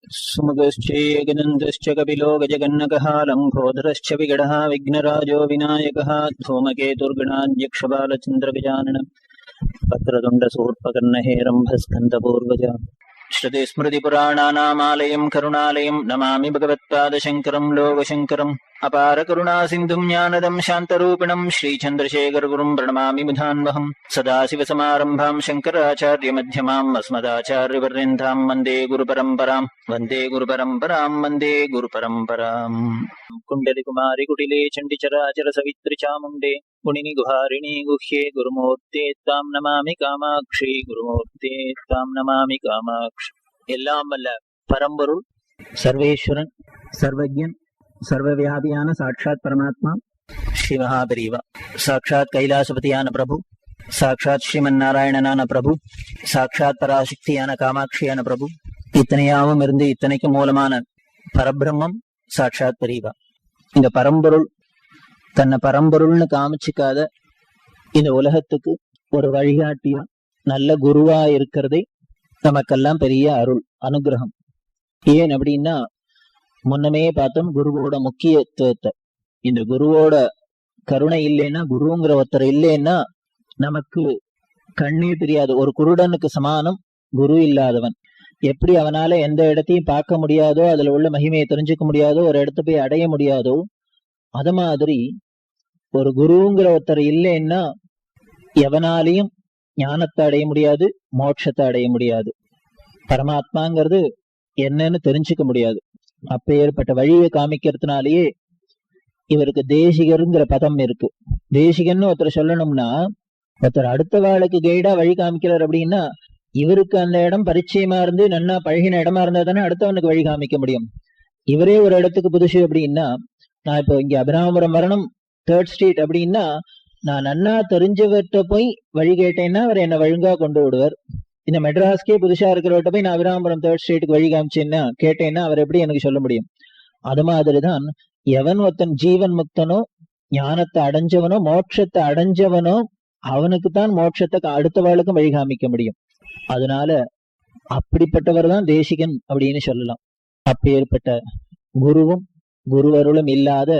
सुमुखश्चेकदन्तश्च कपिलो गजगन्नकः लम्भोदरश्च विगडः विघ्नराजो विनायकः धूमकेतुर्गणाध्यक्षबालचन्द्रगजानन वक्रतुण्डसूर्पकर्णहेरम्भस्कन्दपूर्वज श्रुतिस्मृतिपुराणानामालयं करुणालयं नमामि भगवत्पादशङ्करं लोकशङ्करम् अपारकरुणासिन्धुं ज्ञानदं शान्तरूपिणं श्रीचन्द्रशेखरगुरुं प्रणमामि मुधान्वहं सदाशिवसमारम्भां शङ्कराचार्यमध्यमाम् अस्मदाचार्यपर्यन्तां वन्दे गुरुपरम्पराम् कुण्डलिकुमारि कुटिले चण्डिचराचरसवित्रिचामुण्डे गुणिनि गुहारिणि गुह्ये गुरुमूर्ते तां नमामि कामाक्षी गुरुमूर्ते तां नमामि कामाक्षी எல்லாம் வல்ல பரம்பொருள் சர்வேஸ்வரன் சர்வஜன் சர்வவியாபியான சாட்சாத் பரமாத்மா ஸ்ரீ மகாபெரிவா, சாட்சாத் கைலாசபதியான பிரபு, சாட்சாத் ஸ்ரீமன் நாராயணனான பிரபு, சாட்சாத் பராசக்தியான காமாட்சியான பிரபு, இத்தனையாவும் இருந்து இத்தனைக்கு மூலமான பரபிரம்மம் சாட்சாத் பெரியவா. இந்த பரம்பொருள் தன்னை பரம்பொருள்னு காமிச்சிக்காத இந்த உலகத்துக்கு ஒரு வழிகாட்டியா நல்ல குருவா இருக்கிறதே நமக்கெல்லாம் பெரிய அருள் அனுகிரகம். ஏன் அப்படின்னா, முன்னமே பார்த்தோம் குருவோட முக்கியத்துவத்தை. இந்த குருவோட கருணை இல்லைன்னா, குருங்கிற ஒருத்தர் இல்லைன்னா நமக்கு கண்ணே தெரியாது. ஒரு குருடனுக்கு சமானம் குரு இல்லாதவன். எப்படி அவனால எந்த இடத்தையும் பார்க்க முடியாதோ, அதுல உள்ள மகிமையை தெரிஞ்சுக்க முடியாதோ, ஒரு இடத்த போய் அடைய முடியாதோ, அது மாதிரி ஒரு குருங்கிற ஒருத்தர் இல்லைன்னா எவனாலையும் ஞானத்தை அடைய முடியாது, மோட்சத்தை அடைய முடியாது, பரமாத்மாங்கிறது என்னன்னு தெரிஞ்சுக்க முடியாது. அப்பேற்பட்ட வழியை காமிக்கிறதுனாலேயே இவருக்கு தேசிகருங்கிற பதம் இருக்கு. தேசிகன்னு ஒருத்தர் சொல்லணும்னா, ஒருத்தர் அடுத்த வாளுக்கு கைடா வழி காமிக்கிறார் அப்படின்னா, இவருக்கு அந்த இடம் பரிச்சயமா இருந்து நன்னா பழகின இடமா இருந்தா தானே அடுத்தவனுக்கு வழி காமிக்க முடியும். இவரே ஒரு இடத்துக்கு புதுசு அப்படின்னா, நான் இப்போ இங்க அபிராமபுரம் வரணும் 3rd ஸ்ட்ரீட் அப்படின்னா, நான் நன்னா தெரிஞ்சவர்கிட்ட போய் வழி கேட்டேன்னா அவர் என்னை ஒழுங்கா கொண்டு விடுவார். இந்த மெட்ராஸ்கே புதுசா இருக்கிறவர்கிட்ட போய் நான் அபிராமபுரம் 3rd ஸ்ட்ரீட்டுக்கு வழி காமிச்சேன்னா கேட்டேன்னா அவர் எப்படி எனக்கு சொல்ல முடியும்? அது மாதிரிதான் எவன் ஒருத்தன் ஜீவன் முக்தனோ, ஞானத்தை அடைஞ்சவனோ, மோட்சத்தை அடைஞ்சவனோ, அவனுக்கு தான் மோட்சத்தை அடுத்த வாளுக்கும் வழி காமிக்க முடியும். அதனால அப்படிப்பட்டவர் தான் தேசிகன் அப்படின்னு சொல்லலாம். அப்பேற்பட்ட குருவும் குருவருளும் இல்லாத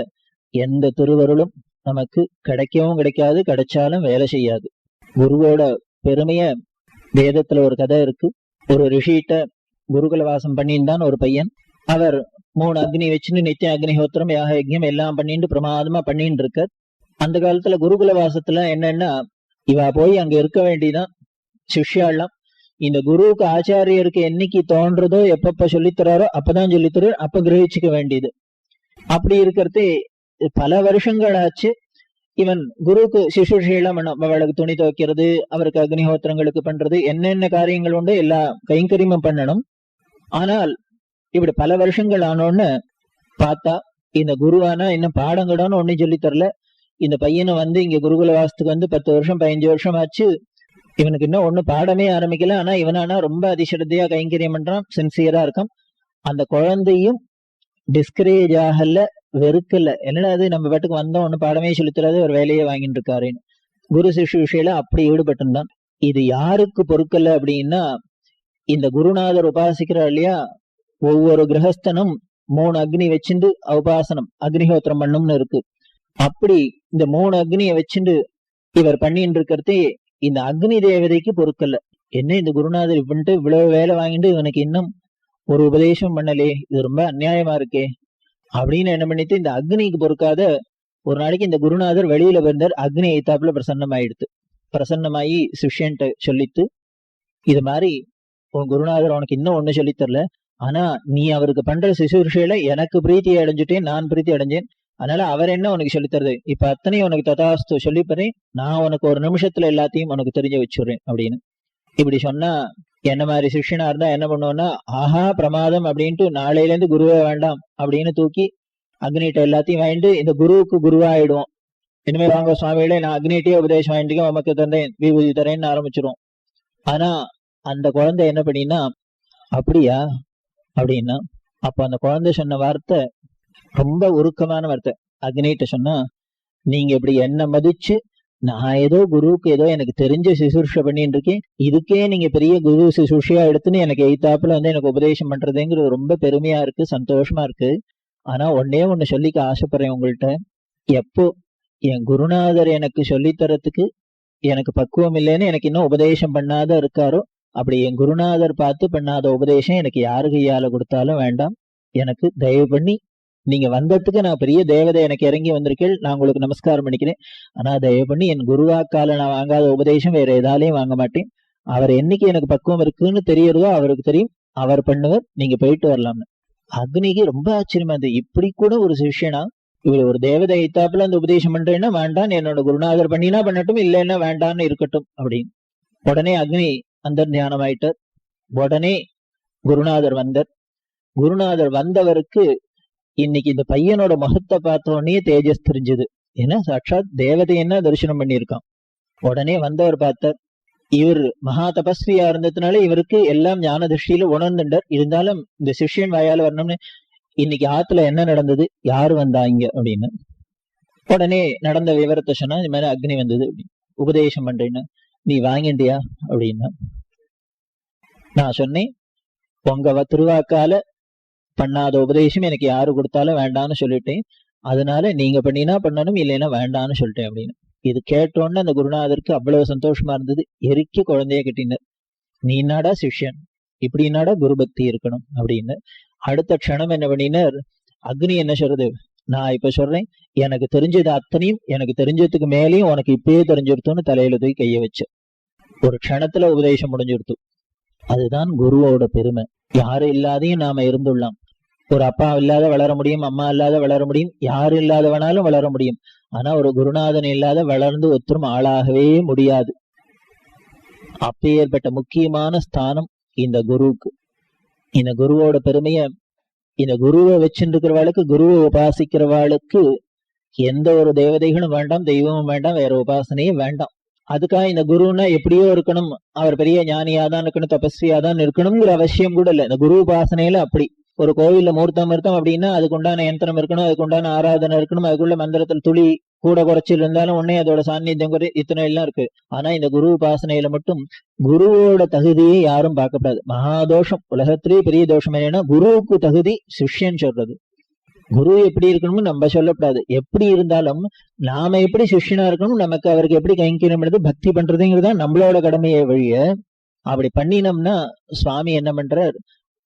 எந்த திருவருளும் நமக்கு கிடைக்கவும் கிடைக்காது, கிடைச்சாலும் வேலை செய்யாது. குருவோட பெருமைய வேதத்துல ஒரு கதை இருக்கு. ஒரு ரிஷிகிட்ட குருகுல வாசம் பண்ணியிருந்தான் ஒரு பையன். அவர் 3 அக்னி வச்சுன்னு நித்திய அக்னிஹோத்திரம் யாக யஜ்யம் எல்லாம் பண்ணிட்டு பிரமாதமா பண்ணிட்டு இருக்க. அந்த காலத்துல குருகுல வாசத்துல என்னன்னா, இவா போய் அங்க இருக்க வேண்டிதான். சிஷ்யாலாம் இந்த குருவுக்கு ஆச்சாரியருக்கு என்னைக்கு தோன்றதோ, எப்பப்ப சொல்லித்தராரோ அப்பதான் சொல்லித்தரு, அப்ப கிரகிச்சுக்க வேண்டியது. அப்படி இருக்கிறது பல வருஷங்கள் ஆச்சு. இவன் குருவுக்கு சிசுஷீலம் அவளுக்கு துணி துவைக்கிறது, அவருக்கு அக்னிஹோத்திரங்களுக்கு பண்றது, என்னென்ன காரியங்கள் உண்டு எல்லா கைங்கரியமும் பண்ணணும். ஆனால் இப்படி பல வருஷங்கள் ஆனோன்னு பார்த்தா இந்த குருவானா இன்னும் பாடங்கடான்னு ஒன்னும் சொல்லி தரல. இந்த பையனை இங்க குருகுல வாசத்துக்கு 10 வருஷம் 15 வருஷம் ஆச்சு. இவனுக்கு இன்னும் ஒண்ணு பாடமே ஆரம்பிக்கல. ஆனா இவனானா ரொம்ப அதிசரத்தையா கைங்கரியம் பண்றான், சின்சியரா இருக்கான். அந்த குழந்தையும் டிஸ்கரேஜ் ஆகல, வெறுக்கல. என்னடா அது, நம்ம பாட்டுக்கு வந்தோம், ஒண்ணு பாடமே சொல்லித்தராது, ஒரு வேலையை வாங்கிட்டு இருக்காருன்னு குரு சிஷ்ய விஷயில அப்படி ஈடுபட்டிருந்தான். இது யாருக்கு பொறுக்கல அப்படின்னா, இந்த குருநாதர் உபாசிக்கிறார் இல்லையா, ஒவ்வொரு கிரகஸ்தனும் 3 அக்னி வச்சுட்டு உபாசனம் அக்னிஹோத்திரம் பண்ணும்னு இருக்கு. அப்படி இந்த 3 அக்னியை வச்சுட்டு இவர் பண்ணிட்டு இருக்கிறதே இந்த அக்னி தேவதைக்கு பொறுக்கல. என்ன இந்த குருநாதர் இவ்வளவு வேலை வாங்கிட்டு இவனுக்கு இன்னும் ஒரு உபதேசம் பண்ணலே, இது ரொம்ப அநியாயமா இருக்கே அப்படின்னு என்ன பண்ணிட்டு இந்த அக்னிக்கு பொறுக்காத ஒரு நாளைக்கு இந்த குருநாதர் வெளியில வந்தார். அக்னி ஐத்தாப்புல பிரசன்னமாயி சிஷ்யன்ட்ட சொல்லித்து, இது மாதிரி உன் குருநாதர் உனக்கு இன்னும் ஒண்ணு சொல்லி தரல, ஆனா நீ அவருக்கு பண்ற சிசுஷையில எனக்கு பிரீத்தி அடைஞ்சுட்டேன், நான் பிரீத்தி அடைஞ்சேன், அதனால அவர் என்ன உனக்கு சொல்லித்தருது, இப்ப அத்தனையும் உனக்கு ததாஸ்து சொல்லிப்பறேன், நான் உனக்கு ஒரு நிமிஷத்துல எல்லாத்தையும் உனக்கு தெரிஞ்ச வச்சுடுறேன் அப்படின்னு. இப்படி சொன்னா என்ன மாதிரி சிஷ்யனா இருந்தா என்ன பண்ணுவோம்னா, ஆஹா பிரமாதம் அப்படின்ட்டு நாளையில இருந்து குருவே வேண்டாம் அப்படின்னு தூக்கி அக்னிட்ட எல்லாத்தையும் வாங்கிட்டு இந்த குருவுக்கு குருவாயிடுவோம். இனிமே வாங்க சுவாமிகளே, நான் அக்னிட்டே உபதேசம் வாங்கிட்டு உமக்கு தந்தேன், விபூதி தரேன்னு ஆரம்பிச்சிடும். ஆனா அந்த குழந்தை என்ன பண்ணினா, அப்படியா அப்படின்னா, அப்ப அந்த குழந்தை சொன்ன வார்த்தை ரொம்ப உருக்கமான வார்த்தை. அக்னிட்ட சொன்னா, நீங்க இப்படி என்ன மதிச்சு நான் ஏதோ குருவுக்கு ஏதோ எனக்கு தெரிஞ்ச சிசுஷை பண்ணிட்டு இருக்கேன், இதுக்கே நீங்க பெரிய குரு சிசுஷியா எடுத்துன்னு எனக்கு எய்த்தாப்புல எனக்கு உபதேசம் பண்றதுங்கிறது ரொம்ப பெருமையா இருக்கு, சந்தோஷமா இருக்கு. ஆனா ஒன்னே ஒண்ணு சொல்லிக்க ஆசைப்படுறேன் உங்கள்கிட்ட. எப்போ என் குருநாதர் எனக்கு சொல்லித்தரத்துக்கு எனக்கு பக்குவம் இல்லைன்னு எனக்கு இன்னும் உபதேசம் பண்ணாத இருக்காரோ, அப்படி என் குருநாதர் பார்த்து பண்ணாத உபதேசம் எனக்கு யாரு கையால கொடுத்தாலும் வேண்டாம். எனக்கு தயவு பண்ணி நீங்க வந்ததுக்கு நான் பெரிய தேவதை எனக்கு இறங்கி வந்திருக்கேன், நான் உங்களுக்கு நமஸ்காரம் பண்ணிக்கிறேன். ஆனா தயவு பண்ணி என் குருவாக்கால நான் வாங்காத உபதேசம் வேற ஏதாலையும் வாங்க மாட்டேன். அவர் என்னைக்கு எனக்கு பக்குவம் இருக்குன்னு தெரியறதோ அவருக்கு தெரியும், அவர் பண்ணுவர், நீங்க போயிட்டு வரலாம்னு. அக்னிக்கு ரொம்ப ஆச்சரியமா இருந்தது. இப்படி கூட ஒரு சிஷ்யனா, இவர் ஒரு தேவதை ஐத்தாப்புல அந்த உபதேசம் பண்றேன்னா வேண்டாம், என்னோட குருநாதர் பண்ணினா பண்ணட்டும், இல்லைன்னா வேண்டான்னு இருக்கட்டும் அப்படின்னு. உடனே அக்னி அந்த தியானம் ஆயிட்டார். உடனே குருநாதர் வந்தார். குருநாதர் வந்தவருக்கு இன்னைக்கு இந்த பையனோட முகத்தை பார்த்தோன்னே தேஜஸ் தெரிஞ்சது. ஏன்னா சாட்சாத் தேவதை என்ன தரிசனம் பண்ணியிருக்கான். உடனே வந்தவர் பார்த்தார், இவர் மகா தபஸ்வியா இருந்ததுனால இவருக்கு எல்லாம் ஞான திருஷ்டியில உணர்ந்துட்டார். இருந்தாலும் இந்த சிஷ்யன் வாயால வரணும்னு, இன்னைக்கு ஆத்துல என்ன நடந்தது, யாரு வந்தாங்க அப்படின்னு. உடனே நடந்த விவரத்தை சொன்னா, இந்த மாதிரி அக்னி வந்தது அப்படின்னு, உபதேசம் பண்றேன்னு. நீ வாங்கிண்டியா அப்படின்னா, நான் சொன்னேன் உங்க திருவாக்கால பண்ணாத உபதேசம் எனக்கு யாரு கொடுத்தாலும் வேண்டான்னு சொல்லிட்டேன், அதனால நீங்க பண்ணினா பண்ணணும், இல்லைன்னா வேண்டான்னு சொல்லிட்டேன் அப்படின்னு. இது கேட்டோன்னு அந்த குருநாதருக்கு அவ்வளவு சந்தோஷமா இருந்தது. எரிக்கி குழந்தைய கட்டினார். நீ என்னடா சிஷ்யன், இப்படி என்னடா குரு பக்தி இருக்கணும் அப்படின்னு. அடுத்த க்ஷணம் என்ன பண்ணினார், அக்னி என்ன சொல்றது, நான் இப்ப சொல்றேன், எனக்கு தெரிஞ்சது அத்தனையும் எனக்கு தெரிஞ்சதுக்கு மேலேயும் உனக்கு இப்பயே தெரிஞ்சிருத்தோன்னு தலையில தூக்கி கைய வச்சு ஒரு க்ஷணத்துல உபதேசம் முடிஞ்சிருத்து. அதுதான் குருவோட பெருமை. யாரு இல்லாதையும் நாம இருந்துள்ளலாம். ஒரு அப்பா இல்லாத வளர முடியும், அம்மா இல்லாத வளர முடியும், யாரு இல்லாதவனாலும் வளர முடியும். ஆனா ஒரு குருநாதன் இல்லாத வளர்ந்து ஒத்துரும் ஆளாகவே முடியாது. அப்பேற்பட்ட முக்கியமான ஸ்தானம் இந்த குருவுக்கு. இந்த குருவோட பெருமைய, இந்த குருவை வச்சுருக்கிறவாளுக்கு, குருவை உபாசிக்கிறவாளுக்கு எந்த ஒரு தேவதைகளும் வேண்டாம், தெய்வமும் வேண்டாம், வேற உபாசனையும் வேண்டாம். அதுக்காக இந்த குருன்னா எப்படியோ இருக்கணும், அவர் பெரிய ஞானியாதான் இருக்கணும், தபஸ்வியாதான் இருக்கணும்ங்கிற அவசியம் கூட இல்லை. இந்த குரு உபாசனையில அப்படி ஒரு கோவில்ல மூர்த்தம் அப்படின்னா அதுக்கு உண்டான யந்திரம் இருக்கணும், அதுக்கு உண்டான ஆராதனை இருக்கணும், அதுக்குள்ள மந்திரத்தில் துளி கூட குறைச்சல் இருந்தாலும் உடனே அதோட சாநித்தியம் இத்தனை எல்லாம் இருக்கு. ஆனா இந்த குரு உபாசனையில மட்டும் குருவோட தகுதியை யாரும் பார்க்கப்படாது. மகாதோஷம், உலகத்திலேயே பெரிய தோஷம் என்னன்னா குருவுக்கு தகுதி சிஷ்யன் சொல்றது. குரு எப்படி இருக்கணும்னு நம்ம சொல்லக்கூடாது. எப்படி இருந்தாலும் நாம எப்படி சிஷ்யனா இருக்கணும், நமக்கு அவருக்கு எப்படி கைங்கரியம் பண்றது, பக்தி பண்றதுங்கிறதா நம்மளோட கடமையை வழிய. அப்படி பண்ணினோம்னா சுவாமி என்ன பண்றார்,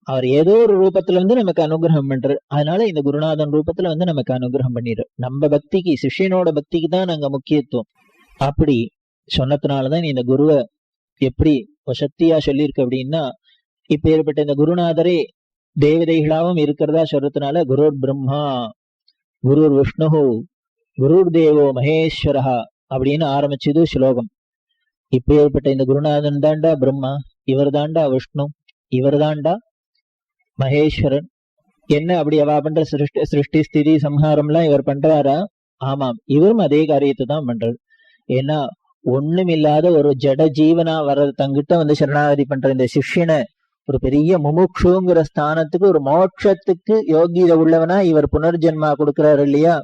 அவர் ஏதோ ஒரு ரூபத்துல நமக்கு அனுகிரகம் பண்றாரு. அதனால இந்த குருநாதன் ரூபத்துல நமக்கு அனுகிரகம் பண்ணிடுற. நம்ம பக்திக்கு, சிஷ்யனோட பக்திக்கு தான் நாங்க முக்கியத்துவம். அப்படி சொன்னதுனாலதான் இந்த குருவை எப்படி சக்தியா சொல்லியிருக்கு அப்படின்னா, இப்ப ஏற்பட்ட இந்த குருநாதரே தேவதைகளாவும் இருக்கிறதா சொல்றதுனால குருர் பிரம்மா குருர் விஷ்ணு குருர் தேவோ மகேஸ்வரஹா அப்படின்னு ஆரம்பிச்சது ஸ்லோகம். இப்ப ஏற்பட்ட இந்த குருநாதன் தாண்டா பிரம்மா, இவர் தாண்டா விஷ்ணு, இவர் தாண்டா மகேஸ்வரன். என்ன அப்படி அவ பண்ற சிருஷ்டி ஸ்திதி சம்ஹாரம்லாம் இவர் பண்றாரா? ஆமாம், இவரும் அதே காரியத்தை தான் பண்றாரு. ஏன்னா ஒண்ணுமில்லாத ஒரு ஜட ஜீவனா வர்றது தங்கிட்ட சரணாகதி பண்ற இந்த சிஷ்யனை ஒரு பெரிய முமுட்சுங்கிற ஸ்தானத்துக்கு, ஒரு மோட்சத்துக்கு யோகியதை உள்ளவனா இவர் புனர்ஜென்மா கொடுக்கிறாரு இல்லையா?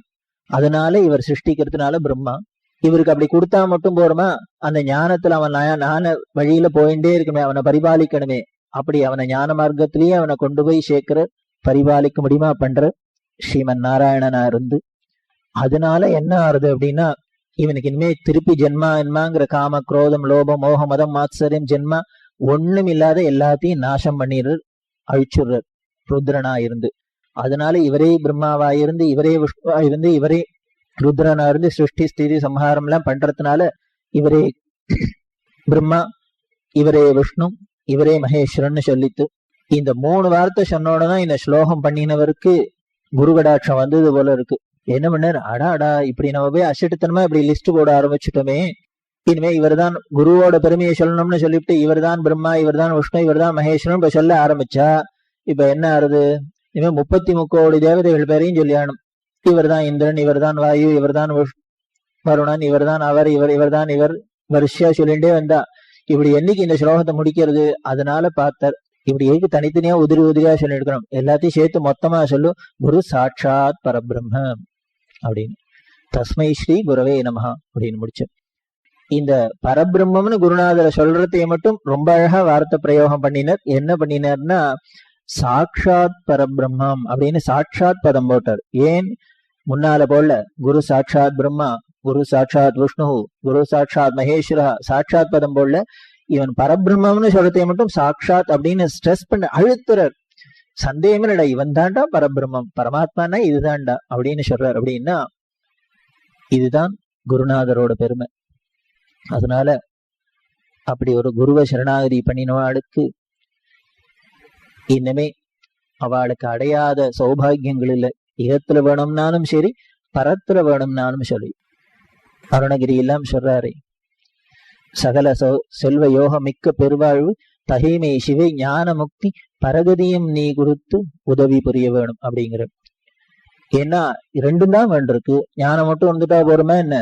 அதனால இவர் சிருஷ்டிக்கிறதுனால பிரம்மா. இவருக்கு அப்படி கொடுத்தா மட்டும் போறோமா? அந்த ஞானத்துல அவன் ஞான வழியில போயிட்டே இருக்கணுமே, அவனை பரிபாலிக்கணுமே. அப்படி அவனை ஞான மார்க்கத்திலேயே அவனை கொண்டு போய் சேர்க்கிற, பரிபாலிக்க முடியுமா பண்ற ஸ்ரீமன் நாராயணனா இருந்து. அதனால என்ன ஆறுது அப்படின்னா, இவனுக்கு இனிமே திருப்பி ஜென்மா என்மாங்கிற காம குரோதம் லோபம் மோகம் மதம் மாத்சரியம் ஜென்மா ஒண்ணும் இல்லாத எல்லாத்தையும் நாசம் பண்ணிடுறார், அழிச்சுடுறார் ருத்ரனா இருந்து. அதனால இவரே பிரம்மாவா இருந்து, இவரே விஷ்ணுவா இருந்து, இவரே ருத்ரனா இருந்து சிருஷ்டி ஸ்திதி சம்ஹாரம் எல்லாம் பண்றதுனால இவரே பிரம்மா, இவரே விஷ்ணு, இவரே மகேஸ்வரன் சொல்லித்து இந்த 3 வார்த்தை சொன்னோடதான் இந்த ஸ்லோகம் பண்ணினவருக்கு குரு கடாட்சம் வந்தது போல இருக்கு. என்ன பண்ணார், அடா இப்படி நம்ம போய் அசட்டுத்தனமா இப்படி லிஸ்ட் போட ஆரம்பிச்சுட்டோமே, இனிமே இவர் தான் குருவோட பெருமையை சொல்லணும்னு சொல்லிவிட்டு இவர் தான் பிரம்மா, இவர் தான் விஷ்ணு, இவர் தான் மகேஸ்வரன் இப்ப சொல்ல ஆரம்பிச்சா இப்ப என்ன ஆறுது, இனிமே 33 கோடி தேவதைகள் பேரையும் சொல்லியானும். இவர் தான் இந்திரன், இவர் தான் வாயு, இவர் தான் வருணன், இவர் தான் அவர், இவர் தான் இவர், வரிசையா சொல்லிட்டே வந்தா இப்படி என்னைக்கு இந்த ஸ்லோகத்தை முடிக்கிறது? அதனால பார்த்தார், இப்படி எதுக்கு தனித்தனியா உதிரியா சொல்லி எடுக்கணும், எல்லாத்தையும் சேர்த்து மொத்தமா சொல்லு, குரு சாட்சாத் பரபிரம்ம அப்படின்னு. தஸ்மை ஸ்ரீ குரவே நமஹ அப்படின்னு முடிச்சு. இந்த பரபிரம்மம்னு குருநாதரை சொல்றதைய மட்டும் ரொம்ப அழகா வார்த்தை பிரயோகம் பண்ணினர். என்ன பண்ணினார்னா சாட்சாத் பரபிரம்மம் அப்படின்னு சாட்சாத் பதம் போட்டார். ஏன் முன்னால போல குரு சாட்சாத் பிரம்மா, குரு சாட்சாத் விஷ்ணு, குரு சாட்சாத் மகேஸ்வரா, சாட்சாத் பதம் போல இவன் பரபிரம்மம்னு சொல்றதைய மட்டும் சாட்சாத் அப்படின்னு ஸ்ட்ரெஸ் பண்ண அழுத்துறார். சந்தேகமே இல்லடா, இவன் தாண்டா பரபிரம்மம், பரமாத்மானா இதுதான்டா அப்படின்னு சொல்றார். அப்படின்னா இதுதான் குருநாதரோட பெருமை. அதனால அப்படி ஒரு குருவை சரணாகதி பண்ணினவாளுக்கு இன்னமே அவளுக்கு அடையாத சௌபாகியங்கள் இல்லை. இகத்துல வேணும்னாலும் சரி, பரத்துல வேணும்னாலும் சரி. அருணகிரி எல்லாம் சொல்றாரு, சகல செல்வ யோக மிக்க பெருவாழ்வு தகைமை சிவை ஞான முக்தி பரகதியும் நீ குறித்து உதவி புரிய வேணும் அப்படிங்கிற. ஏன்னா ரெண்டும் தான் வேண்டிருக்கு. ஞானம் மட்டும் வந்துட்டா போருமா என்ன?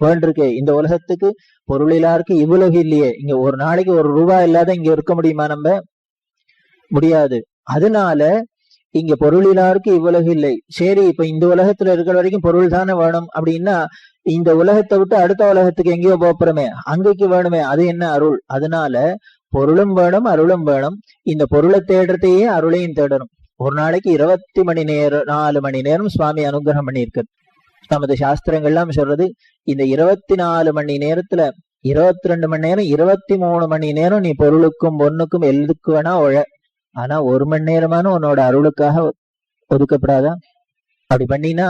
வேண்டிருக்கு. இந்த உலகத்துக்கு பொருளிலாருக்கு இவ்வுலகு இல்லையே. இங்க ஒரு நாளைக்கு ஒரு ரூபாய் இல்லாத இங்க இருக்க முடியுமா? நம்ம முடியாது. அதனால இங்க பொருளிலாருக்கு இவ்வுலகு இல்லை. சரி, இப்ப இந்த உலகத்துல இருக்கிற வரைக்கும் பொருள் தானே வேணும். அப்படின்னா இந்த உலகத்தை விட்டு அடுத்த உலகத்துக்கு எங்கேயோ போறோமே, அங்கேக்கு வேணுமே. அது என்ன? அருள். அதனால பொருளும் வேணும், அருளும் வேணும். இந்த பொருளை தேடுறதையே அருளையும் தேடணும். ஒரு நாளைக்கு 4 மணி நேரம் சுவாமி அனுகிரகம் பண்ணியிருக்கார். நமது சாஸ்திரங்கள்லாம் சொல்றது, இந்த 24 மணி நேரத்துல 22 மணி நேரம் 23 மணி நேரம் நீ பொருளுக்கும் பொண்ணுக்கும் எதுக்கு வேணா உழ, ஆனா 1 மணி நேரமான உன்னோட அருளுக்காக ஒதுக்கப்படாதா? அப்படி பண்ணினா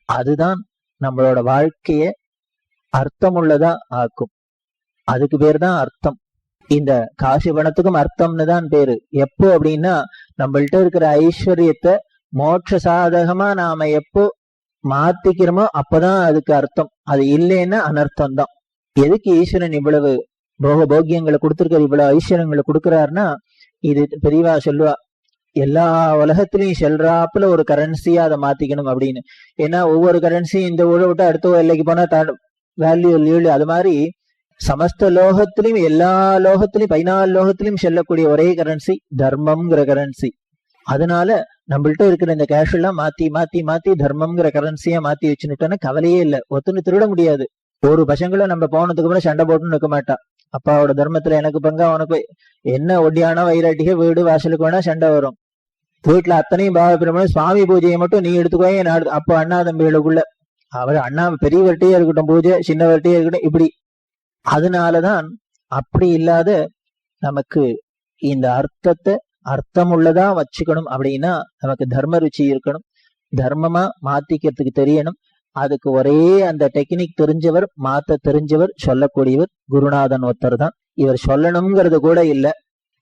அதுதான் நம்மளோட வாழ்க்கைய அர்த்தமுள்ளதா ஆக்கும். அதுக்கு பேர் தான் அர்த்தம். இந்த காசு பணத்துக்கும் அர்த்தம்னு தான் பேரு. எப்போ அப்படின்னா நம்மள்ட்ட இருக்கிற ஐஸ்வர்யத்தை மோட்ச சாதகமா நாம எப்போ மாத்திக்கிறோமோ அப்பதான் அதுக்கு அர்த்தம். அது இல்லைன்னா அனர்த்தம் தான். எதுக்கு ஈஸ்வரன் இவ்வளவு போகியங்களை கொடுத்திருக்காரு, இவ்வளவு ஐஸ்வர்யங்களை கொடுக்கிறாருன்னா, இது பெரியவா சொல்லுவா, எல்லா உலகத்திலையும் செல்றாப்புல ஒரு கரன்சியா அதை மாத்திக்கணும் அப்படின்னு. ஏன்னா ஒவ்வொரு கரன்சியும் இந்த ஊரை விட்டு அடுத்த எல்லைக்கு போனா வேல்யூ லீவு. அது மாதிரி சமஸ்த லோகத்திலையும் எல்லா லோகத்திலையும் 14 லோகத்திலையும் செல்லக்கூடிய ஒரே கரன்சி தர்மம்ங்கிற கரன்சி. அதனால நம்மள்ட்ட இருக்கிற இந்த கேஷ் எல்லாம் மாத்தி மாத்தி மாத்தி தர்மம்ங்கிற கரன்சியா மாத்தி வச்சுட்டோன்னா கவலையே இல்லை. ஒத்துன்னு திருட முடியாது. ஒரு பசங்களும் நம்ம போனதுக்கு அப்புறம் சண்டை போட்டுன்னு இருக்க மாட்டா. அப்பாவோட தர்மத்துல எனக்கு பங்கா, உனக்கு என்ன ஒட்டியானா வைராட்டிக வீடு வாசலுக்கு வேணா சண்டை வரும். வீட்டுல அத்தனையும் பாவப்பிரமணம் சுவாமி பூஜையை மட்டும் நீ எடுத்துக்கோயே. அப்போ அண்ணா தம்பிகளுக்குள்ள அவர் அண்ணா பெரியவர்கிட்டயே இருக்கட்டும் பூஜை, சின்னவர்கிட்டயே இருக்கட்டும், இப்படி. அதனாலதான் அப்படி இல்லாத நமக்கு இந்த அர்த்தத்தை அர்த்தமுள்ளதா வச்சுக்கணும். அப்படின்னா நமக்கு தர்ம ருச்சி இருக்கணும், தர்மமா மாத்திக்கிறதுக்கு தெரியணும். அதுக்கு ஒரே அந்த டெக்னிக் தெரிஞ்சவர், மாத்த தெரிஞ்சவர், சொல்லக்கூடியவர் குருநாதன் ஒருத்தர் தான். இவர் சொல்லணுங்கிறது கூட இல்லை,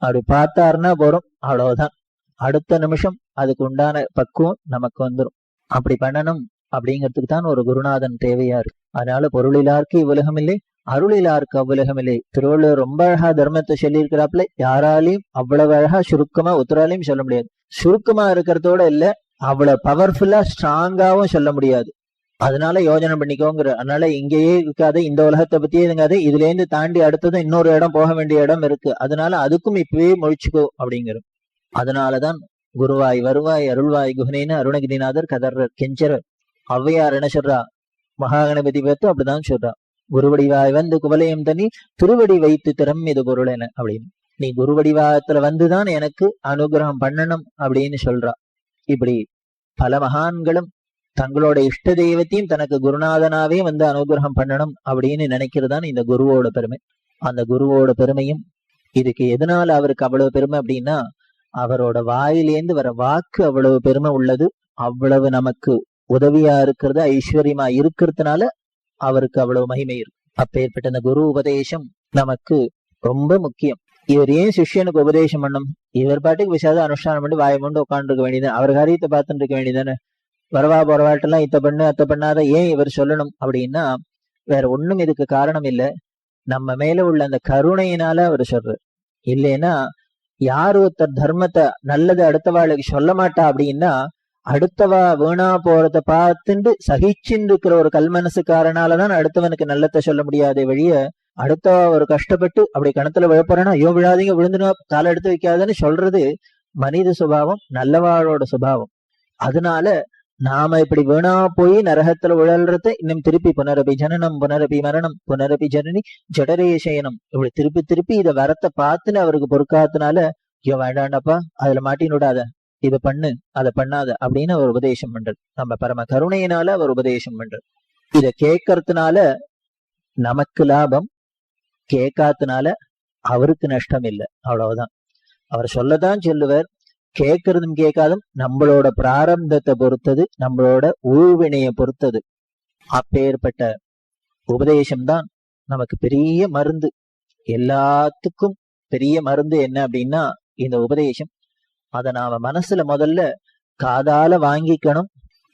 அப்படி பார்த்தாருன்னா போறோம், அவ்வளவுதான். அடுத்த நிமிஷம் அதுக்கு உண்டான பக்குவம் நமக்கு வந்துடும். அப்படி பண்ணணும் அப்படிங்கிறதுக்கு தான் ஒரு குருநாதன் தேவையா இருக்கு. அதனால பொருளிலாருக்கு இவ்வுலகம் இல்லை, அருளிலாருக்கு அவ்வுலகம் இல்லை. திருவள்ளுவர் ரொம்ப அழகா தர்மத்தை சொல்லி இருக்கிறாப்புல. யாராலையும் அவ்வளவு அழகா சுருக்கமா ஒருத்தராலையும் சொல்ல முடியாது. சுருக்கமா இருக்கிறதோட இல்ல, அவ்வளவு பவர்ஃபுல்லா ஸ்ட்ராங்காவும் சொல்ல முடியாது. அதனால யோஜனை பண்ணிக்கோங்கிற. அதனால இங்கேயே இருக்காது, இந்த உலகத்தை பத்தியே இருக்காது, இதுல இருந்து தாண்டி அடுத்தது இன்னொரு இடம், போக வேண்டிய இடம் இருக்கு. அதனால அதுக்கும் இப்பவே முழிச்சுக்கோ அப்படிங்கிற. அதனாலதான் குருவாய் வருவாய் அருள்வாய் குகனேன்னு அருணகிரிநாதர் கதர்றர், கெஞ்சரர். ஔவையார் என்ன சொல்றா? மகாகணபதி பார்த்து அப்படிதான் சொல்றா, குருவடிவாய் வந்து குவலயம் தண்ணி திருவடி வைத்து திறம் இது பொருள் என அப்படின்னு. நீ குருவடிவாயத்துல வந்துதான் எனக்கு அனுகிரகம் பண்ணணும் அப்படின்னு சொல்றா. இப்படி பல மகான்களும் தங்களோட இஷ்ட தெய்வத்தையும் தனக்கு குருநாதனாவே வந்து அனுகிரகம் பண்ணணும் அப்படின்னு நினைக்கிறதான் இந்த குருவோட பெருமை. அந்த குருவோட பெருமையும் இதுக்கு எதனால அவருக்கு அவ்வளவு பெருமை அப்படின்னா, அவரோட வாயிலேந்து வர வாக்கு அவ்வளவு பெருமை உள்ளது. அவ்வளவு நமக்கு உதவியா இருக்கிறது, ஐஸ்வர்யமா இருக்கிறதுனால அவருக்கு அவ்வளவு மகிமை இருக்கு. அப்பேற்பட்ட இந்த குரு உபதேசம் நமக்கு ரொம்ப முக்கியம். இவர் ஏன் சிஷ்யனுக்கு உபதேசம் பண்ணும்? இவர் பாட்டுக்கு விஷாத அனுஷ்டானம் பண்ணி வாயை கொண்டு உட்காந்து இருக்க வேண்டியது, அவர் காரியத்தை பார்த்துட்டு இருக்க வேண்டியதானே. வரவா போறவாட்டெல்லாம் இத்த பண்ணு அத்த பண்ணாத ஏன் இவர் சொல்லணும் அப்படின்னா, வேற ஒண்ணும் இதுக்கு காரணம் இல்லை. நம்ம மேல உள்ள அந்த கருணையினால அவர் சொல்றார். இல்லைன்னா யார் ஒருத்தர் தர்மத்தை நல்லது அடுத்தவாளுக்கு சொல்ல மாட்டா அப்படின்னா, அடுத்தவா வீணா போறத பார்த்துட்டு சகிச்சுன்னு இருக்கிற ஒரு கல்மனசுக்காரனாலதான் அடுத்தவனுக்கு நல்லத்தை சொல்ல முடியாதே வழிய, அடுத்தவா ஒரு கஷ்டப்பட்டு அப்படி கணத்துல விழப்போறேன்னா ஐயோ விழாதீங்க, விழுந்துனா தலை எடுத்து வைக்காதுன்னு சொல்றது மனித சுபாவம், நல்லவாளோட சுபாவம். அதனால நாம இப்படி வீணா போய் நரகத்துல உழல்றத இன்னும் திருப்பி புனரபி ஜனனம் புனரபி மரணம் புனரபி ஜனனி ஜடரே சயனம் இப்படி திருப்பி திருப்பி இதை வரத்தை பார்த்துன்னு அவருக்கு பொறுக்காதனால ஐயோ வேண்டாண்டப்பா அதுல மாட்டினுடாத இதை பண்ணு அதை பண்ணாத அப்படின்னு அவர் உபதேசம் பண்றது. நம்ம பரம கருணையினால அவர் உபதேசம் பண்றது. இதை கேட்கறதுனால நமக்கு லாபம், கேட்காதனால அவருக்கு நஷ்டம் இல்லை, அவ்வளவுதான். அவர் சொல்லதான் சொல்லுவார். கேட்கறதும் கேட்காதும் நம்மளோட பிராரப்தத்தை பொறுத்தது, நம்மளோட ஊழ்வினையை பொறுத்தது. அப்பேற்பட்ட உபதேசம்தான் நமக்கு பெரிய மருந்து. எல்லாத்துக்கும் பெரிய மருந்து என்ன அப்படின்னா இந்த உபதேசம். அதை நாம மனசுல முதல்ல காதால வாங்கிக்கணும்,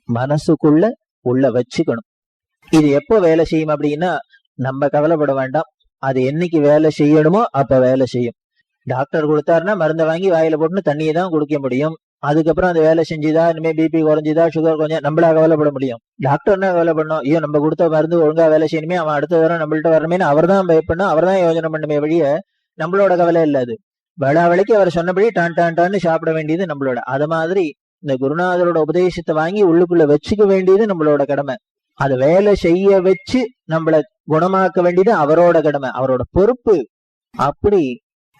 மனசுக்குள்ள உள்ள வச்சுக்கணும். இது எப்போ வேலை செய்யும் அப்படின்னா நம்ம கவலைப்பட வேண்டாம். அது என்னைக்கு வேலை செய்யணுமோ அப்ப வேலை செய்யும். டாக்டர் கொடுத்தாருன்னா மருந்தை வாங்கி வாயில போட்டுன்னு தண்ணியை தான் குடிக்க முடியும். அதுக்கப்புறம் அந்த வேலை செஞ்சுதா, இனிமே பிபி குறைஞ்சுதா, சுகர் கொஞ்சம் நம்மளா கவலைப்பட முடியும். டாக்டர்னா கவலைப்படணும், ஐயோ நம்ம கொடுத்த மருந்து ஒழுங்கா வேலை செய்யணுமே, அவன் அடுத்த தடவை நம்மள்ட்ட வரணுமேனு அவர் தான் பயப்படணும், அவர் தான் யோஜனை பண்ணுமே வழிய நம்மளோட கவலை இல்லாது. வேளாவளைக்கு அவர் சொன்னபடி டான் டான் டான்னு சாப்பிட வேண்டியது நம்மளோட. அது மாதிரி இந்த குருநாதரோட உபதேசத்தை வாங்கி உள்ளுக்குள்ள வச்சுக்க வேண்டியது நம்மளோட கடமை. அதை வேலை செய்ய வச்சு நம்மள குணமாக்க வேண்டியது அவரோட கடமை, அவரோட பொறுப்பு. அப்படி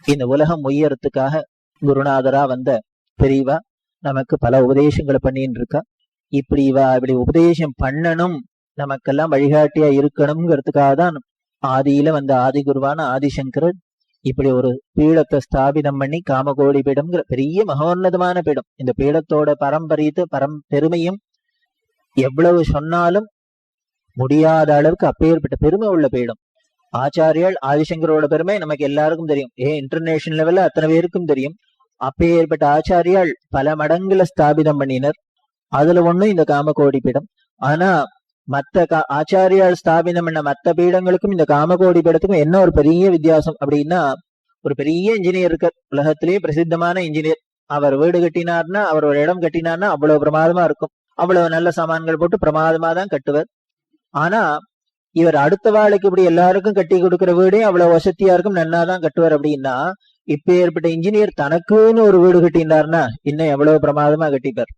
இந்த உலகம் உயரத்துக்காக குருநாதரா வந்த பெரியவா நமக்கு பல உபதேசங்களை பண்ணிட்டு இருக்கா. இப்படி இப்படி உபதேசம் பண்ணணும், நமக்கெல்லாம் வழிகாட்டியா இருக்கணுங்கிறதுக்காக தான் ஆதியில வந்த ஆதி குருவான ஆதிசங்கரர் இப்படி ஒரு பீடத்தை ஸ்தாபிதம் பண்ணி காமகோடி பீடம்ங்கிற பெரிய மகோன்னதமான பீடம். இந்த பீடத்தோட பெருமையும் எவ்வளவு சொன்னாலும் முடியாத அளவுக்கு அப்பேற்பட்ட பெருமை உள்ள பீடம். ஆச்சாரியால் ஆதிசங்கரோட பெருமை நமக்கு எல்லாருக்கும் தெரியும். இன்டர்நேஷனல் லெவல்ல அத்தனை பேருக்கும் தெரியும். அப்பேற்பட்ட ஆச்சாரியால் பல மடங்குல ஸ்தாபிதம் பண்ணினர். அதுல ஒண்ணு இந்த காமகோடி பீடம். ஆனா மத்த ஆச்சாரியால் ஸ்தாபிதம் பண்ண மத்த பீடங்களுக்கும் இந்த காமகோடி பீடத்துக்கும் என்ன ஒரு பெரிய வித்தியாசம் அப்படின்னா, ஒரு பெரிய இன்ஜினியர் இருக்க, உலகத்திலேயே பிரசித்தமான இன்ஜினியர். அவர் வீடு கட்டினார்னா, அவர் ஒரு இடம் கட்டினார்னா அவ்வளவு பிரமாதமா இருக்கும். அவ்வளவு நல்ல சாமான்கள் போட்டு பிரமாதமா தான் கட்டுவர். ஆனா இவர் அடுத்த வாழைக்கு இப்படி எல்லாருக்கும் கட்டி கொடுக்கிற வீடே அவ்வளவு வசதியா இருக்கும், நன்னாதான் கட்டுவார். அப்படின்னா இப்ப ஏற்பட்ட இன்ஜினியர் தனக்குன்னு ஒரு வீடு கட்டினார்னா இன்னும் எவ்வளவு பிரமாதமா கட்டிப்பார்.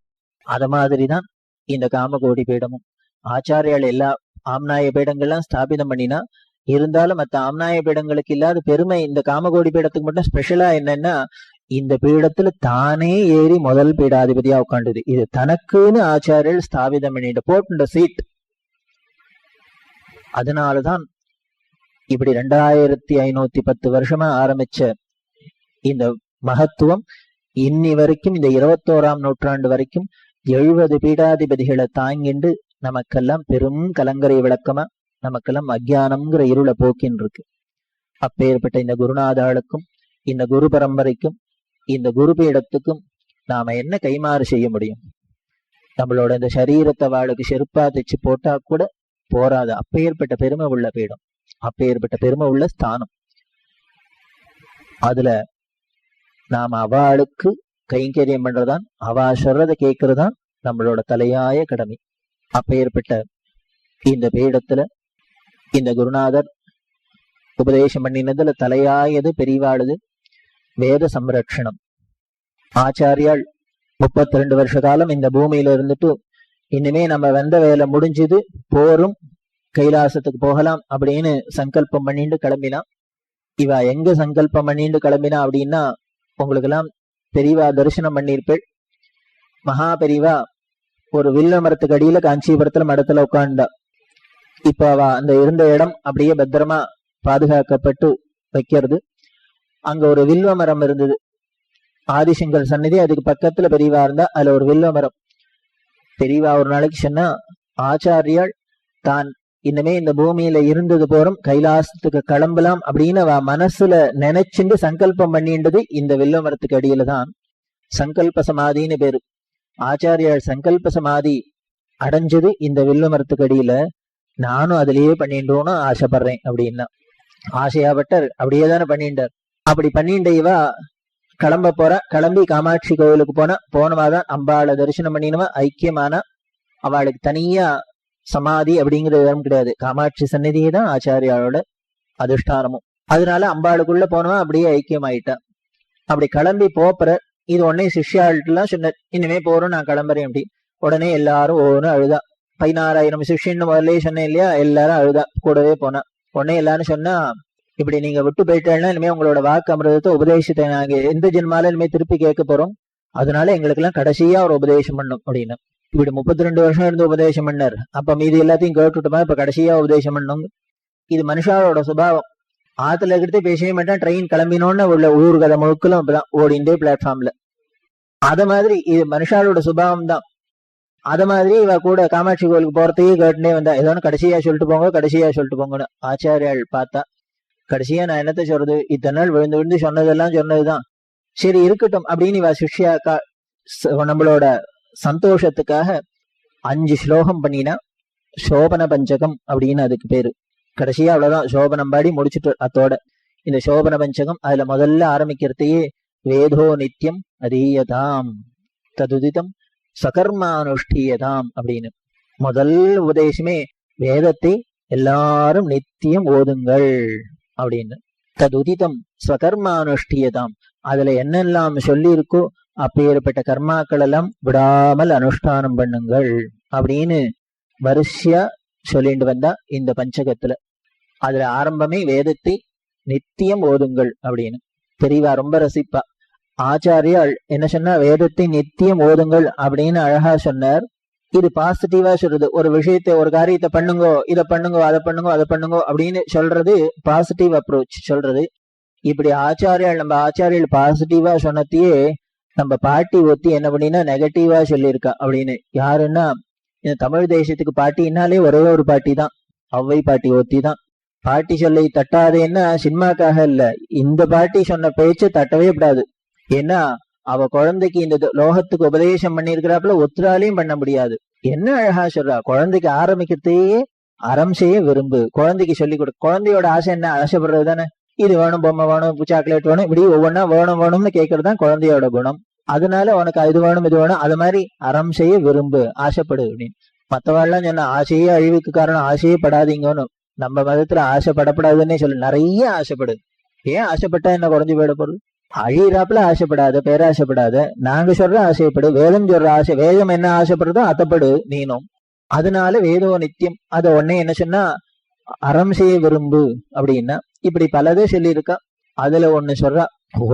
அத மாதிரிதான் இந்த காமகோடி பீடமும். ஆச்சாரியால் எல்லா ஆம்நாய பீடங்கள்லாம் ஸ்தாபிதம் பண்ணினா, இருந்தாலும் மற்ற ஆம்நாய பீடங்களுக்கு இல்லாத பெருமை இந்த காமகோடி பீடத்துக்கு மட்டும் ஸ்பெஷலா என்னன்னா, இந்த பீடத்துல தானே ஏறி முதல் பீடாதிபதியா உட்காந்துது. இது தனக்குன்னு ஆச்சாரியால் ஸ்தாபிதம் பண்ணிட்டு போட்டு சீட். அதனாலதான் இப்படி 2510 வருஷமா ஆரம்பிச்ச இந்த மகத்துவம் இன்னி வரைக்கும், இந்த 21ஆம் நூற்றாண்டு வரைக்கும் 70 பீடாதிபதிகளை தாங்கிண்டு நமக்கெல்லாம் பெரும் கலங்கரை விளக்கமா, நமக்கெல்லாம் அஜ்ஞானம்ங்கிற இருளை போக்கின்னு இருக்கு. அப்பேற்பட்ட இந்த குருநாதாளுக்கும் இந்த குரு பரம்பரைக்கும் இந்த குரு பீடத்துக்கும் நாம என்ன கைமாறு செய்ய முடியும்? நம்மளோட இந்த சரீரத்தை வாளுக்கு செருப்பா தைச்சு போட்டா கூட போராது. அப்பேற்பட்ட பெருமை உள்ள பீடம், அப்பேற்பட்ட பெருமை உள்ள ஸ்தானம். அதுல நாம அவளுக்கு கைங்கரியம் பண்றதான், அவ சொல்றதை கேட்கறதான் நம்மளோட தலையாய கடமை. அப்பேற்பட்ட இந்த பீடத்துல இந்த குருநாதர் உபதேசம் பண்ணினதுல தலையாயது பெரியவாளுது வேத சம்ரட்சணம். ஆச்சாரியால் 32 வருஷ காலம் இந்த பூமியில இருந்துட்டு இனிமே நம்ம வந்த வேலை முடிஞ்சது, போரும், கைலாசத்துக்கு போகலாம் அப்படின்னு சங்கல்பம் பண்ணிட்டு கிளம்பினான். இவ எங்க சங்கல்பம் பண்ணிட்டு கிளம்பினா அப்படின்னா, உங்களுக்கு எல்லாம் பெரியவா தரிசனம் பண்ணிருப்பேள். மகா பெரியவா ஒரு வில்வ மரத்துக்கு அடியில காஞ்சிபுரத்துல மடத்துல உட்காண்டா. இப்ப அவ அந்த இருந்த இடம் அப்படியே பத்திரமா பாதுகாக்கப்பட்டு வைக்கிறது. அங்க ஒரு வில்வ மரம் இருந்தது, ஆதிசங்கர் சந்நிதி. அதுக்கு பக்கத்துல பெரியவா இருந்தா, அதுல ஒரு வில்வ மரம். பெரியவா ஒரு நாளைக்கு சொன்னா, ஆச்சாரியால் தான் இன்னமே இந்த பூமியில இருந்தது போறோம், கைலாசத்துக்கு கிளம்பலாம் அப்படின்னு அவ மனசுல நினைச்சுட்டு சங்கல்பம் பண்ணின்றது இந்த வில்வ மரத்துக்கு அடியில தான். சங்கல்ப சமாதின்னு பேரு. ஆச்சாரியால் சங்கல்ப சமாதி அடைஞ்சது இந்த வில்வ மரத்துக்கு அடியில. நானும் அதுலயே பண்ணிட்டோன்னு ஆசைப்படுறேன் அப்படின்னா, ஆசையாப்பட்டார், அப்படியே தானே பண்ணிட்டார். அப்படி பண்ணிட்ட இவா கிளம்ப போற. கிளம்பி காமாட்சி கோவிலுக்கு போனவாதான் அம்பாளை தரிசனம் பண்ணினவா ஐக்கியமான. அவளுக்கு தனியா சமாதி அப்படிங்கிற இடம் கிடையாது. காமாட்சி சந்நிதியே தான் ஆச்சாரியாளோட அதிஷ்டானமும். அதனால அம்பாளுக்குள்ள போனவா அப்படியே ஐக்கியமாயிட்டா. அப்படி கிளம்பி போற இது உடனே சிஷ்யாள்லாம் சொன்ன, இனிமே போறோம், நான் கிளம்புறேன் அப்படி. உடனே எல்லாரும் ஒவ்வொன்னு அழுதா. 16,000 சிஷ்யன்னு முதல்ல சொன்னேன் இல்லையா, எல்லாரும் அழுதா, கூடவே போனா. உடனே எல்லாரும் சொன்னா, இப்படி நீங்க விட்டு போயிட்டேன்னா இனிமே உங்களோட வாக்கு அமிர்தத்தை உபதேசத்தை நாங்க எந்த ஜென்மால இனிமே திருப்பி கேட்க போறோம், அதனால எங்களுக்கு எல்லாம் கடைசியா ஒரு உபதேசம் பண்ணும் அப்படின்னு. இப்படி 32 வருஷம் இருந்து உபதேசம் பண்ணார். அப்ப மீதி எல்லாத்தையும் கேட்டுட்டுமா, இப்ப கடைசியா உபதேசம் பண்ணும். இது மனுஷாவோட சுபாவம். ஆத்துல இருக்கிறது பேசவே மாட்டான். ட்ரெயின் கிளம்பினோன்னு உள்ள ஊர் கதை முழுக்கலும் அப்பதான் ஓடிண்டே பிளாட்ஃபார்ம்ல. அத மாதிரி இது மனுஷாவோட சுபாவம் தான். அத மாதிரி இவ கூட காமாட்சி கோயிலுக்கு போறதையே கேட்டுனே வந்தா, ஏதோ கடைசியா சொல்லிட்டு போங்க, கடைசியா சொல்லிட்டு போங்கன்னு. ஆச்சாரியால் பார்த்தா, கடைசியா நான் என்னத்த சொல்றது, இத்தனை நாள் விழுந்து விழுந்து சொன்னதெல்லாம் சொன்னதுதான், சரி இருக்கட்டும் அப்படின்னு இவ சிஷ்யா நம்மளோட சந்தோஷத்துக்காக 5 ஸ்லோகம் பண்ணினா. சோபன பஞ்சகம் அப்படின்னு அதுக்கு பேரு. கடைசியா அவ்வளவுதான், சோபனம் பாடி முடிச்சுட்டு அத்தோட. இந்த சோபன பஞ்சகம் அதுல முதல்ல ஆரம்பிக்கிறதையே வேதோ நித்தியம் அதீயதாம் ததுதிதம் சகர்மானுஷ்டியதாம் அப்படின்னு. முதல் உபதேசமே வேதத்தை எல்லாரும் நித்தியம் ஓதுங்கள் அப்படின்னு. ததுதிதம் ஸ்வகர்மானுஷ்டியதாம், அதுல என்னெல்லாம் சொல்லி இருக்கோ அப்பேற்பட்ட கர்மாக்கள் எல்லாம் விடாமல் அனுஷ்டானம் பண்ணுங்கள் அப்படின்னு வரிசையா சொல்லிட்டு வந்தா இந்த பஞ்சகத்துல. அதுல ஆரம்பமே வேதத்தை நித்தியம் ஓதுங்கள் அப்படின்னு. பெரியவா ரொம்ப ரசிப்பா. ஆச்சாரியால் என்ன சொன்னா, வேதத்தை நித்தியம் ஓதுங்கள் அப்படின்னு அழகா சொன்னார். இது பாசிட்டிவா சொல்றது. ஒரு விஷயத்தை, ஒரு காரியத்தை பண்ணுங்கோ, இதை பண்ணுங்கோ, அதை பண்ணுங்கோ, அதை பண்ணுங்கோ அப்படின்னு சொல்றது பாசிட்டிவ் அப்ரோச் சொல்றது. இப்படி ஆச்சாரியால் நம்ம ஆச்சாரியால் பாசிட்டிவா சொன்னதையே நம்ம பாட்டி ஒத்தி என்ன பண்ணினா நெகட்டிவா சொல்லியிருக்கா அப்படின்னு. யாருன்னா, இந்த தமிழ் தேசத்துக்கு பாட்டினாலே ஒரே ஒரு பாட்டி தான், ஔவை பாட்டி ஒத்தி தான். பாட்டி சொல்லை தட்டாதேன்னா சினிமாக்காக இல்ல, இந்த பாட்டி சொன்ன பேச்சு தட்டவே கூடாது. ஏன்னா அவ குழந்தைக்கு இந்த லோகத்துக்கு உபதேசம் பண்ணிருக்கிறாப்புல ஒத்துராலையும் பண்ண முடியாது. என்ன அழகா சொல்றா, குழந்தைக்கு ஆரம்பிக்கிறதையே அறம் செய்ய விரும்பு, குழந்தைக்கு சொல்லி கொடு. குழந்தையோட ஆசை என்ன, ஆசைப்படுறது தானே. இது வேணும், பொம்மை வேணும், சாக்லேட் வேணும், இப்படி ஒவ்வொன்னா வேணும் வேணும்னு கேட்கறதுதான் குழந்தையோட குணம். அதனால உனக்கு இது வேணும் இது வேணும், அது மாதிரி அறம் செய்ய விரும்பு, ஆசைப்படு அப்படின்னு. மத்தவாள்லாம் சொன்ன ஆசையே அழிவுக்கு காரணம், ஆசையே படாதீங்கன்னு. நம்ம மதத்துல ஆசைப்படப்படாதுன்னே சொல்லு, நிறைய ஆசைப்படு. ஏன் ஆசைப்பட்டா என்ன குறைஞ்சு போயிட போறது? அழியிறாப்புல ஆசைப்படாத, பேராசைப்படாத. நாங்க சொல்ற ஆசைப்படு, வேதம் சொல்ற ஆசை, வேதம் என்ன ஆசைப்படுறதோ அத்தப்படு நீனும். அதனால வேதோ நித்தியம். அத உடனே என்ன சொன்னா, அறம் செய்ய விரும்பு அப்படின்னா. இப்படி பலதே சொல்லி இருக்கா. அதுல ஒண்ணு சொல்றா,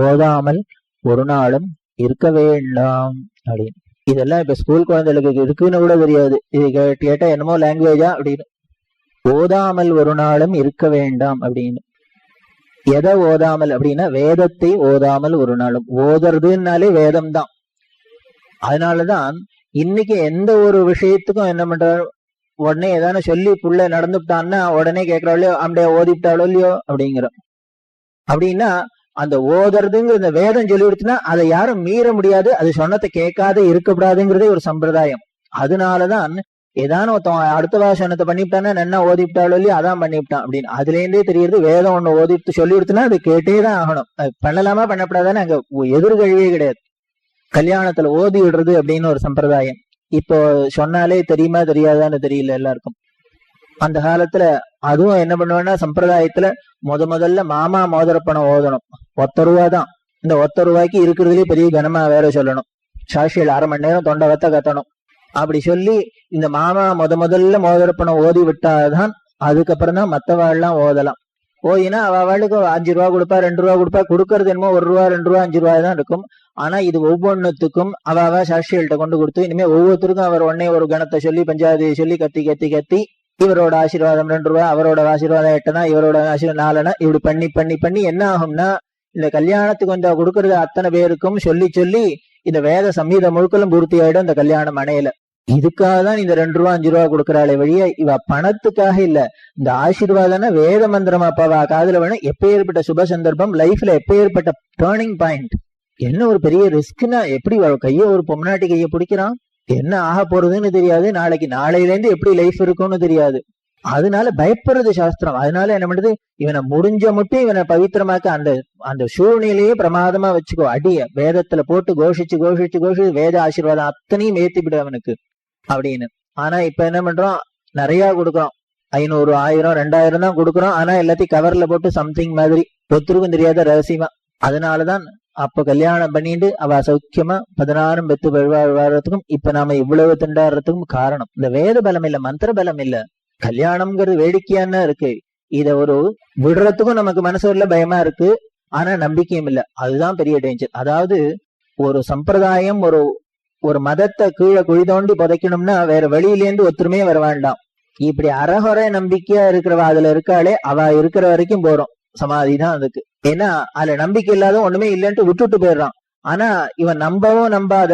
ஓதாமல் ஒரு நாளும் இருக்க வேண்டாம் அப்படின்னு. இதெல்லாம் இப்ப ஸ்கூல் குழந்தைகளுக்கு இருக்குன்னு கூட தெரியாது. இது கேட்டா என்னமோ லாங்குவேஜா அப்படின்னு. ஓதாமல் ஒரு நாளும் இருக்க வேண்டாம் அப்படின்னு. எதை ஓதாமல் அப்படின்னா, வேதத்தை ஓதாமல் ஒரு நாளும். ஓதுறதுனாலே வேதம் தான். அதனாலதான் இன்னைக்கு எந்த ஒரு விஷயத்துக்கும் என்ன பண்ற, உடனே ஏதான சொல்லி புள்ள நடந்துட்டான்னா உடனே கேட்கறாளோ அப்படியே ஓதிவிட்டாளோ இல்லையோ அப்படிங்கிறோம். அப்படின்னா அந்த ஓதுறதுங்கிற இந்த வேதம் சொல்லி கொடுத்துன்னா அதை யாரும் மீற முடியாது, அது சொன்னதை கேட்காத இருக்கக்கூடாதுங்கிறதே ஒரு சம்பிரதாயம். அதனாலதான் ஏதான ஒருத்தன் அடுத்த வாசனத்தை பண்ணிவிட்டானா என்ன ஓதிவிட்டாளோ இல்லையோ அதான் பண்ணிவிட்டான் அப்படின்னு. அதுல இருந்தே தெரியுது வேதம் ஒண்ணு ஓதிட்டு சொல்லி கொடுத்தனா அது கேட்டேதான் ஆகணும். பண்ணலாமா பண்ணப்படாதானே அங்க எதிர்கழிவே கிடையாது. கல்யாணத்துல ஓதி விடுறது அப்படின்னு ஒரு சம்பிரதாயம் இப்போ சொன்னாலே தெரியுமா தெரியாதான்னு தெரியல எல்லாருக்கும். அந்த காலத்துல அதுவும் என்ன பண்ணுவேன்னா, சம்பிரதாயத்துல முதல்ல மாமா மோதிரப்பணம் ஓதணும். 1 ரூபா தான். இந்த 1 ரூபாய்க்கு இருக்கிறதுலயே பெரிய கனமா வேற சொல்லணும். சாட்சியில் 1/2 மணி நேரம் தொண்டை வத்த கத்தணும். அப்படி சொல்லி இந்த மாமா முதல்ல மோதிரப்பணம் ஓதி விட்டாதான் அதுக்கப்புறம் தான் மத்தவாள்லாம் ஓதலாம். ஓதினா அவளுக்கு 5 ரூபா கொடுப்பா, 2 ரூபா கொடுப்பா. கொடுக்கறது என்னமோ 1 ரூபா 2 ரூபா 5 ரூபாய் தான் இருக்கும். ஆனா இது ஒவ்வொன்னுத்துக்கும் அவ சாட்சிகள்கிட்ட கொண்டு கொடுத்து இனிமே ஒவ்வொருத்தருக்கும் அவர் உடனே ஒரு கணத்தை சொல்லி பஞ்சாயத்து சொல்லி கத்தி கத்தி கத்தி இவரோட ஆசீர்வாதம் 2 ரூபா, அவரோட ஆசீர்வாதம் 8 இவரோட ஆசீர்வாதம் 4 இப்படி பண்ணி பண்ணி பண்ணி என்ன ஆகும்னா, இந்த கல்யாணத்துக்கு வந்து கொடுக்கறது அத்தனை பேருக்கும் சொல்லி சொல்லி இந்த வேத சம்ஹீத முழுக்களும் பூர்த்தி ஆயிடும் இந்த கல்யாணம் மனையில. இதுக்காக தான் இந்த 2 ரூபா 5 ரூபா கொடுக்கறாளே வழிய இவ பணத்துக்காக இல்ல. இந்த ஆசீர்வாதம்னா வேத மந்திரம் அப்பாவா காதுல வேணும். எப்பேற்பட்ட சுப சந்தர்ப்பம் லைஃப்ல, எப்பேற்பட்ட டேர்னிங் பாயிண்ட். என்ன ஒரு பெரிய ரிஸ்க்னா, எப்படி கைய ஒரு பொம்னாட்டி கைய பிடிக்கிறான், என்ன ஆக போறதுன்னு தெரியாது, நாளையில இருந்து எப்படி லைஃப் இருக்கும்னு தெரியாது. அதனால பயப்படுறது சாஸ்திரம். அதனால என்ன பண்றது, இவனை முடிஞ்ச மட்டும் இவனை பவித்திரமாக்க அந்த அந்த சூழ்நிலையே பிரமாதமா வச்சுக்கோ. அடிய வேதத்துல போட்டு கோஷிச்சு கோஷிச்சு கோஷிச்சு வேத ஆசீர்வாதம் அத்தனையும் ஏத்திவிடு அவனுக்கு அப்படின்னு. ஆனா இப்ப என்ன பண்றோம், நிறைய கொடுக்குறோம். 500 1000 2000 தான் கொடுக்குறோம். ஆனா எல்லாத்தையும் கவர்ல போட்டு சம்திங் மாதிரி ஒருத்தருக்கும் தெரியாத ரகசியமா. அதனாலதான் அப்ப கல்யாணம் பண்ணிட்டு அவ சௌக்கியமா 16 பெத்து வாழ்வாடுறதுக்கும் இப்ப நாம இவ்வளவு திண்டாடுறதுக்கும் காரணம் இந்த வேத பலம் இல்ல, மந்திர பலம் இல்ல. கல்யாணம்ங்கிறது வேடிக்கையானா இருக்கு, இத ஒரு விடுறதுக்கும் நமக்கு மனசு உள்ள பயமா இருக்கு, ஆனா நம்பிக்கையும் இல்ல. அதுதான் பெரிய டேஞ்சர். அதாவது ஒரு சம்பிரதாயம் ஒரு மதத்தை கீழே குழி தோண்டி புதைக்கணும்னா வேற வழியிலேருந்து ஒத்துமையே வர வேண்டாம். இப்படி அறகுறை நம்பிக்கையா இருக்கிறவ அதுல இருக்காளே, அவ இருக்கிற வரைக்கும் போறோம், சமாதி தான் அதுக்கு. ஏன்னா அதுல நம்பிக்கை இல்லாத ஒண்ணுமே இல்லைன்ட்டு விட்டுட்டு போயிடுறான். ஆனா இவன் நம்பவும் நம்பாத,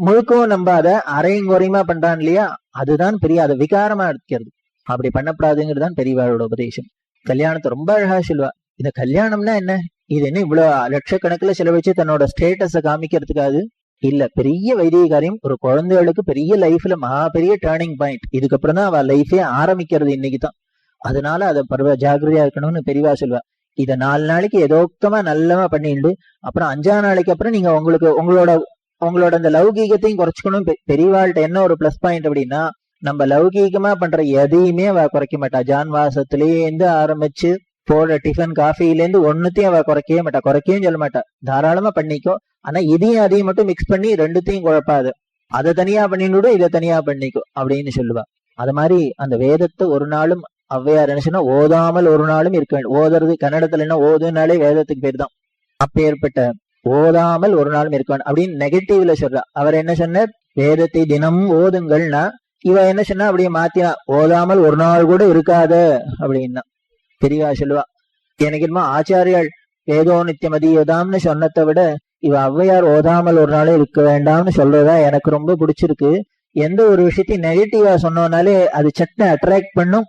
முழுக்கவும் நம்பாத, அரையும் குறையுமா பண்றான் இல்லையா, அதுதான் பெரிய அதை விகாரமா எடுக்கிறது. அப்படி பண்ணப்படாதுங்கிறது தான் பெரியவாளோட உபதேசம். கல்யாணத்தை ரொம்ப அழகா சொல்லுவா. இந்த கல்யாணம்னா என்ன, இது என்ன இவ்வளவு லட்சக்கணக்கில் செலவழிச்சு தன்னோட ஸ்டேட்டஸ காமிக்கிறதுக்காது இல்ல, பெரிய வைதிக காரியம். ஒரு குழந்தைகளுக்கு பெரிய லைஃப்ல மகா பெரிய டேர்னிங் பாயிண்ட். இதுக்கப்புறம் தான் அவ லைஃபே ஆரம்பிக்கிறது இன்னைக்கு தான். அதனால அதை ஜாகிரதையா இருக்கணும்னு பெரியவா சொல்லுவா. இத 4 நாளைக்கு எதோக்தமா நல்லமா பண்ணிட்டு அப்புறம் 5ஆம் நாளைக்கு அப்புறம் நீங்க உங்களோட அந்த லௌகீகத்தையும் குறைச்சுக்கணும். பெரியவாள்கிட்ட என்ன ஒரு பிளஸ் பாயிண்ட் அப்படின்னா, நம்ம லௌகீகமா பண்ற எதையுமே அவ குறைக்க மாட்டா. ஜான்வாசத்திலேருந்து ஆரம்பிச்சு போடுற டிஃபன் காஃபிலேருந்து ஒன்னுத்தையும் அவ குறைக்கவே மாட்டா, குறைக்கவும் சொல்ல மாட்டா. தாராளமா பண்ணிக்கோ, ஆனா இதையும் அதையும் மட்டும் மிக்ஸ் பண்ணி ரெண்டுத்தையும் குழப்பாது. அதை தனியா பண்ணிட்டு இதை தனியா பண்ணிக்கோ அப்படின்னு சொல்லுவா. அது மாதிரி அந்த வேதத்தை ஒரு நாளும் ஔவையார் என்ன சொன்னா, ஓதாமல் ஒரு நாளும் இருக்க வேண்டும். ஓதுறது கன்னடத்துல என்ன, ஓதுனாலே வேதத்துக்கு பேர் தான். அப்பேற்பட்ட ஓதாமல் ஒரு நாளும் இருக்க வேண்டும் அப்படின்னு நெகட்டிவ்ல சொல்றா. அவர் என்ன சொன்னார், வேதத்தை தினமும் ஓதுங்கள்னா, இவ என்ன சொன்னா அப்படியே மாத்தினா, ஓதாமல் ஒரு நாள் கூட இருக்காத அப்படின்னா. பெரியவா சொல்லுவா, எனக்கு என்னமோ ஆச்சாரியால் வேதோ நித்தியமதியதாம்னு சொன்னதை விட இவ ஔவையார் ஓதாமல் ஒரு நாளும் இருக்க வேண்டாம்னு சொல்றதா எனக்கு ரொம்ப பிடிச்சிருக்கு. எந்த ஒரு விஷயத்தையும் நெகட்டிவா சொன்னோம்னாலே அது சட்டை அட்ராக்ட் பண்ணும்,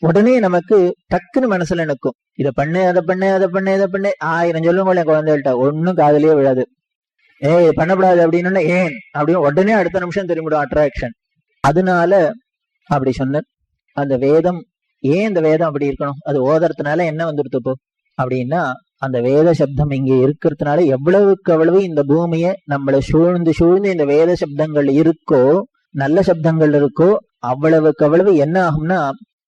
உடனே நமக்கு டக்குன்னு மனசுல நிற்கும். இதை பண்ணு, அதை பண்ணு, அதை பண்ணு, இதை பண்ணு, 1000 சொல்லுங்க என் குழந்தைகள்ட்ட, ஒன்னும் காதலியே விழாது. பண்ணக்கூடாது அப்படின்னு ஏன் அப்படின்னு உடனே அடுத்த நிமிஷம் திரும்பிடும் அட்ராக்ஷன். அதனால அப்படி சொன்ன அந்த வேதம், ஏன் இந்த வேதம் அப்படி இருக்கணும், அது ஓதுறதுனால என்ன வந்துடுது இப்போ அப்படின்னா, அந்த வேத சப்தம் இங்க இருக்கிறதுனால எவ்வளவுக்கு அவ்வளவு இந்த பூமியை நம்மளை சூழ்ந்து இந்த வேத சப்தங்கள் இருக்கோ, நல்ல சப்தங்கள் இருக்கோ, அவ்வளவுக்கு அவ்வளவு என்ன ஆகும்னா,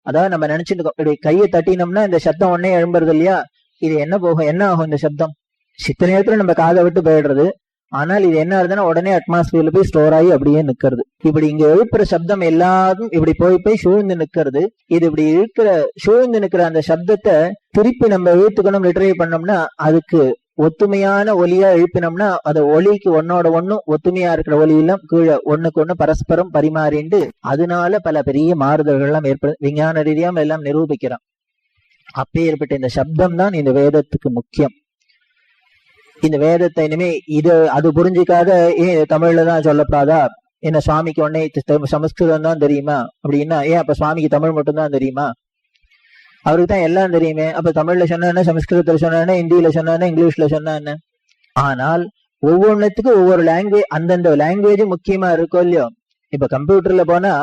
அதாவது நம்ம நினைச்சிட்டு இருக்கோம், இப்படி கையை தட்டினோம்னா இந்த சப்தம் உடனே எழும்புறது இல்லையா, இது என்ன போகும், என்ன ஆகும் இந்த சப்தம், சித்த நேரத்துல நம்ம காதை விட்டு போயிடுறது. ஆனால் இது என்ன ஆகுதுன்னா உடனே அட்மாஸ்பியர்ல போய் ஸ்டோர் ஆகி அப்படியே நிக்கிறது. இப்படி இங்க எழுப்புற சப்தம் எல்லாரும் இப்படி போய் சூழ்ந்து நிக்கிறது. இது இப்படி சூழ்ந்து நிக்கிற அந்த சப்தத்தை திருப்பி நம்ம எழுத்துக்கணும், லிட்டரேட் பண்ணோம்னா, அதுக்கு ஒத்துமையான ஒலியா எழுப்பினோம்னா, அந்த ஒலிக்கு ஒன்னோட ஒன்னும் ஒத்துமையா இருக்கிற ஒலி எல்லாம் கீழே ஒண்ணுக்கு ஒண்ணு பரஸ்பரம் பரிமாறிண்டு அதனால பல பெரிய மாறுதல்கள் எல்லாம் ஏற்படுது. விஞ்ஞான ரீதியாக எல்லாம் நிரூபிக்கிறான். அப்பேற்பட்ட இந்த சப்தம் தான் இந்த வேதத்துக்கு முக்கியம். இந்த வேதத்தை இனிமே அது புரிஞ்சிக்காத ஏன் தமிழ்ல தான் சொல்லப்படாதா, என்ன சுவாமிக்கு உடனே சமஸ்கிருதம் தான் தெரியுமா அப்படின்னா, ஏன் அப்ப சுவாமிக்கு தமிழ் மட்டும் தான் தெரியுமா, அவருக்கு தான் எல்லாம் தெரியுமே, அப்ப தமிழ்ல சொன்ன சமஸ்கிருதத்துல சொன்ன ஹிந்தியில சொன்ன இங்கிலீஷ்ல சொன்ன. ஆனால் ஒவ்வொன்றுத்துக்கும் ஒவ்வொரு லாங்குவேஜ், அந்தந்த லாங்குவேஜ் முக்கியமா இருக்கும் இல்லையோ. இப்ப கம்ப்யூட்டர்ல போனா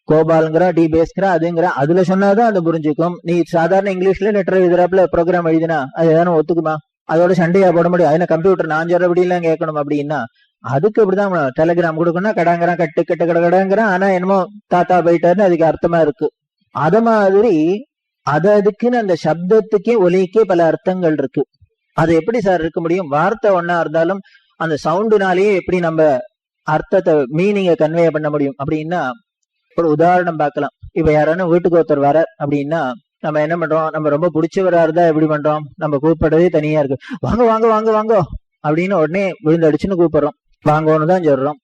கோபால்ங்கிற டிபேஸ்ங்கிற அதுங்கிற அதுல சொன்னாதான் அது புரிஞ்சுக்கும். நீ சாதாரண இங்கிலீஷ்ல லெட்டர் எழுதுறாப்புல ப்ரோக்ராம் எழுதினா அது எதானு ஒத்துக்குமா, அதோட சண்டையா போட முடியும். அதுல கம்ப்யூட்டர் நான் சொல்றபடி எல்லாம் கேட்கணும் அப்படின்னா அதுக்கு இப்படிதான் டெலிகிராம் கொடுக்கணும்னா கடாங்கிறான், கட்டு கடங்கிறான், ஆனா என்னமோ தாத்தா போயிட்டாருன்னு அதுக்கு அர்த்தமா இருக்கு. அத மாதிரி அதுக்குன்னு அந்த சப்தத்துக்கே ஒலிக்கே பல அர்த்தங்கள் இருக்கு. அது எப்படி சார் இருக்க முடியும், வார்த்தை ஒன்னா இருந்தாலும் அந்த சவுண்டுனாலேயே எப்படி நம்ம அர்த்தத்தை மீனிங்கை கன்வே பண்ண முடியும் அப்படின்னா, ஒரு உதாரணம் பார்க்கலாம். இப்ப யாரானு வீட்டுக்கு ஒருத்தர் வர அப்படின்னா நம்ம என்ன பண்றோம், நம்ம ரொம்ப பிடிச்சவரா இருந்தா எப்படி பண்றோம், நம்ம கூப்பிடுறதே தனியா இருக்கு. வாங்க வாங்க வாங்க வாங்க அப்படின்னு உடனே விழுந்தடிச்சுன்னு கூப்பிடுறோம், வாங்கன்னு தான் சொல்றோம்.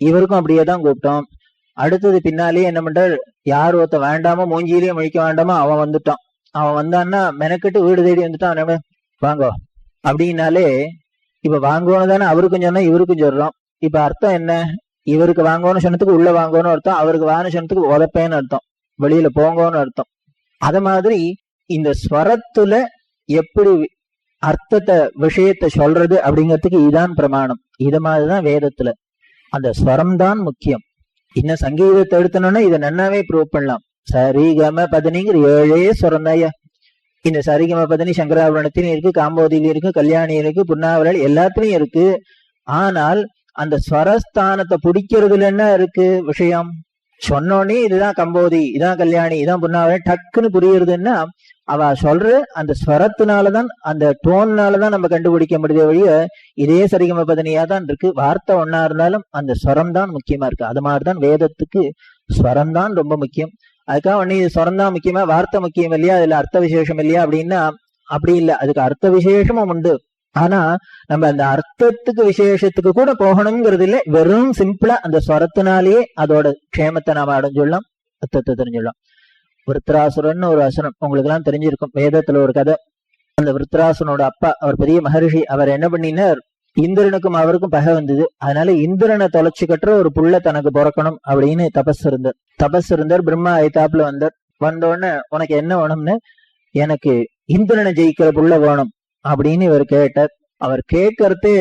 இவருக்கும் அப்படியே தான் கூப்பிட்டோம். அடுத்தது பின்னாலேயே என்ன பண்ற, யார் ஒருத்த வேண்டாமோ மூஞ்சியிலேயே முழிக்க வேண்டாமோ அவன் வந்துட்டான். அவன் வந்தான்னா மெனக்கிட்டு வீடு தேடி வந்துட்டான், வாங்கோ அப்படின்னாலே இப்ப வாங்கன்னு தானே அவருக்கும் சொன்னா இவருக்கும் சொல்றோம். இப்ப அர்த்தம் என்ன, இவருக்கு வாங்கன்னு சொன்னதுக்கு உள்ள வாங்கன்னு அர்த்தம், அவருக்கு வான்னு சொன்னதுக்கு உதப்பேன்னு அர்த்தம், வெளியில போங்கன்னு அர்த்தம். அத மாதிரி இந்த ஸ்வரத்துல எப்படி அர்த்தத்தை விஷயத்தை சொல்றது அப்படிங்கிறதுக்கு இதுதான் பிரமாணம். இது மாதிரிதான் வேதத்துல அந்த ஸ்வரம் தான் முக்கியம். இன்னும் சங்கீதத்தை எடுத்தனோம்னா இதை நன்னாவே ப்ரூவ் பண்ணலாம். சரிகம பதனிங்கிற 7 ஸ்வரம் தாயா. இந்த சரிகம பதனி சங்கராபரணத்திலும் இருக்கு, காம்போதியிலும் இருக்கு, கல்யாணி இருக்கு, புன்னாவரல் எல்லாத்துலயும் இருக்கு. ஆனால் அந்த ஸ்வரஸ்தானத்தை பிடிக்கிறதுல என்ன இருக்கு விஷயம், சொன்னோடனே இதுதான் கம்போதி, இதான் கல்யாணி, இதான் புன்னாவரல் டக்குன்னு புரியுறதுன்னா அவ சொல்ற அந்த ஸ்வரத்தினாலதான், அந்த டோன்னாலதான் நம்ம கண்டுபிடிக்க முடியாத வழிய இதே சரிகம பதனியா தான் இருக்கு. வார்த்தை ஒன்னா இருந்தாலும் அந்த ஸ்வரம் தான் முக்கியமா இருக்கு. அது மாதிரிதான் வேதத்துக்கு ஸ்வரம் தான் ரொம்ப முக்கியம். அதுக்காக ஒண்ணு இது ஸ்வரம் தான் முக்கியமா, வார்த்தை முக்கியம் இல்லையா, அதுல அர்த்த விசேஷம் இல்லையா அப்படின்னா அப்படி இல்லை. அதுக்கு அர்த்த விசேஷமும் உண்டு. ஆனா நம்ம அந்த அர்த்தத்துக்கு விசேஷத்துக்கு கூட போகணுங்கிறது இல்லை. வெறும் சிம்பிளா அந்த ஸ்வரத்தினாலேயே அதோட க்ஷேமத்தை நாம அடைஞ்சுடலாம், அர்த்தத்தை தெரிஞ்சுடலாம். விருத்ராசுரன் ஒரு அசுரன் உங்களுக்கு எல்லாம் தெரிஞ்சிருக்கும். வேதத்துல ஒரு கதை. அந்த விருத்ராசுரனோட அப்பா அவர் பெரிய மகரிஷி. அவர் என்ன பண்ணினார், இந்திரனுக்கும் அவருக்கும் பகை வந்தது. அதனால இந்திரனை தொலைச்சு கட்டுற ஒரு புள்ள தனக்கு பிறக்கணும் அப்படின்னு தபஸ் இருந்தார். பிரம்மா ஐத்தாப்புல வந்தார். வந்தோடனே உனக்கு என்ன வேணும்னு, எனக்கு இந்திரனை ஜெயிக்கிற புள்ள வேணும் அப்படின்னு இவர் கேட்டார். அவர் கேட்கறது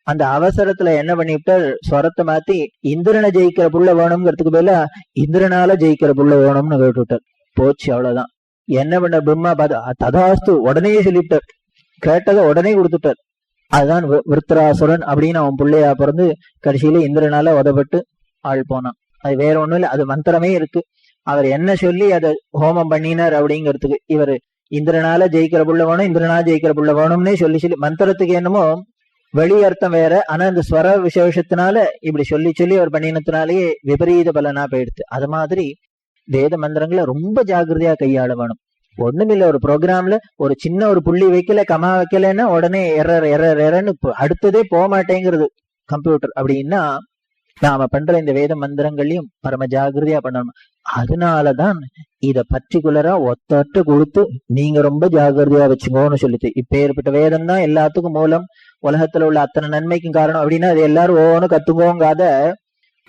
அந்த அவசரத்துல என்ன பண்ணிவிட்டார், ஸ்வரத்தை மாத்தி இந்திரனை ஜெயிக்கிற புள்ள வேணுங்கிறதுக்கு பதிலா இந்திரனால ஜெயிக்கிற புள்ள வேணும்னு கேட்டுவிட்டார். போச்சு, அவ்வளவுதான். என்ன பண்ண பிரம்மா ததாஸ்து உடனே சொல்லிவிட்டார். கேட்டதை உடனே கொடுத்துட்டார். அதுதான் விருத்ராசுரன் அப்படின்னு அவன் பிள்ளையா பிறந்து கடைசியில இந்திரனால உதப்பட்டு ஆள் போனான். அது வேற ஒண்ணும் இல்லை, அது மந்திரமே இருக்கு. அவர் என்ன சொல்லி அதை ஹோமம் பண்ணினார் அப்படிங்கிறதுக்கு, இவர் இந்திரனால ஜெயிக்கிற புள்ள வேணும், இந்திரனால ஜெயிக்கிற புள்ள வேணும்னே சொல்லி மந்திரத்துக்கு என்னமோ வெளி அர்த்தம் வேற, ஆனா இந்த ஸ்வர விசேஷத்தினால இப்படி சொல்லி அவர் பண்ணினத்தினாலேயே விபரீத பலனா போயிடுது. அது மாதிரி வேத மந்திரங்களை ரொம்ப ஜாகிரதையா கையாள வேணும். ஒண்ணுமில்ல, ஒரு ப்ரோக்ராம்ல ஒரு சின்ன ஒரு புள்ளி வைக்கல, கமா வைக்கலன்னா உடனே எரன்னு அடுத்ததே போக மாட்டேங்கிறது கம்ப்யூட்டர். அப்படின்னா நாம பண்ற இந்த வேத மந்திரங்களையும் பரம ஜாகிரதையா பண்ணணும். அதனாலதான் இத பர்டிகுலரா ஒத்தொட்டு கொடுத்து நீங்க ரொம்ப ஜாகிரதையா வச்சுக்கோன்னு சொல்லிட்டு, இப்ப ஏற்பட்ட வேதம் தான் எல்லாத்துக்கும் மூலம், உலகத்துல உள்ள அத்தனை நன்மைக்கும் காரணம். அப்படின்னா அது எல்லாரும் ஒவ்வொன்னு கத்துக்கோங்காத.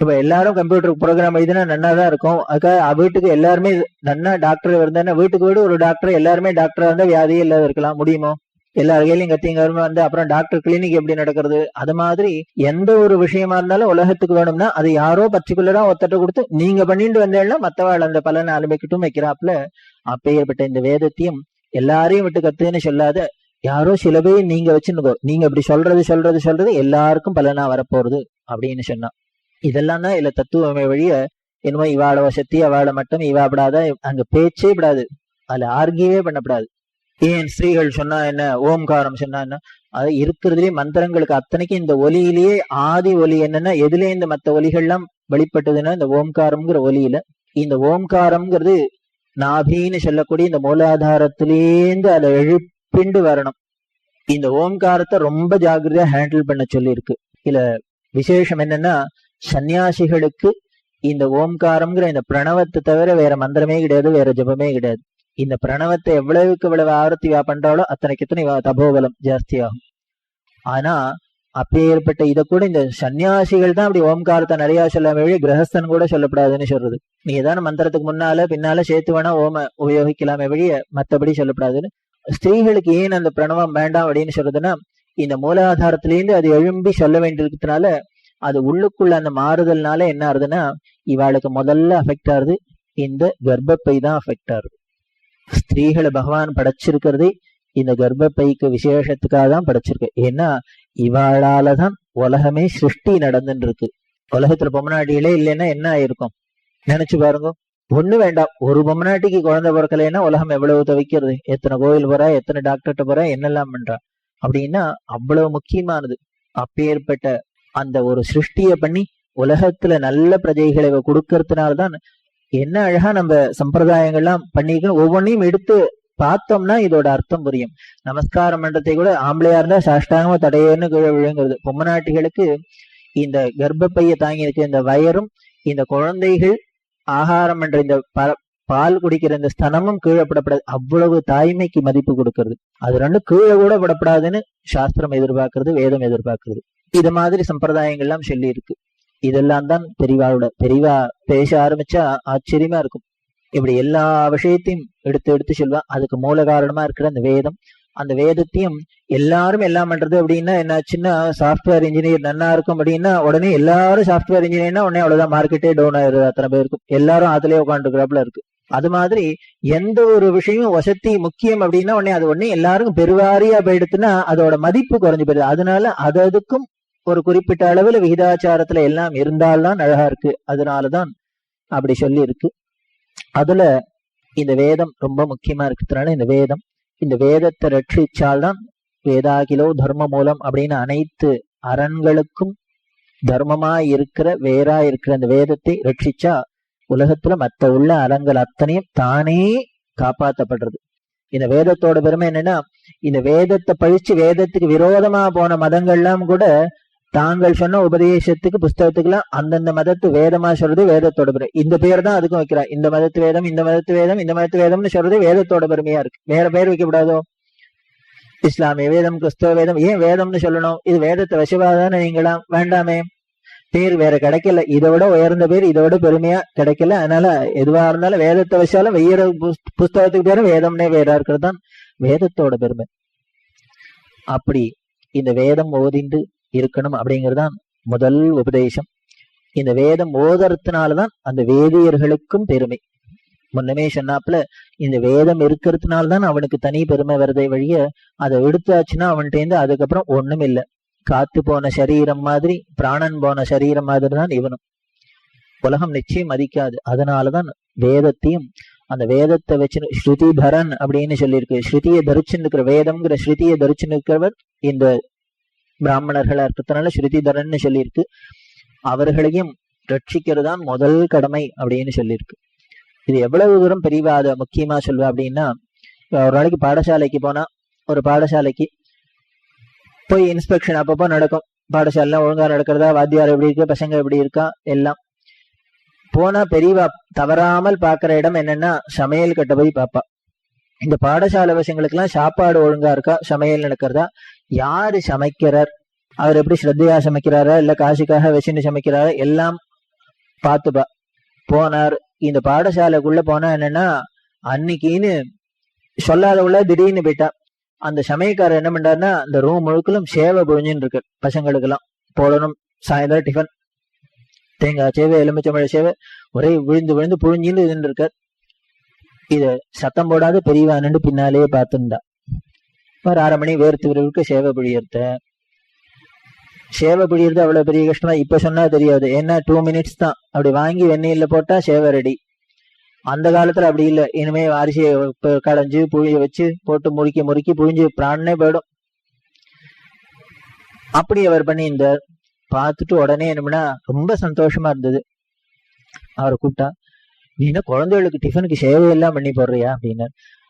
இப்ப எல்லாரும் கம்ப்யூட்டர் ப்ரோக்ராம் எழுதினா நன்னாதான் இருக்கும். அதுக்காக வீட்டுக்கு எல்லாருமே நன்னா டாக்டர் இருந்தா, வீட்டுக்கு வீடு ஒரு டாக்டர், எல்லாருமே டாக்டரா இருந்தா வியாதியே இல்லாத இருக்கலாம் முடியுமோ? எல்லா வகையிலையும் கத்திங்க வந்து அப்புறம் டாக்டர் கிளினிக் எப்படி நடக்கிறது? அது மாதிரி எந்த ஒரு விஷயமா இருந்தாலும் உலகத்துக்கு வேணும்னா அது யாரோ பர்டிகுலரா ஒத்தட்ட கொடுத்து நீங்க பண்ணிட்டு வந்தேன்னா மத்தவாள் அந்த பலனை அனுபவிக்கட்டும் வைக்கிறாப்புல. அப்பேற்பட்ட இந்த வேதத்தையும் எல்லாரையும் விட்டு கத்துன்னு சொல்லாத, யாரோ சில பேர் நீங்க வச்சுருக்கோ, நீங்க இப்படி சொல்றது எல்லாருக்கும் பலனா வரப்போறது அப்படின்னு சொன்னா. இதெல்லாம் தான் இல்ல தத்துவமே வழிய. என்னமோ இவாள வசத்தி அவாள மட்டும் இவாப்படாத, அங்க பேச்சே படாது, அதுல ஆர்கியவே பண்ணப்படாது. ஏன் ஸ்திரீகள் சொன்னா என்ன, ஓம்காரம் சொன்னா என்ன, அது இருக்கிறதுலயே மந்திரங்களுக்கு அத்தனைக்கும் இந்த ஒலியிலேயே ஆதி ஒலி என்னன்னா, எதுல இந்த மத்த ஒலிகள்லாம் வெளிப்பட்டதுன்னா இந்த ஓம்காரம்ங்கிற ஒலியில. இந்த ஓம்காரம்ங்கிறது நாபின்னு சொல்லக்கூடிய இந்த மூலாதாரத்திலேந்து அதை எழுப்பிண்டு வரணும். இந்த ஓம்காரத்தை ரொம்ப ஜாகிரதையா ஹேண்டில் பண்ண சொல்லி இருக்கு. இதுல விசேஷம் என்னன்னா, சன்னியாசிகளுக்கு இந்த ஓம்காரம்ங்கிற இந்த பிரணவத்தை தவிர வேற மந்திரமே கிடையாது, வேற ஜபமே கிடையாது. இந்த பிரணவத்தை எவ்வளவுக்கு எவ்வளவு ஆவர்த்தி பண்றாலோ அத்தனைக்கு எத்தனை தபோபலம் ஜாஸ்தி ஆகும். ஆனா அப்பேற்பட்ட இதை கூட இந்த சன்னியாசிகள் தான் அப்படி ஓம்காரத்தை நிறைய சொல்லாம வழி கிரகஸ்தன் கூட சொல்லப்படாதுன்னு சொல்றது. நீ ஏதான மந்திரத்துக்கு முன்னால பின்னால சேர்த்து வேணா ஓம உபயோகிக்கலாமே வழிய மற்றபடி சொல்லப்படாதுன்னு. ஸ்திரீகளுக்கு ஏன் அந்த பிரணவம் வேண்டாம் அப்படின்னு சொல்றதுன்னா, இந்த மூலாதாரத்திலேருந்து அது எழும்பி சொல்ல வேண்டியிருக்கிறதுனால அது உள்ளுக்குள்ள அந்த மாறுதல்னால என்ன ஆகுதுன்னா, இவாளுக்கு முதல்ல அஃபெக்ட் ஆகுது இந்த கர்ப்பப்பை தான் அஃபெக்ட் ஆகுது. ஸ்திரீகளை பகவான் படைச்சிருக்கிறதே இந்த கர்ப்பப்பைக்கு விசேஷத்துக்காக தான் படைச்சிருக்கு. ஏன்னா இவாளாலதான் உலகமே சிருஷ்டி நடந்துட்டு இருக்கு. உலகத்துல பொம்மநாட்டிகளே இல்லைன்னா என்ன ஆயிருக்கும் நினைச்சு பாருங்க. ஒண்ணு வேண்டாம், ஒரு பொம்மநாட்டிக்கு குழந்தை பிறக்கலைன்னா உலகம் எவ்வளவு தவிக்கிறது, எத்தனை கோயில் போறா, எத்தனை டாக்டர்கிட்ட போறா, என்னெல்லாம் பண்றா. அப்படின்னா அவ்வளவு முக்கியமானது. அப்பேற்பட்ட அந்த ஒரு சிருஷ்டிய பண்ணி உலகத்துல நல்ல பிரஜைகளை கொடுக்கறதுனால்தான் என்ன அழகா நம்ம சம்பிரதாயங்கள்லாம் பண்ணிக்கணும். ஒவ்வொன்றையும் எடுத்து பார்த்தோம்னா இதோட அர்த்தம் புரியும். நமஸ்காரம் பண்றதை கூட ஆம்பளையா இருந்தா சாஷ்டாங்கமா தடையன்னு கீழே விழுங்கிறது. பொம்மநாட்டிகளுக்கு இந்த கர்ப்பப்பையை தாங்கி இருக்க இந்த வயரும் இந்த குழந்தைகள் ஆகாரம் பண்ற இந்த பால் குடிக்கிற இந்த ஸ்தனமும் கீழே படப்படாது. அவ்வளவு தாய்மைக்கு மதிப்பு கொடுக்கறது. அது ரெண்டும் கீழே கூட படப்படாதுன்னு சாஸ்திரம் எதிர்பார்க்கறது, வேதம் எதிர்பார்க்கறது. இது மாதிரி சம்பிரதாயங்கள்லாம் சொல்லி இருக்கு. இதெல்லாம் தான் பெரியவா பேச ஆரம்பிச்சா ஆச்சரியமா இருக்கும். இப்படி எல்லா விஷயத்தையும் எடுத்து சொல்வா. அதுக்கு மூல காரணமா இருக்கிற அந்த வேதம். அந்த வேதத்தையும் எல்லாரும் எல்லாம் பண்றது அப்படின்னா என்னாச்சுன்னா, சாஃப்ட்வேர் இன்ஜினியர் நன்னா இருக்கும் அப்படின்னா உடனே எல்லாரும் சாஃப்ட்வேர் இன்ஜினியர்னா உடனே அவ்வளவுதான் மார்க்கெட்டே டவுன் ஆயிருது. அத்தனை பேருக்கும் எல்லாரும் அதுலயே உட்காந்துருக்கிறாப்புல இருக்கு. அது மாதிரி எந்த ஒரு விஷயமும் வசதி முக்கியம் அப்படின்னா உடனே எல்லாருக்கும் பெருவாரியா போயிடுத்துன்னா அதோட மதிப்பு குறைஞ்சு போயிடுது. அதனால அதுக்கும் ஒரு குறிப்பிட்ட அளவுல விகிதாச்சாரத்துல எல்லாம் இருந்தால்தான் அழகா இருக்கு. அதனாலதான் அப்படி சொல்லி இருக்கு. அதுல இந்த வேதம் ரொம்ப முக்கியமா இருக்கிறதுனால இந்த வேதத்தை ரட்சிச்சால்தான் வேதாகிலோ தர்ம மூலம் அப்படின்னு அனைத்து அரண்களுக்கும் தர்மமா இருக்கிற வேறா இருக்கிற அந்த வேதத்தை ரட்சிச்சா உலகத்துல மத்த உள்ள அறங்கள் அத்தனையும் தானே காப்பாற்றப்படுறது. இந்த வேதத்தோட பெருமை என்னன்னா, இந்த வேதத்தை பழிச்சு வேதத்துக்கு விரோதமா போன மதங்கள்லாம் கூட தாங்கள் சொன்ன உபதேசத்துக்கு புஸ்தகத்துக்குலாம் அந்தந்த மதத்து வேதமா சொல்றது வேதத்தோட பெருமை. இந்த பேர் தான் அதுக்கும் வைக்கிறா. இந்த மதத்து வேதம், இந்த மதத்து வேதம், இந்த மதத்து வேதம்னு சொல்றது வேதத்தோட பெருமையா இருக்கு. வேற பேர் வைக்கப்படாதோ? இஸ்லாமிய வேதம், கிறிஸ்தவ வேதம், ஏன் வேதம்னு சொல்லணும்? இது வேதத்தை வசவாதானே நீங்களாம், வேண்டாமே. பேர் வேற கிடைக்கல, இதை விட உயர்ந்த பேர் இதை விட பெருமையா கிடைக்கல. அதனால எதுவா இருந்தாலும் வேதத்தை வச்சாலும் வெய்யற புஸ்தகத்துக்கு பேரும் வேதம்னே வேறா இருக்கிறது தான் வேதத்தோட பெருமை. அப்படி இந்த வேதம் ஓதிண்டு இருக்கணும் அப்படிங்கறதுதான் முதல் உபதேசம். இந்த வேதம் ஓதுறதுனாலதான் அந்த வேதியர்களுக்கும் பெருமை. முன்னமே சொன்னாப்புல இந்த வேதம் இருக்கிறதுனால்தான் அவனுக்கு தனி பெருமை வருதை வழிய அதை எடுத்தாச்சுன்னா அவன்கிட்ட அதுக்கப்புறம் ஒண்ணும் இல்லை. காத்து போன சரீரம் மாதிரி, பிராணன் போன சரீரம் மாதிரி தான் இவனும். உலகம் நிச்சயம் மதிக்காது. அதனாலதான் வேதத்தையும் அந்த வேதத்தை வச்சு ஸ்ருதிதரன் அப்படின்னு சொல்லியிருக்கு. ஸ்ருதியை தரிச்சுன்னு இருக்கிற வேதம்ங்கிற ஸ்ருதியை தரிச்சுன்னு இருக்கிறவர் இந்த பிராமணர்களா இருக்கிறதுனால ஸ்ருதிதரன் சொல்லியிருக்கு. அவர்களையும் ரட்சிக்கிறது தான் முதல் கடமை அப்படின்னு சொல்லியிருக்கு. இது எவ்வளவு தூரம் பெரியவாத முக்கியமா சொல்லுவா அப்படின்னா, ஒரு நாளைக்கு பாடசாலைக்கு போனா, ஒரு பாடசாலைக்கு போய் இன்ஸ்பெக்ஷன் அப்பப்போ நடக்கும். பாடசாலை ஒழுங்கா நடக்கிறதா, வாத்தியார் எப்படி இருக்கு, பசங்க எப்படி இருக்கா, எல்லாம் போனா பெரியவா தவறாமல் பாக்குற இடம் என்னன்னா சமையல் கட்ட போய் பாப்பா. இந்த பாடசாலை பசங்களுக்கு எல்லாம் சாப்பாடு ஒழுங்கா இருக்கா, சமையல் நடக்கிறதா, யாரு சமைக்கிறார், அவர் எப்படி ஸ்ரத்தையா சமைக்கிறாரா இல்ல காசுக்காக வச்சுன்னு சமைக்கிறாரா, எல்லாம் பார்த்துப்பா. போனார். இந்த பாடசாலைக்குள்ள போனா என்னன்னா, அன்னைக்குன்னு சொல்லாத உள்ள திடீர்னு போயிட்டா. அந்த சமயக்காரர் என்ன பண்றாருன்னா, அந்த ரூம் முழுக்களும் சேவை புழிஞ்சுன்னு இருக்கு. பசங்களுக்கு எல்லாம் போடணும். சாயந்தரம் டிஃபன், தேங்காய் சேவை, எலுமிச்சம்பழ சேவை, ஒரே விழுந்து விழுந்து புழிஞ்சின்னு இதுன்னு இருக்கார். இத சத்தம் போடாத பெரியவா நின்று பின்னாலேயே பார்த்துருந்தா. ஒரு 1/2 மணி வேர்த்து விரைவுக்கு சேவை புழியறத. சேவை புழியறது அவ்வளவு பெரிய கஷ்டமா இப்ப சொன்னா தெரியாது. ஏன்னா 2 மினிட்ஸ் தான். அப்படி வாங்கி வெந்நீர்ல போட்டா சேவை ரெடி. அந்த காலத்துல அப்படி இல்லை. இனிமே அரிசியை களைஞ்சு புழிய வச்சு போட்டு முறுக்கி புழிஞ்சு பிராணனே போயிடும். அப்படி அவர் பண்ணி இந்த பார்த்துட்டு உடனே என்னன்னா ரொம்ப சந்தோஷமா இருந்தது. அவரை கூப்பிட்டா, நீ என்ன குழந்தைகளுக்கு டிஃபனுக்கு சேவையெல்லாம் பண்ணி போடுறியா அப்படின்னு.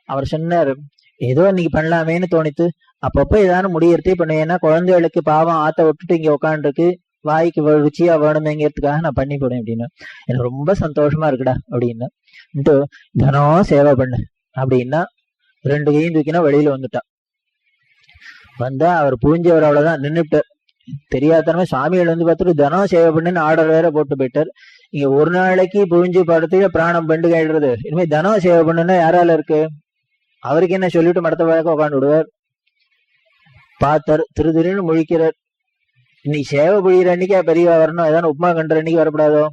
அவர் சொன்னார், ஏதோ இன்னைக்கு பண்ணலாமேன்னு தோணித்து, அப்பப்போ ஏதாவது முடியறதே பண்ணுவேன். ஏன்னா குழந்தைகளுக்கு பாவம் ஆத்த விட்டுட்டு இங்க உட்காந்துருக்கு, வாய்க்கு ருச்சியா வேணுமேங்கிறதுக்காக நான் பண்ணி போடுறேன் அப்படின்னு. எனக்கு ரொம்ப சந்தோஷமா இருக்குடா அப்படின்னு. தினம் சேவை பண்ணு அப்படின்னா 2 கையும் தூக்கினா வெளியில வந்துட்டா. வந்தா அவர் புரிஞ்சவர் அவ்வளவுதான் நின்றுட்டார். தெரியாதனமே சுவாமிகள் பார்த்துட்டு தினம் சேவை பண்ணுன்னு ஆர்டர் வேற போட்டு போயிட்டார். இங்க ஒரு நாளைக்கு புரிஞ்சு படத்துல பிராணம் பெண்டு கைடுறது, இனிமே தினம் சேவை பண்ணுன்னா யாரால இருக்கு? அவருக்கு என்ன சொல்லிட்டு மடத்த வழக்க உட்காந்து விடுவார். பார்த்தார், திருன்னு முழிக்கிறார். இன்னைக்கு சேவை புழியிற அன்னைக்கு பெரியவா வரணும், ஏதாவது உப்புமா கண்டுற அன்னைக்கு வரக்கூடாதோ?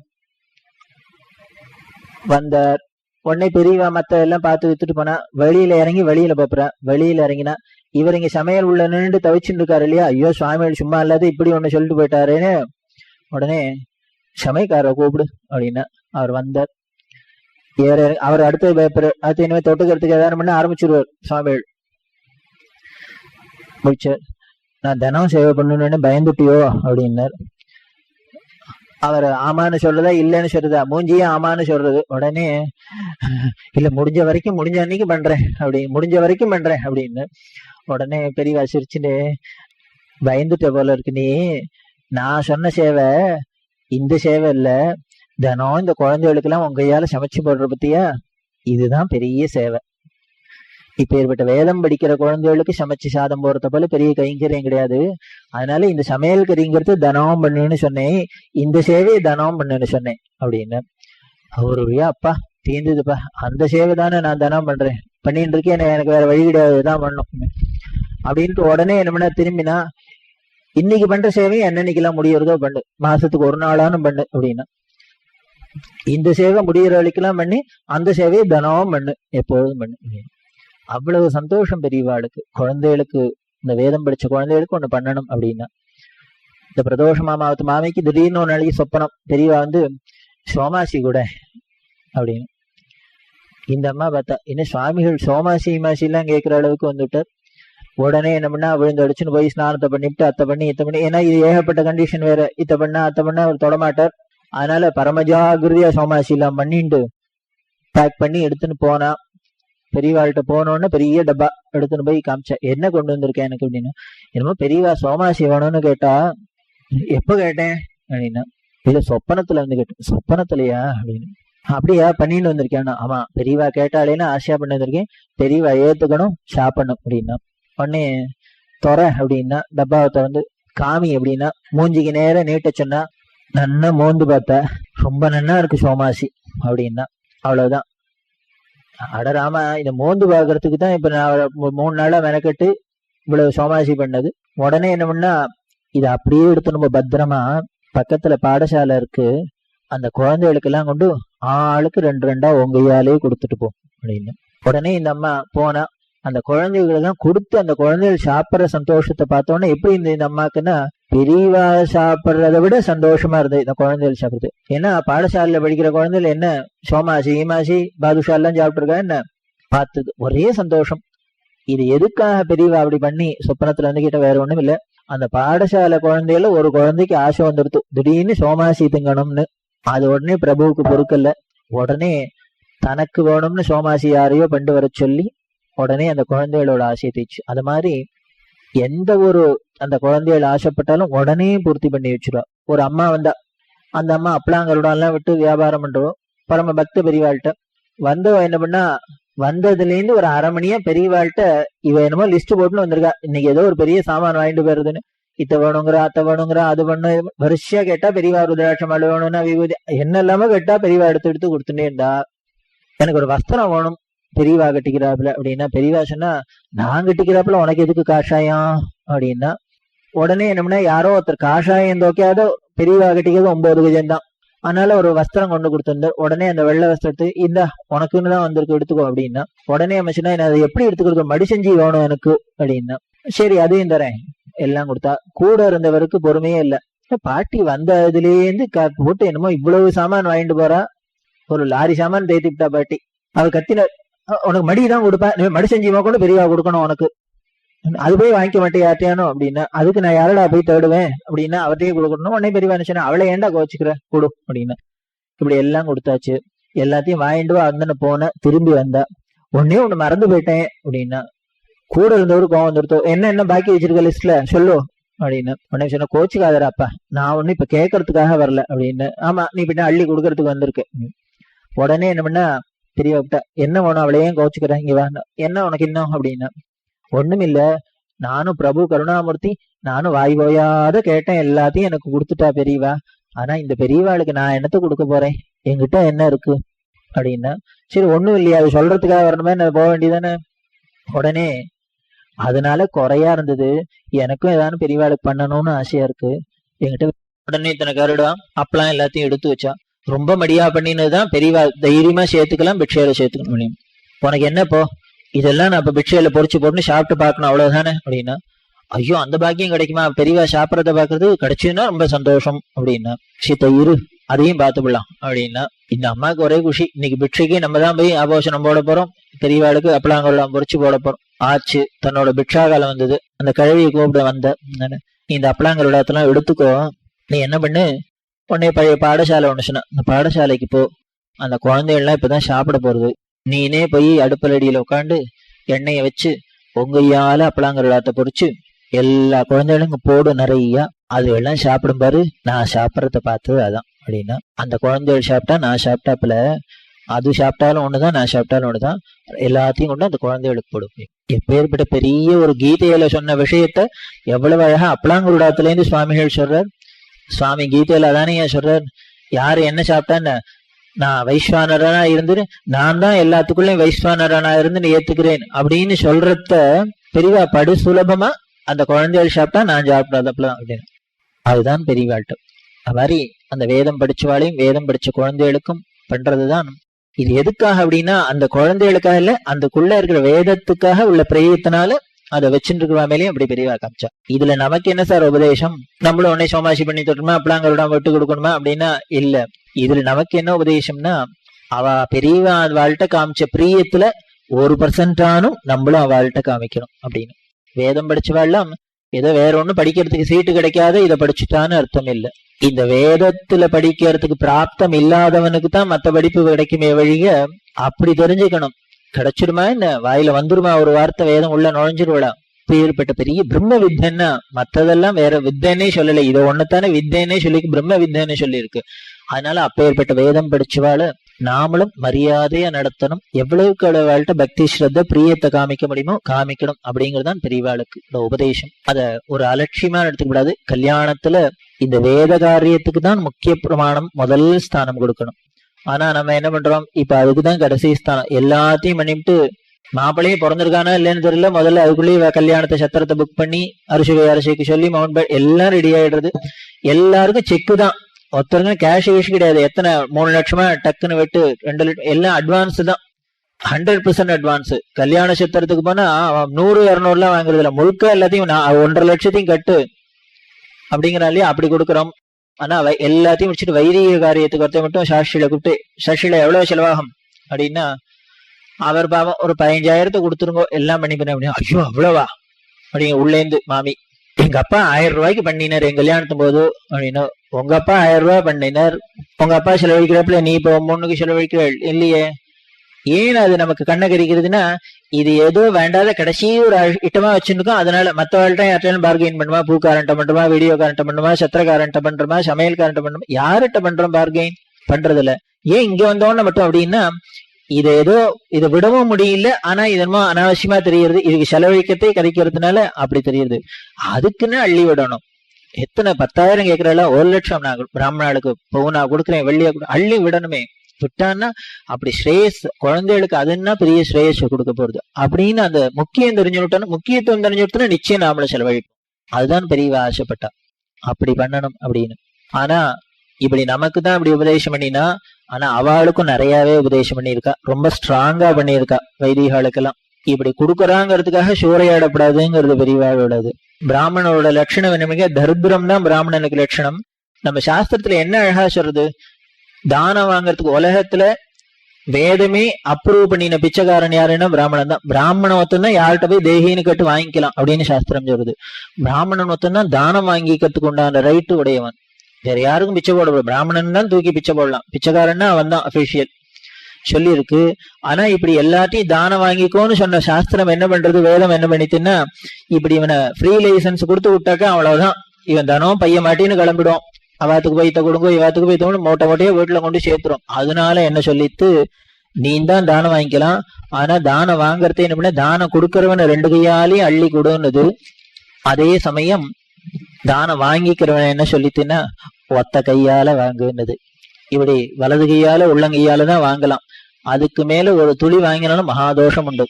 வந்தார். உடனே பெரியவா மத்த எல்லாம் பார்த்து வித்துட்டு போனா, வெளியில இறங்கி வெளியில பாப்புறா. வெளியில இறங்கினா இவர் இங்க சமையல் உள்ள நின்று தவிச்சுட்டு இருக்காரு இல்லையா, ஐயோ சுவாமிகள் சும்மா இல்லாத இப்படி ஒண்ணு சொல்லிட்டு போயிட்டாருன்னு உடனே சமையக்காரரை கூப்பிடு அப்படின்னா அவர் வந்தார். அவர் அடுத்த பேப்பர் அடுத்து இனிமே தொட்டுக்கிறதுக்கு ஏதாவது பண்ண ஆரம்பிச்சிருவார் சுவாமிகள். முடிச்சார். நான் தினம் சேவை பண்ணணும்னு பயந்துட்டியோ அப்படின்னார். அவர் ஆமான்னு சொல்றதா இல்லைன்னு சொல்றதா? மூஞ்சியே ஆமான்னு சொல்றது. உடனே இல்ல, முடிஞ்ச வரைக்கும் முடிஞ்ச அன்னைக்கு பண்றேன் முடிஞ்ச வரைக்கும் பண்றேன் அப்படின்னு. உடனே பெரியவா சிரிச்சுன்னு, பயந்துட்ட போல இருக்கு நீ, நான் சொன்ன சேவை இந்த சேவை இல்ல, தினம் இந்த குழந்தைகளுக்கு எல்லாம் உங்க கையால சமைச்சு போடுற பத்தியா, இதுதான் பெரிய சேவை. இப்ப ஏற்பட்ட வேதம் படிக்கிற குழந்தைகளுக்கு சமைச்சு சாதம் போடுறத போல பெரிய கைங்கரியம் கிடையாது. அதனால இந்த சமையல் கறிங்கிறது தனம் பண்ணுன்னு சொன்னேன், இந்த சேவையை தனம் பண்ணுன்னு சொன்னேன் அப்படின்னு. அவருடைய அப்பா தீர்ந்ததுப்பா, அந்த சேவை தானே நான் தனம் பண்றேன், பண்ணிட்டு இருக்கேன், எனக்கு வேற வழி கிடையாது, தான் பண்ணும் அப்படின்ட்டு. உடனே என்ன பண்ண திரும்பினா, இன்னைக்கு பண்ற சேவையை என்னன்னைக்கு எல்லாம் முடியறதோ பண்ணு, மாசத்துக்கு ஒரு நாளானும் பண்ணு அப்படின்னா. இந்த சேவை முடிகிற வரைக்கெல்லாம் பண்ணி அந்த சேவையை தனம் பண்ணு, எப்பொழுதும் பண்ணு. அவ்வளவு சந்தோஷம் பெரியவாளுக்கு. குழந்தைகளுக்கு, இந்த வேதம் படிச்ச குழந்தைகளுக்கு ஒண்ணு பண்ணணும் அப்படின்னா. இந்த பிரதோஷ மாமாவத்து மாமிக்கு திடீர்னு ஒரு நாளைக்கு சொப்பனம், பெரியவா சோமாசி கூட அப்படின்னு. இந்த அம்மா பார்த்தா இன்னும் சுவாமிகள் சோமாசி மாசி எல்லாம் கேட்கிற அளவுக்கு வந்துட்டார். உடனே என்ன பண்ணா விழுந்து அடிச்சுன்னு போய் ஸ்நானத்தை பண்ணிவிட்டு அத்தை பண்ணி இத்த பண்ணி, ஏன்னா இது ஏகப்பட்ட கண்டிஷன் வேற, இத்த பண்ணா அத்தை பண்ணா அவர் தொடமாட்டார். அதனால பரமஜாகிருதியா சோமாசி எல்லாம் பண்ணிட்டு பேக் பண்ணி எடுத்துன்னு போனா. பெரியவாள்கிட்ட போனோன்னு பெரிய டப்பா எடுத்துன்னு போய் காமிச்சா, என்ன கொண்டு வந்திருக்கேன் எனக்கு அப்படின்னு. என்னமோ பெரியவா சோமாசி வேணும்னு கேட்டா, எப்ப கேட்டேன் அப்படின்னா, இல்ல சொப்பனத்துல வந்து கேட்டேன். சொப்பனத்திலயா அப்படின்னு. அப்படியா பண்ணிட்டு வந்திருக்கேன்னா, ஆமா பெரியவா கேட்டாலேன்னு ஆசையா பண்ணி வந்திருக்கேன், பெரியவா ஏத்துக்கணும் சாப்பிடணும் அப்படின்னா. உடனே தொற அப்படின்னா டப்பாவை திறந்து காமி அப்படின்னா மூஞ்சிக்கு நேரம் நீட்ட சொன்னா, நன்னா மோந்து பார்த்தா ரொம்ப நன்னா இருக்கு சோமாசி அப்படின்னா. அவ்வளவுதான். அடராமா, இதை மோந்து பாக்குறதுக்கு தான் இப்ப நான் 3 நாளா மெனக்கட்டு இவ்வளவு சோமாசி பண்ணது. உடனே என்ன பண்ணா, இதை அப்படியே எடுத்து நம்ம பத்திரமா பக்கத்துல பாடசாலை இருக்கு, அந்த குழந்தைகளுக்கு எல்லாம் கொண்டு ஆளுக்கு 2 உங்கையாலே கொடுத்துட்டு போ அப்படின்னு. உடனே இந்த அம்மா போனா அந்த குழந்தைகள் எல்லாம் கொடுத்து அந்த குழந்தைகள் சாப்பிட்ற சந்தோஷத்தை பார்த்தோன்னா எப்படி இந்த அம்மாக்குன்னா, பெரியவா சாப்பிட்றத விட சந்தோஷமா இருந்தது இந்த குழந்தைகள் சாப்பிடுறது. ஏன்னா பாடசாலையில படிக்கிற குழந்தைகள் என்ன சோமாசி ஈமாசி பாதுஷா எல்லாம் சாப்பிட்டு இருக்கா என்ன பார்த்தது ஒரே சந்தோஷம். இது எதுக்காக பெரியவா அப்படி பண்ணி சொப்பனத்துல வந்து கிட்ட வேற ஒண்ணும் இல்ல, அந்த பாடசாலை குழந்தைகள ஒரு குழந்தைக்கு ஆசை வந்துடுத்து திடீர்னு சோமாசி திங்கணும்னு. அது உடனே பிரபுவுக்கு பொறுக்கல்ல, உடனே தனக்கு வேணும்னு சோமாசி யாரையோ பண்ணி வர சொல்லி உடனே அந்த குழந்தைகளோட ஆசையை தீச்சு. அது மாதிரி எந்த ஒரு அந்த குழந்தைகள் ஆசைப்பட்டாலும் உடனே பூர்த்தி பண்ணி வச்சிருவா. ஒரு அம்மா வந்தா, அந்த அம்மா அப்பளாங்கரோட எல்லாம் விட்டு வியாபாரம் பண்றோம் பரம பக்த பெரியவாள்கிட்ட வந்தவ என்ன பண்ணா, வந்ததுல இருந்து ஒரு 1/2 மணியா பெரியவாள்கிட்ட இவ என்னமோ லிஸ்ட் போட்டுன்னு வந்திருக்கா, இன்னைக்கு ஏதோ ஒரு பெரிய சாமான் வாங்கிட்டு போயிருதுன்னு. இத்த வேணுங்கிறா அத்தை வேணுங்கிறா அது பண்ணு வரிசையா கேட்டா, பெரியவா ருத்ராட்சம் மாலை வேணும்னா விபூதி என்ன இல்லாம கேட்டா பெரியவா எடுத்து எடுத்து கொடுத்துட்டே இருந்தா. எனக்கு ஒரு வஸ்திரம் வேணும் பெரியவா கட்டிக்கிறாப்புல அப்படின்னா, பெரியவா சொன்னா நான் கட்டிக்கிறாப்புல உனக்கு எதுக்கு காஷாயம் அப்படின்னா. உடனே என்னம்னா யாரோ ஒருத்தர் காஷாயம் தோக்காத பெரியவா கட்டிக்கிறது 9 கஜம் தான், அதனால ஒரு வஸ்திரம் கொண்டு கொடுத்திருந்தார். உடனே அந்த வெள்ளை வஸ்திரத்தை இந்த உனக்குன்னு தான் வந்திருக்கு எடுத்துக்கோ அப்படின்னா. உடனே அமைச்சுன்னா அதை எப்படி எடுத்துக்கிறது, மடி செஞ்சு வேணும் எனக்கு அப்படின்னா. சரி அதையும் தரேன் எல்லாம் கொடுத்தா. கூட இருந்தவருக்கு பொறுமையே இல்லை, பாட்டி வந்த இதுலேருந்து போட்டு என்னமோ இவ்வளவு சாமான் வாங்கிட்டு போறா, ஒரு லாரி சாமான் தேத்திட்டா பாட்டி. அவர் கத்தினார், உனக்கு மடிதான் கொடுப்பேன், மடி செஞ்சுமா கூட பெரியவா கொடுக்கணும் உனக்கு, அது போய் வாங்கிக்க மாட்டேன் யார்ட்டையானோ அப்படின்னா. அதுக்கு நான் யாரடா போய் தேடுவேன் அப்படின்னா, அவர்கிட்டயே கொடுக்கணும். உடனே பெரியவா நினைச்சேன், அவளை ஏன்டா கோச்சுக்கிற கொடு அப்படின்னா. இப்படி எல்லாம் கொடுத்தாச்சு, எல்லாத்தையும் வாங்கிட்டு வந்தன்னு போன. திரும்பி வந்தா, ஒன்னு மறந்து போயிட்டேன் அப்படின்னா. கூட இருந்தவரு கோவம் வந்துருத்தோ, என்ன பாக்கி வச்சிருக்க லிஸ்ட்ல சொல்லு அப்படின்னு. உடனே சொன்ன, கோச்சுக்காதராப்பா, நான் ஒண்ணு இப்ப கேட்கறதுக்காக வரல அப்படின்னு. ஆமா நீ பின்ன அள்ளி கொடுக்கறதுக்கு வந்திருக்கு. உடனே என்ன பண்ணா, பெரியவா என்ன வேணும், அவளையும் கோச்சுக்கிறேன், இங்க வா, என்ன உனக்கு இன்னும் அப்படின்னா. ஒண்ணும் இல்ல, நானும் பிரபு கருணாமூர்த்தி நானும் வாய் போயாத கேட்டேன், எல்லாத்தையும் எனக்கு கொடுத்துட்டா பெரியவா. ஆனா இந்த பெரியவாளுக்கு நான் என்னத்த கொடுக்க போறேன், என்கிட்ட என்ன இருக்கு அப்படின்னா. சரி ஒண்ணும் இல்லையா, அது சொல்றதுக்காக வரணுமே, நான் போக வேண்டியதானே. உடனே அதனால குறையா இருந்தது, எனக்கும் ஏதாவது பெரியவாளுக்கு பண்ணணும்னு ஆசையா இருக்கு என்கிட்ட. உடனே இத்தனை கருடா அப்பெல்லாம் எல்லாத்தையும் எடுத்து வச்சா. ரொம்ப மடியா பண்ணினதுதான் பெரியவா தைரியமா சேர்த்துக்கலாம், பிக்ஷையில சேர்த்துக்கணும் முடியும். உனக்கு என்னப்போ இதெல்லாம் நான் இப்ப பிக்ஷையில பொறிச்சு போட்டு சாப்பிட்டு பார்க்கணும் அவ்வளவுதானே அப்படின்னா. ஐயோ அந்த பாக்கியம் கிடைக்குமா, பெரியவா சாப்பிடறத பாக்குறது கிடைச்சுன்னா ரொம்ப சந்தோஷம் அப்படின்னா. சீத்த இரு அதையும் பார்த்துக்கலாம் அப்படின்னா. இந்த அம்மாவுக்கு ஒரே குஷி, இன்னைக்கு பிக்ஷைக்கு நம்ம தான் போய் ஆபோஷனம் போட போறோம், பெரியவாளுக்கு அப்பளாங்கெல்லாம் பொறிச்சு போட போறோம். ஆச்சு, தன்னோட பிக்ஷா காலம் வந்தது. அந்த கழுவியை கூப்பிட வந்த, நீ இந்த அப்பளாங்கல் இடத்தெல்லாம் எடுத்துக்கோ, நீ என்ன பண்ணு, உடனே பழைய பாடசாலை ஒண்ணு சொன்ன, அந்த பாடசாலைக்கு போ, அந்த குழந்தைகள்லாம் இப்பதான் சாப்பிட போறது, நீனே போய் அடுப்பலடியில உட்காந்து எண்ணெயை வச்சு பொங்கையால அப்பளாங்கல்லாத்த பொறிச்சு எல்லா குழந்தைகளும் போடு நிறையா, அது எல்லாம் சாப்பிடும் பாரு, நான் சாப்பிட்றத பார்த்தது அதான் அப்படின்னா. அந்த குழந்தைகள் சாப்பிட்டா நான் சாப்பிட்டாப்புல, அது சாப்பிட்டாலும் ஒண்ணுதான் நான் சாப்பிட்டாலும் ஒண்ணுதான், எல்லாத்தையும் கொண்டு அந்த குழந்தைகளுக்கு போடுவேன். எப்பேற்பட்ட பெரிய ஒரு கீதையில சொன்ன விஷயத்த எவ்வளவு அழகா அப்பளாங்குருடாத்துல இருந்து சுவாமிகள் சொல்றார். சுவாமி கீதையில அதானே சொல்றார், யாரு என்ன சாப்பிட்டான்னு, நான் வைஸ்வானரனா இருந்து நான் தான் எல்லாத்துக்குள்ளயும் வைஸ்வானரனா இருந்து ஏத்துக்கிறேன் அப்படின்னு சொல்றத பெரியவா படு சுலபமா அந்த குழந்தைகள் சாப்பிட்டா நான் சாப்பிடாதப்பலாம் அப்படின்னு. அதுதான் பெரியவாழ்ட்டு. அது மாதிரி அந்த வேதம் படிச்சவாளையும் வேதம் படிச்ச குழந்தைகளுக்கும் பண்றதுதான். இது எதுக்காக அப்படின்னா, அந்த குழந்தைகளுக்காக இல்ல, அந்தக்குள்ள இருக்கிற வேதத்துக்காக உள்ள பிரயத்தனால அதை வச்சுட்டு இருக்கிற மேலேயும் அப்படி பெரியவா காமிச்சா. இதுல நமக்கு என்ன சார் உபதேசம், நம்மளும் உடனே சோமாசி பண்ணி தொட்டுமா அப்பளாங்கருடா விட்டு கொடுக்கணுமா அப்படின்னா இல்ல. இதுல நமக்கு என்ன உபதேசம்னா, அவ பெரியவா அவள்கிட்ட காமிச்ச பிரியத்துல 1% ஆனும் நம்மளும் அவள்கிட்ட காமிக்கணும் அப்படின்னு. வேதம் படிச்சவாள்லாம் ஏதோ வேற ஒண்ணு படிக்கிறதுக்கு சீட்டு கிடைக்காத இதை படிச்சுட்டான்னு அர்த்தம் இல்லை. இந்த வேதத்துல படிக்கிறதுக்கு பிராப்தம் இல்லாதவனுக்கு தான் மத்த படிப்பு கிடைக்குமே வழிய அப்படி தெரிஞ்சுக்கணும். கிடைச்சிடுமா என்ன, வாயில வந்துருமா ஒரு வார்த்தை, வேதம் உள்ள நுழைஞ்சிருவா. ஏற்பட்ட பெரிய பிரம்ம வித்தன்னா மத்ததெல்லாம் வேற வித்தன்னே சொல்லலை, இதை ஒண்ணுத்தானே வித்தன்னே சொல்லி பிரம்ம வித்தன்னு சொல்லியிருக்கு. அதனால அப்பேற்பட்ட வேதம் படிச்சவாள நாமளும் மரியாதையா நடத்தணும். எவ்வளவுக்கு அளவாள்கிட்ட பக்தி ஸ்ரத்த பிரியத்தை காமிக்க முடியுமோ காமிக்கணும் அப்படிங்கறதுதான் பெரியவாளுக்கு உபதேசம். அத ஒரு அலட்சியமா எடுத்துக்க கூடாது. கல்யாணத்துல இந்த வேத காரியத்துக்கு தான் முக்கிய பிரமாணம், முதல் ஸ்தானம் கொடுக்கணும். ஆனா நம்ம என்ன பண்றோம், இப்ப அதுக்குதான் கடைசி ஸ்தானம். எல்லாத்தையும் பண்ணிவிட்டு மாப்பிள்ளையே பிறந்திருக்கானா இல்லைன்னு தெரியல, முதல்ல அதுக்குள்ளேயே கல்யாணத்தை சத்திரத்தை புக் பண்ணி அரிசிக்கு சொல்லி மவுண்ட் பேட் எல்லாம் ரெடி ஆயிடுறது. எல்லாருக்கும் செக்கு தான், ஒருத்தருங்க கேஷ் கிடையாது. எத்தனை 3 லட்சமா டக்குன்னு விட்டு 2 லட்சம் எல்லாம் அட்வான்ஸ் தான், 100% அட்வான்ஸ். கல்யாண சத்திரத்துக்கு போனா 100-200 வாங்குறது இல்ல, முழுக்க எல்லாத்தையும் 1.5 லட்சத்தையும் கட்டு அப்படிங்கிறாலே அப்படி கொடுக்குறோம். ஆனா எல்லாத்தையும் முடிச்சுட்டு வைதிக காரியத்துக்கு ஒருத்த மட்டும் சாட்சியில கூப்பிட்டு, சாட்சியில எவ்வளவு செலவாகும் அப்படின்னா அவர் பாவம் ஒரு 15,000 கொடுத்துருங்கோ எல்லாம் பண்ணி பண்ண அப்படின்னா, ஐயோ அவ்வளவா அப்படிங்க உள்ளேந்து மாமி, எங்க அப்பா 1000 ரூபாய்க்கு பண்ணினார் என் கல்யாணத்தும் போது அப்படின்னு. உங்க அப்பா 1000 ரூபாய் பண்ணினார், உங்க அப்பா செலவழிக்கிறப்பல நீ இப்போ பொண்ணுக்கு செலவழிக்கிற இல்லையே. ஏன் அது நமக்கு கண்ணை கறிக்கிறதுனா, இது ஏதோ வேண்டாத கடைசி ஒரு இட்டமா வச்சுருக்கோம். அதனால மற்றவர்கள்ட்ட யார்ட்டையும் பார்கெயின் பண்ணுமா, பூக்காரன்ட்ட பண்றோமா, வீடியோ காரன்ட்ட பண்ணுமா, சத்திரக்காரன்ட்ட பண்றோமா, சமையல்காரன்ட்ட பண்ணுமா, யார்கிட்ட பண்றோம் பார்கெயின் பண்றது இல்ல. ஏன் இங்க வந்தோன்னு மட்டும் அப்படின்னா, இது ஏதோ இதை விடவும் முடியல, ஆனா இதனமோ அனாவசியமா தெரியுது, இதுக்கு செலவழிக்கத்தை கதைக்கிறதுனால அப்படி தெரியுது. அதுக்குன்னு அள்ளி விடணும். எத்தனை 10,000 கேட்கறால, 1 லட்சம் நான் பிராமணாளுக்கு பவுனா கொடுக்குறேன், வெள்ளியா அள்ளி விடணுமே. விட்டான்னா அப்படி ஸ்ரேயஸ் குழந்தைகளுக்கு அதுன்னா பெரிய ஸ்ரேயஸ் கொடுக்க போறது அப்படின்னு அந்த முக்கியம் தெரிஞ்சுட்டோம். முக்கியத்துவம் தெரிஞ்சுட்டோம்னா நிச்சயம் நாமள செலவழிப்போம். அதுதான் பெரியவ ஆசைப்பட்டா அப்படி பண்ணணும் அப்படின்னு. ஆனா இப்படி நமக்கு தான் இப்படி உபதேசம் பண்ணினா, ஆனா அவளுக்கும் நிறையவே உபதேசம் பண்ணியிருக்கா, ரொம்ப ஸ்ட்ராங்கா பண்ணியிருக்கா. வைதிகாளுக்கெல்லாம் இப்படி கொடுக்குறாங்கிறதுக்காக சூறையாடப்படாதுங்கிறது பெரியவாளோடது. பிராமணனோட லட்சணம் என்னமிக தரித்திரம் தான் பிராமணனுக்கு லட்சணம். நம்ம சாஸ்திரத்துல என்ன அழகா சொல்றது, தானம் வாங்கறதுக்கு உலகத்துல வேதமே அப்ரூவ் பண்ணின பிச்சைக்காரன் யாருன்னா பிராமணன் தான். பிராமணன் ஒருத்தன் யார்கிட்ட போய் தேகின்னு கட்டு வாங்கிக்கலாம் அப்படின்னு சாஸ்திரம் சொல்றது. பிராமணன் ஒருத்தன் தான் தானம் வாங்கிக்கிறதுக்கு உண்டான ரைட்டு உடையவன். வேற யாருக்கும் பிச்சை போட, பிராமணன் தான் தூக்கி பிச்சை போடலாம், பிச்சைக்காரன்னா அவன் தான் அபிஷியல் சொல்லி இருக்கு. ஆனா இப்படி எல்லாத்தையும் தானம் வாங்கிக்கோன்னு சொன்ன சாஸ்திரம் என்ன பண்றது, வேதம் என்ன பண்ணிட்டுன்னா, இப்படி இவனை ஃப்ரீ லைசன்ஸ் கொடுத்து விட்டாக்கா அவ்வளவுதான், இவன் தானம் பைய மாட்டின்னு கிளம்பிடும். அவாத்துக்கு போய் கொடுங்க, இவாத்துக்கு போய் தோணும், மூட்டையே வீட்டுல கொண்டு சேர்த்துரும். அதனால என்ன சொல்லிட்டு, நீ தான் தானம் வாங்கிக்கலாம், ஆனா தானம் வாங்கறதே என்ன பண்ண, தானம் கொடுக்கறவன 2 கையாலையும் அள்ளி கொடுன்னுது. அதே சமயம் தானம் வாங்கிக்கிறவன் என்ன சொல்லிட்டுன்னா, ஒத்த கையால வாங்குன்னுது. இப்படி வலது கையால உள்ளங்கையால தான் வாங்கலாம், அதுக்கு மேல ஒரு துளி வாங்கினாலும் மகாதோஷம் உண்டு.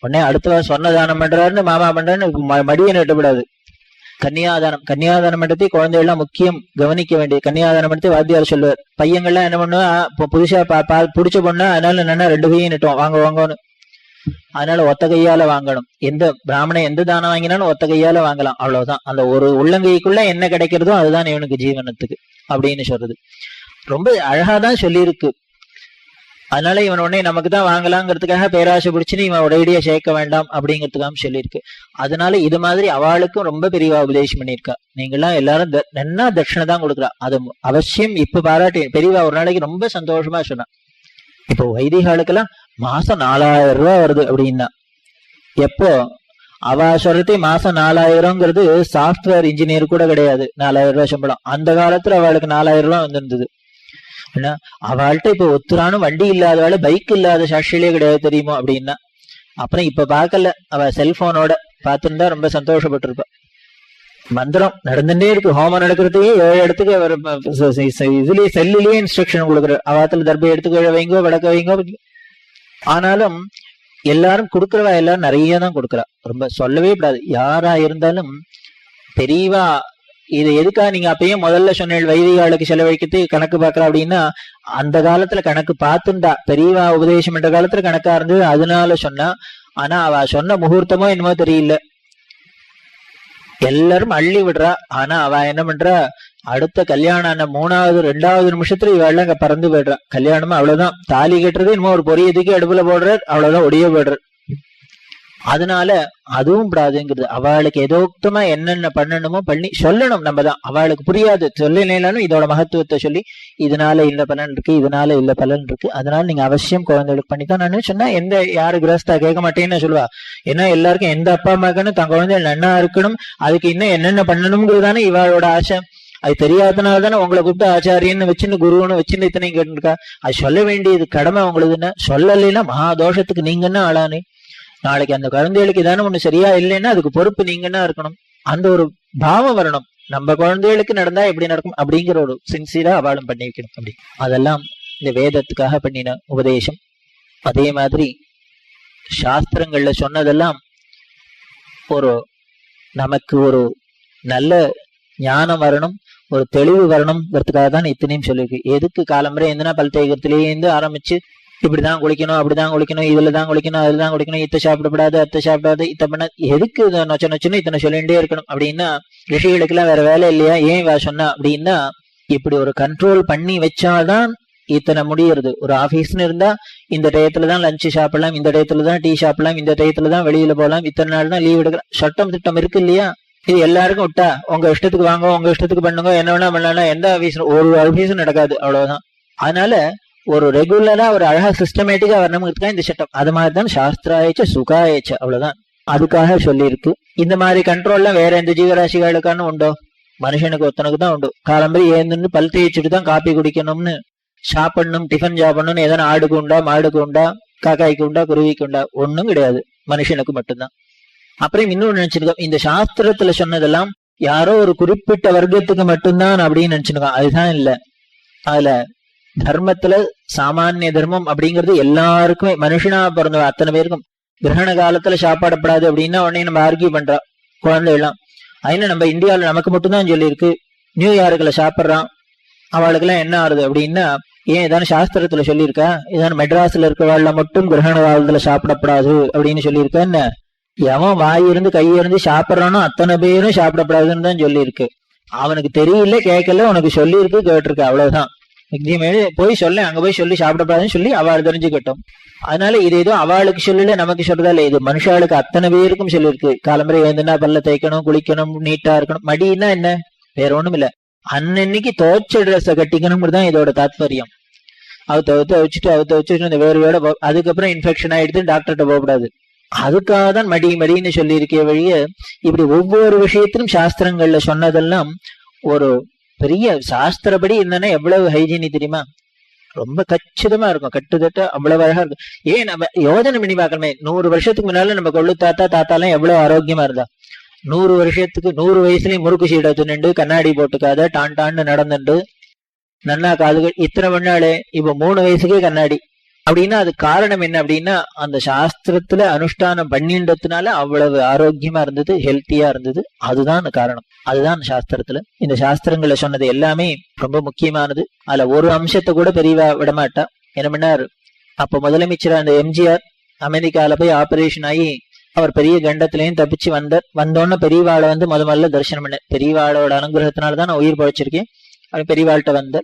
உடனே அடுத்த சொன்ன தானம் பண்றாருன்னு மாமா பண்றாருன்னு மடியை நட்டப்படாது. கன்னியாதானம் பண்றதே குழந்தைகள்லாம் முக்கியம் கவனிக்க வேண்டியது. கன்னியாதானம் பண்றதே வாத்தியார் சொல்லுவார். பையங்கள்லாம் என்ன பண்ணுவா, புதுசா புடிச்ச பொண்ணா அதனால என்னன்னா 2 கையும் நட்டுவோம், வாங்கன்னு. அதனால ஒத்த கையால வாங்கணும். எந்த பிராமணன் எந்த தானம் வாங்கினாலும் ஒத்த கையால வாங்கலாம், அவ்வளவுதான். அந்த ஒரு உள்ளங்கைக்குள்ள என்ன கிடைக்கிறதோ அதுதான் இவனுக்கு ஜீவனத்துக்கு அப்படின்னு சொல்றது. ரொம்ப அழகாதான் சொல்லியிருக்கு. அதனால இவன் உடனே நமக்கு தான் வாங்கலாங்கிறதுக்காக பேராசை பிடிச்சுன்னு இவன் உடையடியா சேர்க்க வேண்டாம் அப்படிங்கிறதுக்காக சொல்லியிருக்கு. அதனால இது மாதிரி அவளுக்கும் ரொம்ப பெரியவா உபதேசம் பண்ணியிருக்கா. நீங்கெல்லாம் எல்லாரும் நன்னா தட்சிணை தான் கொடுக்குறா, அது அவசியம். இப்ப பாராட்டி பெரியவா ஒரு நாளைக்கு ரொம்ப சந்தோஷமா சொன்னா, இப்போ வைதிகாளுக்கெல்லாம் மாசம் 4,000 ரூபாய் வருது அப்படின்னா, எப்போ அவ சொல்றதே மாசம் 4,000ங்கிறது சாஃப்ட்வேர் இன்ஜினியர் கூட கிடையாது 4,000 ரூபாய் சம்பளம். அந்த காலத்துல அவளுக்கு 4,000 ரூபாய் வந்திருந்தது. அவள்கிட்ட இப்ப ஒத்துரானும் வண்டி இல்லாதவாள், பைக் இல்லாத சாட்சியிலே கிடையாது தெரியுமோ அப்படின்னா. அப்புறம் இப்ப பாக்கல, அவ செல்போனோட பார்த்துருந்தா ரொம்ப சந்தோஷப்பட்டிருப்பா. மந்திரம் நடந்துட்டே இருக்கு, ஹோமம் நடக்கிறதுக்கே 7 இடத்துக்கு அவர் இதுலயே செல்லுலயே இன்ஸ்ட்ரக்ஷன் கொடுக்குறாரு. அவாத்துல தர்பை எடுத்துக்க வைங்கோ, வடக்க வைங்கோ. ஆனாலும் எல்லாரும் கொடுக்குறவா எல்லாரும் நிறைய தான் கொடுக்குறா, ரொம்ப சொல்லவே கூடாது. யாரா இருந்தாலும் பெரியவா இது எதுக்காக நீங்க அப்பயும் முதல்ல சொன்ன வைதிகாளுக்கு செலவழிக்கிறது கணக்கு பாக்குறா அப்படின்னா, அந்த காலத்துல கணக்கு பார்த்துண்டா. பெரியவா உபதேசம் என்ற காலத்துல கணக்கா இருந்தது, அதனால சொன்னா. ஆனா அவ சொன்ன முகூர்த்தமோ என்னமோ தெரியல, எல்லாரும் அள்ளி விடுறா. ஆனா அவ என்ன பண்றா, அடுத்த கல்யாணம் ஆன 3வது 2வது நிமிஷத்துல இவெல்லாம் அங்க பறந்து போயிடுறான். கல்யாணமா அவ்வளவுதான், தாலி கட்டுறது இன்னும் ஒரு பொரியதுக்கு அடுப்புல போடுறார், அவ்வளவுதான் ஒடிய போயிடுறார். அதனால அதுவும் பிராதுங்கிறது. அவளுக்கு எதோக்தமா என்னென்ன பண்ணணுமோ பண்ணி சொல்லணும். நம்ம தான் அவளுக்கு புரியாது சொல்லலைனாலும் இதோட மகத்துவத்தை சொல்லி, இதனால இல்ல பலன் இருக்கு, இதனால இல்ல பலன் இருக்கு, அதனால நீங்க அவசியம் குழந்தைகளுக்கு பண்ணித்தான். நான் சொன்னா யாரு கிரஸ்தா கேட்க மாட்டேன்னு சொல்லுவா. ஏன்னா எல்லாருக்கும் எந்த அப்பா அம்மாக்குன்னு தன் குழந்தைகள் நன்னா இருக்கணும், அதுக்கு இன்னும் என்னென்ன பண்ணணுங்கிறதானே இவாளோட ஆசை. அது தெரியாதனால தானே உங்களை கூப்பிட்டு ஆச்சாரியன்னு வச்சுன்னு குருன்னு வச்சுன்னு இத்தனையும் கேட்டுருக்கா. அது சொல்ல வேண்டியது கடமை உங்களுதுன்னா. சொல்லலைன்னா மகா தோஷத்துக்கு நீங்கன்னா ஆளானே. நாளைக்கு அந்த குழந்தைகளுக்கு ஏதானே ஒண்ணு சரியா இல்லைன்னா அதுக்கு பொறுப்பு நீங்கன்னா இருக்கணும். அந்த ஒரு பாவம் வரணும். நம்ம குழந்தைகளுக்கு நடந்தா எப்படி நடக்கும் அப்படிங்கிற ஒரு சின்சியரா அவாளும் பண்ணி வைக்கணும். அப்படி அதெல்லாம் இந்த வேதத்துக்காக பண்ணின உபதேசம். அதே மாதிரி சாஸ்திரங்கள்ல சொன்னதெல்லாம் ஒரு நமக்கு ஒரு நல்ல ஞானம் வரணும், ஒரு தெளிவு வரணும்ங்கிறதுக்காக தான் இத்தனையும் சொல்லியிருக்கு. எதுக்கு காலம்பரை எந்தனா பல் தேய்க்கிறதுலேருந்து ஆரம்பிச்சு இப்படிதான் குளிக்கணும், அப்படிதான் குளிக்கணும், இதுலதான் குளிக்கணும், அதுலதான் குளிக்கணும், இத்தை சாப்பிடப்படாது, அத்தை சாப்பிடாது, இத்த பண்ண, எதுக்கு நொச்ச நொச்சுன்னு இத்தனை சொல்லிகிட்டே இருக்கணும் அப்படின்னா ரிஷிகளுக்கு எல்லாம் வேற வேலை இல்லையா, ஏன் சொன்னா அப்படின்னா இப்படி ஒரு கண்ட்ரோல் பண்ணி வச்சாதான் இத்தனை முடியறது. ஒரு ஆபீஸ்னு இருந்தா இந்த டயத்துலதான் லஞ்சு சாப்பிடலாம், இந்த டயத்துலதான் டீ சாப்பிடலாம், இந்த டயத்துலதான் வெளியில போகலாம், இத்தனை நாள் தான் லீவ் எடுக்கலாம், சட்டம் திட்டம் இருக்கு இல்லையா. இது எல்லாருக்கும் விட்டா உங்க இஷ்டத்துக்கு வாங்க, உங்க இஷ்டத்துக்கு பண்ணுங்க, என்ன வேணா பண்ணலாம், எந்த ஆபீஸ் ஒரு ஆபீஸும் நடக்காது, அவ்வளவுதான். அதனால ஒரு ரெகுலரா ஒரு அழகா சிஸ்டமேட்டிக்கா வரணுங்கிறதுக்காக இந்த சட்டம். அது மாதிரிதான் சாஸ்திராயச்ச சுகாயச்ச, அவ்வளவுதான். அதுக்காக சொல்லியிருக்கு. இந்த மாதிரி கண்ட்ரோல்லாம் வேற எந்த ஜீவராசிகளுக்கான உண்டோ? மனுஷனுக்கு ஒருத்தனுக்கு தான் உண்டு. காலம்பரி ஏந்துன்னு பல் தேய்ச்சிட்டு தான் காப்பி குடிக்கணும்னு, சாப்பிடணும், டிஃபன் சாப்பிடணும்னு எதனா ஆடுக்கு உண்டா, மாடுக்கு உண்டா, காக்காய்க்கு உண்டா, குருவிக்கு உண்டா? ஒண்ணும் கிடையாது, மனுஷனுக்கு மட்டும்தான். அப்புறம் இன்னொன்னு நினைச்சிருக்கோம், இந்த சாஸ்திரத்துல சொன்னதெல்லாம் யாரோ ஒரு குறிப்பிட்ட வர்க்கத்துக்கு மட்டும்தான் அப்படின்னு நினைச்சிருக்கோம். அதுதான் இல்ல. அதுல தர்மத்துல சாமானிய தர்மம் அப்படிங்கிறது எல்லாருக்குமே, மனுஷனா பிறந்த அத்தனை பேருக்கும். கிரகண காலத்துல சாப்பாடப்படாது அப்படின்னா உடனே நம்ம ஆர்கியூ பண்றோம் குழந்தை எல்லாம். அதனால நம்ம இந்தியாவில நமக்கு மட்டும்தான் சொல்லியிருக்கு. நியூயார்க்ல சாப்பிட்றான், அவளுக்கு எல்லாம் என்ன ஆறுது அப்படின்னா, ஏன் இதான சாஸ்திரத்துல சொல்லியிருக்கா? இதான மெட்ராஸ்ல இருக்கிறவாள்ல மட்டும் கிரகண காலத்துல சாப்பிடப்படாது அப்படின்னு சொல்லியிருக்கா என்ன? எவன் வாயிருந்து கையிருந்து சாப்பிட்றானோ அத்தனை பேரும் சாப்பிடப்படாதுன்னு தான் சொல்லியிருக்கு. அவனுக்கு தெரியல, கேட்கல, உனக்கு சொல்லியிருக்கு, கேட்டிருக்கு, அவ்வளவுதான். போய் சொல்ல, அங்க போய் சொல்லி சாப்பிடப்படாதுன்னு சொல்லி அவள் தெரிஞ்சுக்கிட்டோம். அதனால இது ஏதோ அவளுக்கு சொல்லல, நமக்கு சொல்றதா இல்ல, இது மனுஷாளுக்கு அத்தனை பேருக்கும் சொல்லியிருக்கு. காலம்பரை எழுந்துனா பல்ல தேய்க்கணும், குளிக்கணும், நீட்டா இருக்கணும். மடின்னா என்ன, வேற ஒண்ணும் இல்ல, அன்னைக்கு துவைச்ச ட்ரெஸ்ஸை கட்டிக்கணும்தான் இதோட தாத்பரியம். அவுத்த வச்சுட்டு இந்த வேர்வையோட அதுக்கப்புறம் இன்ஃபெக்ஷன் ஆயிடுத்து டாக்டர்கிட்ட போகக்கூடாது. அதுக்காக தான் மடின்னு சொல்லி இருக்க வழிய, இப்படி ஒவ்வொரு விஷயத்திலும் சாஸ்திரங்கள்ல சொன்னதெல்லாம் ஒரு பெரிய சாஸ்திரப்படி என்னன்னா எவ்வளவு ஹைஜீனி தெரியுமா? ரொம்ப கச்சிதமா இருக்கும், கட்டுத்தட்ட அவ்வளவு அழகா இருக்கும். ஏன் நம்ம யோஜனை பண்ணி பார்க்கணுமே, 100 வருஷத்துக்கு முன்னால நம்ம கொள்ளு தாத்தாலாம் எவ்வளவு ஆரோக்கியமா இருந்தா. 100 வருஷத்துக்கு 100 வயசுலயும் முறுக்கு சீடை துணிண்டு, கண்ணாடி போட்டுக்காத, டான்னு நடந்துண்டு, நன்னா காதுகள் இத்தனை பண்ணாலே. இப்ப 3 வயசுக்கே கண்ணாடி அப்படின்னா அது காரணம் என்ன அப்படின்னா, அந்த சாஸ்திரத்துல அனுஷ்டானம் பண்ணின்றதுனால அவ்வளவு ஆரோக்கியமா இருந்தது, ஹெல்த்தியா இருந்தது. அதுதான் காரணம். அதுதான் சாஸ்திரத்துல, இந்த சாஸ்திரங்களை சொன்னது எல்லாமே ரொம்ப முக்கியமானது. அதுல ஒரு அம்சத்தை கூட பெரியவா விடமாட்டா. என்ன பண்ணார், அப்ப முதலமைச்சர் அந்த எம்ஜிஆர் அமெரிக்கால போய் ஆபரேஷன் ஆகி அவர் பெரிய கண்டத்திலையும் தப்பிச்சு வந்தோன்னு பெரியவாளை முதல்ல தரிசனம் பண்ண. பெரியவாளோட அனுகிரகத்தினாலதான் நான் உயிர் பழைச்சிருக்கேன். அவன் பெரியவாள்கிட்ட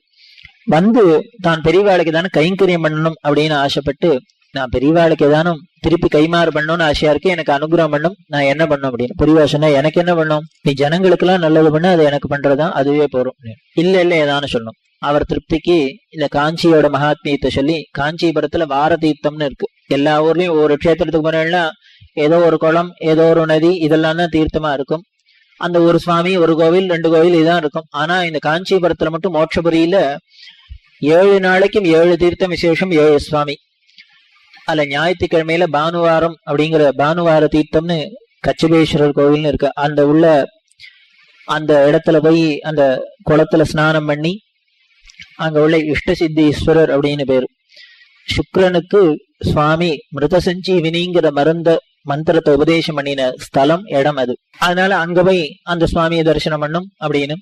தான் பெரியவாளுக்கு ஏதானு கைங்கரியம் பண்ணணும் அப்படின்னு ஆசைப்பட்டு, நான் பெரியவாளுக்கு ஏதானும் திருப்பி கைமாறு பண்ணணும்னு ஆசையா இருக்கு, எனக்கு அனுகிரகம் பண்ணும், நான் என்ன பண்ணும் அப்படின்னு. பெரியவா சொன்னா, எனக்கு என்ன பண்ணும், நீ ஜனங்களுக்கு எல்லாம் நல்லது பண்ண, அது எனக்கு பண்றதா, அதுவே போறோம். இல்ல ஏதானு சொல்லணும். அவர் திருப்திக்கு இந்த காஞ்சியோட மகாத்மியத்தை சொல்லி, காஞ்சிபுரத்துல வார தீர்த்தம்னு இருக்கு. எல்லா ஊர்லயும் ஒரு க்ஷேத்திரத்துக்கு போனா ஏதோ ஒரு குளம், ஏதோ ஒரு நதி, இதெல்லாம் தான் தீர்த்தமா இருக்கும். அந்த ஒரு சுவாமி, ஒரு கோவில், 2 கோவில் இதான் இருக்கும். ஆனா இந்த காஞ்சிபுரத்துல மட்டும் மோட்சபுரியில 7 நாளைக்கும் 7 தீர்த்தம் விசேஷம், 7 சுவாமி. அதுல ஞாயிற்றுக்கிழமையில பானுவாரம் அப்படிங்கிற பானுவார தீர்த்தம்னு கச்சபேஸ்வரர் கோவில்னு இருக்கு. அந்த இடத்துல போய் அந்த குளத்துல ஸ்நானம் பண்ணி அங்க உள்ள இஷ்ட சித்தீஸ்வரர் அப்படின்னு பேரு. சுக்ரனுக்கு சுவாமி மிருத சஞ்சீவினிங்கிற மந்திரத்தை உபதேசம் பண்ணின ஸ்தலம், இடம் அது. அதனால அங்க போய் அந்த சுவாமியை தரிசனம் பண்ணும் அப்படின்னு.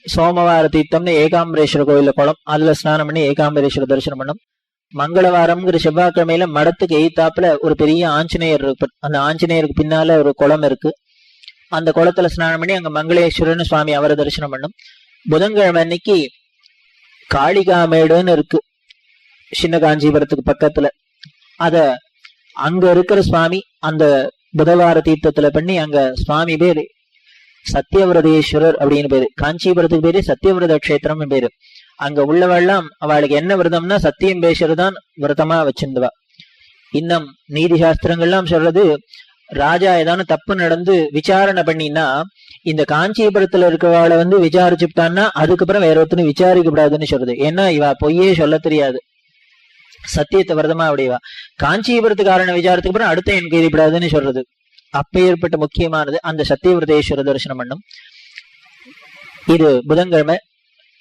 சோமவார தீர்த்தம்னு ஏகாம்பரேஸ்வர கோயில குளம், அதுல ஸ்நானம் பண்ணி ஏகாம்பரேஸ்வர தரிசனம் பண்ணும். மங்களவாரம்ங்கிற செவ்வாய்க்கிழமையில மடத்துக்கு எய்த்தாப்புல ஒரு பெரிய ஆஞ்சநேயர் இருக்கு. அந்த ஆஞ்சநேயருக்கு பின்னால ஒரு குளம் இருக்கு. அந்த குளத்துல ஸ்நானம் பண்ணி அங்க மங்களேஸ்வரன் சுவாமி அவரை தரிசனம் பண்ணும். புதன்கிழமை அன்னைக்கு காளிகாமேடுன்னு இருக்கு சின்ன காஞ்சிபுரத்துக்கு பக்கத்துல. அத அங்க இருக்கிற சுவாமி அந்த புதவார தீர்த்தத்துல பண்ணி அங்க சுவாமி பேரு சத்தியவிரதேஸ்வரர் அப்படின்னு பேரு. காஞ்சிபுரத்துக்கு பேரு சத்தியவிரத கஷேத்திரம்னு பேரு. அங்க உள்ளவெல்லாம் அவளுக்கு என்ன விரதம்னா சத்தியம் பேசுறதுதான் விரதமா வச்சிருந்தவா. இன்னும் நீதி சாஸ்திரங்கள்லாம் சொல்றது, ராஜா ஏதான தப்பு நடந்து விசாரணை பண்ணினா இந்த காஞ்சிபுரத்துல இருக்கிறவாளை விசாரிச்சுட்டான்னா அதுக்கப்புறம் வேற ஒருத்தனை விசாரிக்க கூடாதுன்னு சொல்றது. ஏன்னா இவ பொய்யே சொல்ல தெரியாது, சத்தியத்தை விரதமா அப்படிவா. காஞ்சிபுரத்துக்காரனை விசாரத்துக்கு அப்புறம் அடுத்த என்கொயரி கூடாதுன்னு சொல்றது. அப்பேற்பட்ட முக்கியமானது அந்த சத்தியவிரதேஸ்வர தரிசனம் பண்ணும். இது புதன்கிழமை.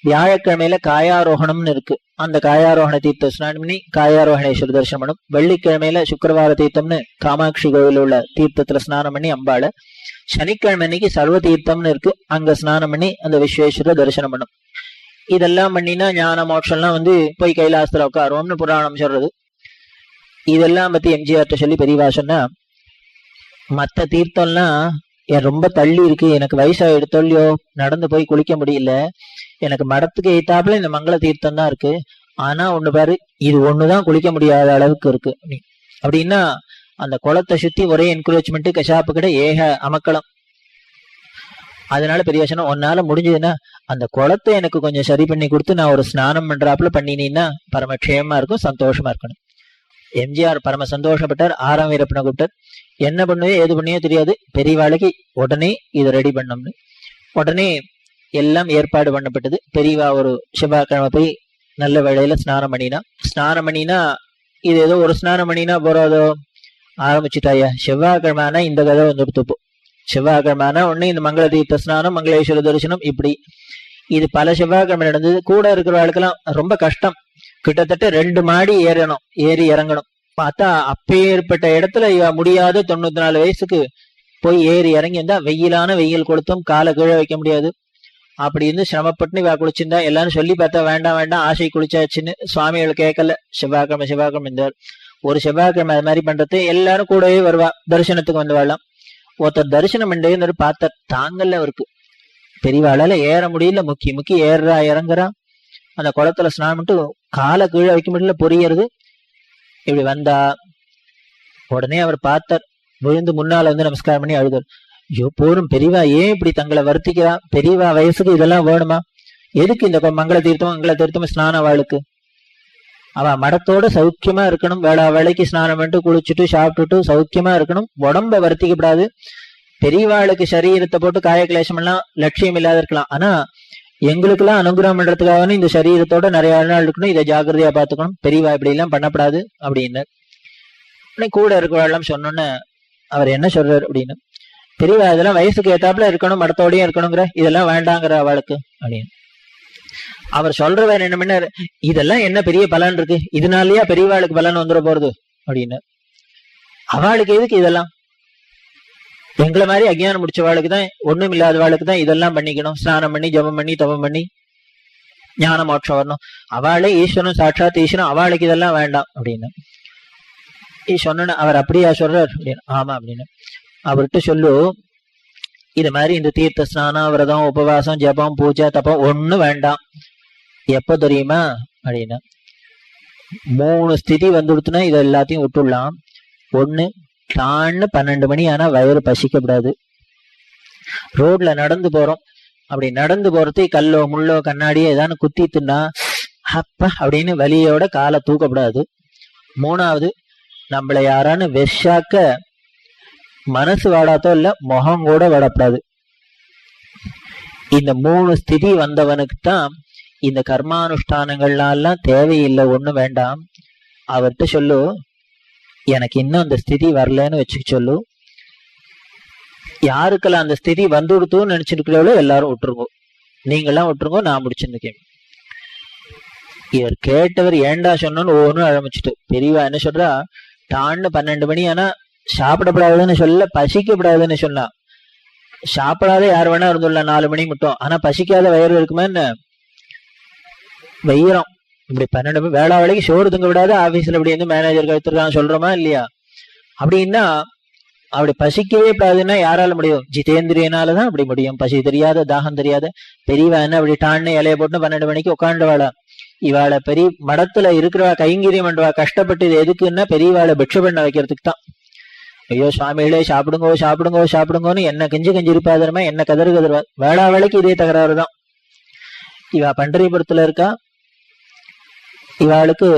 வியாழக்கிழமையில காயாரோகணம்னு இருக்கு. அந்த காயாரோகண தீர்த்த ஸ்நானம் பண்ணி காயாரோகணேஸ்வர தரிசனம் பண்ணும். வெள்ளிக்கிழமையில சுக்கரவார தீர்த்தம்னு காமாட்சி கோவில் உள்ள தீர்த்தத்துல ஸ்நானம் பண்ணி அம்பாளை. சனிக்கிழமை அன்னைக்கு சர்வ தீர்த்தம்னு இருக்கு, அங்க ஸ்நானம் பண்ணி அந்த விஸ்வேஸ்வர தரிசனம் பண்ணும். இதெல்லாம் பண்ணினா ஞான மோட்சம்லாம் போய் கைலாசத்துல உட்காருவோம்னு புராணம் சொல்றது. இதெல்லாம் பத்தி எம்ஜிஆர்ட்ட சொல்லி பெரியவா சொன்னா, மத்த தீர்த்தம்லாம் ரொம்ப தள்ளி இருக்கு, எனக்கு வயசா எடுத்தோல்லையோ நடந்து போய் குளிக்க முடியல, எனக்கு மடத்துக்கு எய்த்தாப்புல இந்த மங்கள தீர்த்தம் தான் இருக்கு, ஆனா ஒண்ணு பாரு இது ஒண்ணுதான் குளிக்க முடியாத அளவுக்கு இருக்கு அப்படின்னா அந்த குளத்தை சுத்தி ஒரே என்கரேஜ்மெண்ட், கஷாப்பு கடை, ஏக அமக்களம். அதனால பெரிய சொன்னா, உன்னால முடிஞ்சதுன்னா அந்த குளத்தை எனக்கு கொஞ்சம் சரி பண்ணி கொடுத்து நான் ஒரு ஸ்நானம் பண்றாப்புல பண்ணினீன்னா பரமக்ஷேமமா இருக்கும், சந்தோஷமா இருக்கணும். எம்ஜிஆர் பரம சந்தோஷப்பட்டார். 6ஆம் வீரப்பனை கூப்பிட்டார். என்ன பண்ணுவே ஏது பண்ணியோ தெரியாது, பெரியவாளுக்கு உடனே இதை ரெடி பண்ணோம்னு உடனே எல்லாம் ஏற்பாடு பண்ணப்பட்டது. பெரியவா ஒரு செவ்வாய்க்கிழமை போய் நல்ல வேளையில ஸ்நானம் பண்ணினா இது ஏதோ ஒரு ஸ்நானம் பண்ணினா போறாதோ, ஆரம்பிச்சுட்டாயா செவ்வாய்க்கிழமைனா இந்த கதை வந்துடுத்துப்போம். செவ்வாய்க்கிழமைனா உடனே இந்த மங்கள தீர்த்த ஸ்நானம், மங்களேஸ்வர தரிசனம், இப்படி இது பல செவ்வாய்க்கிழமை நடந்தது. கூட இருக்கிறவர்களுக்கெல்லாம் ரொம்ப கஷ்டம். கிட்டத்தட்ட 2 மாடி ஏறணும், ஏறி இறங்கணும். பார்த்தா அப்பேற்பட்ட இடத்துல இவ முடியாது. 94 வயசுக்கு போய் ஏறி இறங்கி இருந்தா வெயிலான வெயில் கொடுத்தும் காலை கீழே வைக்க முடியாது. அப்படி இருந்து சிரமப்பட்டு இவ குளிச்சிருந்தா. எல்லாரும் சொல்லி பார்த்தா வேண்டாம் வேண்டாம் ஆசை குளிச்சாச்சுன்னு. சுவாமிகள் கேட்கல. செவ்வாய்க்கிழமை இந்த ஒரு செவ்வாய்க்கிழமை அது மாதிரி பண்றது. எல்லாரும் கூடவே வருவா, தரிசனத்துக்கு வந்துவாளாம். ஒருத்தர் தரிசனம் பண்ணு பார்த்தா தாங்கல்ல அவருக்கு. பெரியவாளால ஏற முடியல, முக்கி ஏறுறா இறங்குறா. அந்த குளத்துல ஸ்நானம் பண்ணிட்டு காலை கீழே வைக்க முடியல, பொரியறது. இப்படி வந்தா உடனே அவர் பார்த்தார், விழுந்து முன்னால நமஸ்காரம் பண்ணி அழுதார். ஐயோ போரும் பெரியவா, ஏன் இப்படி தங்களை வருத்திக்கிறா? பெரியவா வயசுக்கு இதெல்லாம் வேணுமா? எதுக்கு இந்த மங்கள தீர்த்தமும் ஸ்நான அவளுக்கு? அவ மடத்தோட சௌக்கியமா இருக்கணும். வேளைக்கு ஸ்நானம் பண்ணிட்டு குளிச்சுட்டு சாப்பிட்டுட்டு சௌக்கியமா இருக்கணும். உடம்ப வருத்திக்கப்படாது. பெரியவாளுக்கு சரீரத்தை போட்டு காயக்லேசம் எல்லாம் லட்சியம் இல்லாத இருக்கலாம். ஆனா எங்களுக்கு எல்லாம் அனுகிரகம் பண்றதுக்காக இந்த சரீரத்தோட நிறைய நாள் இருக்கணும். இதை ஜாக்கிரதையா பாத்துக்கணும். பெரியவா இப்படி எல்லாம் பண்ணப்படாது அப்படின்னு கூட இருக்கிறவாள் சொன்னோன்னு அவர் என்ன சொல்றாரு அப்படின்னு, பெரியவா இதெல்லாம் வயசுக்கு ஏத்தாப்புல இருக்கணும், மடத்தோடய இருக்கணுங்கிற, இதெல்லாம் வேண்டாங்கிற அவளுக்கு அப்படின்னு அவர் சொல்ற. வேற என்ன பண்ணாரு, இதெல்லாம் என்ன பெரிய பலன் இருக்கு, இதனாலயா பெரியவாளுக்கு பலன் வந்துட போறது அப்படின்னு. அவளுக்கு எதுக்கு இதெல்லாம்? எங்களை மாதிரி அஜ்ஞானம் முடிச்சவாளுக்கு தான், ஒண்ணும் இல்லாதவாளுக்கு தான் இதெல்லாம் பண்ணிக்கணும். ஸ்நானம் பண்ணி ஜபம் பண்ணி தபம் பண்ணி ஞான மோட்சம் வரணும். அவளே ஈஸ்வரன், சாட்சாத் ஈஸ்வரன், அவளுக்கு இதெல்லாம் வேண்டாம் அப்படின்னு சொன்ன. அவர் அப்படியா சொல்றார் அப்படின்னு. ஆமா அப்படின்னு. அவர்கிட்ட சொல்லு, இது மாதிரி இந்த தீர்த்த ஸ்நானம், விரதம், உபவாசம், ஜபம், பூஜை, தப்பம் ஒண்ணும் வேண்டாம். எப்ப தெரியுமா அப்படின்னா, 3 ஸ்திதி வந்துடுத்துனா இதை எல்லாத்தையும் விட்டுடலாம். 1, டான்னு 12 மணி ஆனா வயிறு பசிக்கப்படாது. ரோட்ல நடந்து போறோம், அப்படி நடந்து போறது கல்லோ முள்ளோ கண்ணாடியோ ஏதானு குத்திட்டுன்னா அப்ப அப்படின்னு வலியோட காலை தூக்கப்படாது. 3வது, நம்மள யாரான்னு வெஷாக்க மனசு வாடாத்தோ இல்ல முகம் கூட வாடப்படாது. இந்த 3 ஸ்திதி வந்தவனுக்கு தான் இந்த கர்மானுஷ்டானங்கள்லாம் தேவையில்லை, ஒண்ணும் வேண்டாம். அவர்கிட்ட சொல்லு, எனக்கு இன்னும் அந்த ஸ்திதி வரலன்னு வச்சுக்க சொல்லு. யாருக்கெல்லாம் அந்த ஸ்திதி வந்துடுத்துன்னு நினைச்சிருக்கிறவளோ எல்லாரும் விட்டுருங்கோ, நீங்கெல்லாம் விட்டுருங்கோ, நான் முடிச்சிருக்கேன். இவர் கேட்டவர் ஏண்டா சொன்னு ஒவ்வொன்றும் ஆரம்பிச்சுட்டு. பெரியவா என்ன சொல்றா, டான்னு 12 மணி ஆனா சாப்பிடப்படாதுன்னு சொல்ல, பசிக்கப்படாதுன்னு சொன்னா. சாப்பிடாத யார் வேணா இருந்துடலாம் 4 மணி மட்டும், ஆனா பசிக்காத வயிறு இருக்குமா என்ன? வைரம் இப்படி 12 வேளா வேலைக்கு சோறு தங்க விடாத ஆபீஸ்ல இப்படி மேனேஜர் கழுத்துருக்காங்க சொல்றோமா இல்லையா? அப்படின்னா அப்படி பசிக்கவே கூடாதுன்னா யாரால முடியும்? ஜிதேந்திரியனாலதான் அப்படி முடியும். பசி தெரியாத, தாகம் தெரியாத பெரியவா என்ன அப்படி டான்னு இலைய போட்டு 12 மணிக்கு உட்காந்துவாளா? இவாளை பெரிய மடத்துல இருக்கிறவா கைங்கரியம் பண்றவா கஷ்டப்பட்டு இது எதுக்குன்னா பெரியவாளை பிக்ஷ பண்ண வைக்கிறதுக்கு தான். ஐயோ சுவாமிகளே சாப்பிடுங்கோ சாப்பிடுங்கோ சாப்பிடுங்கோன்னு என்ன கெஞ்சி இருப்பாதரமா, என்ன கதறுவா. வேளா வேலைக்கு இதே தகராறு தான். இவா பண்டரிபுரத்துல இருக்கா. இவாளுக்கு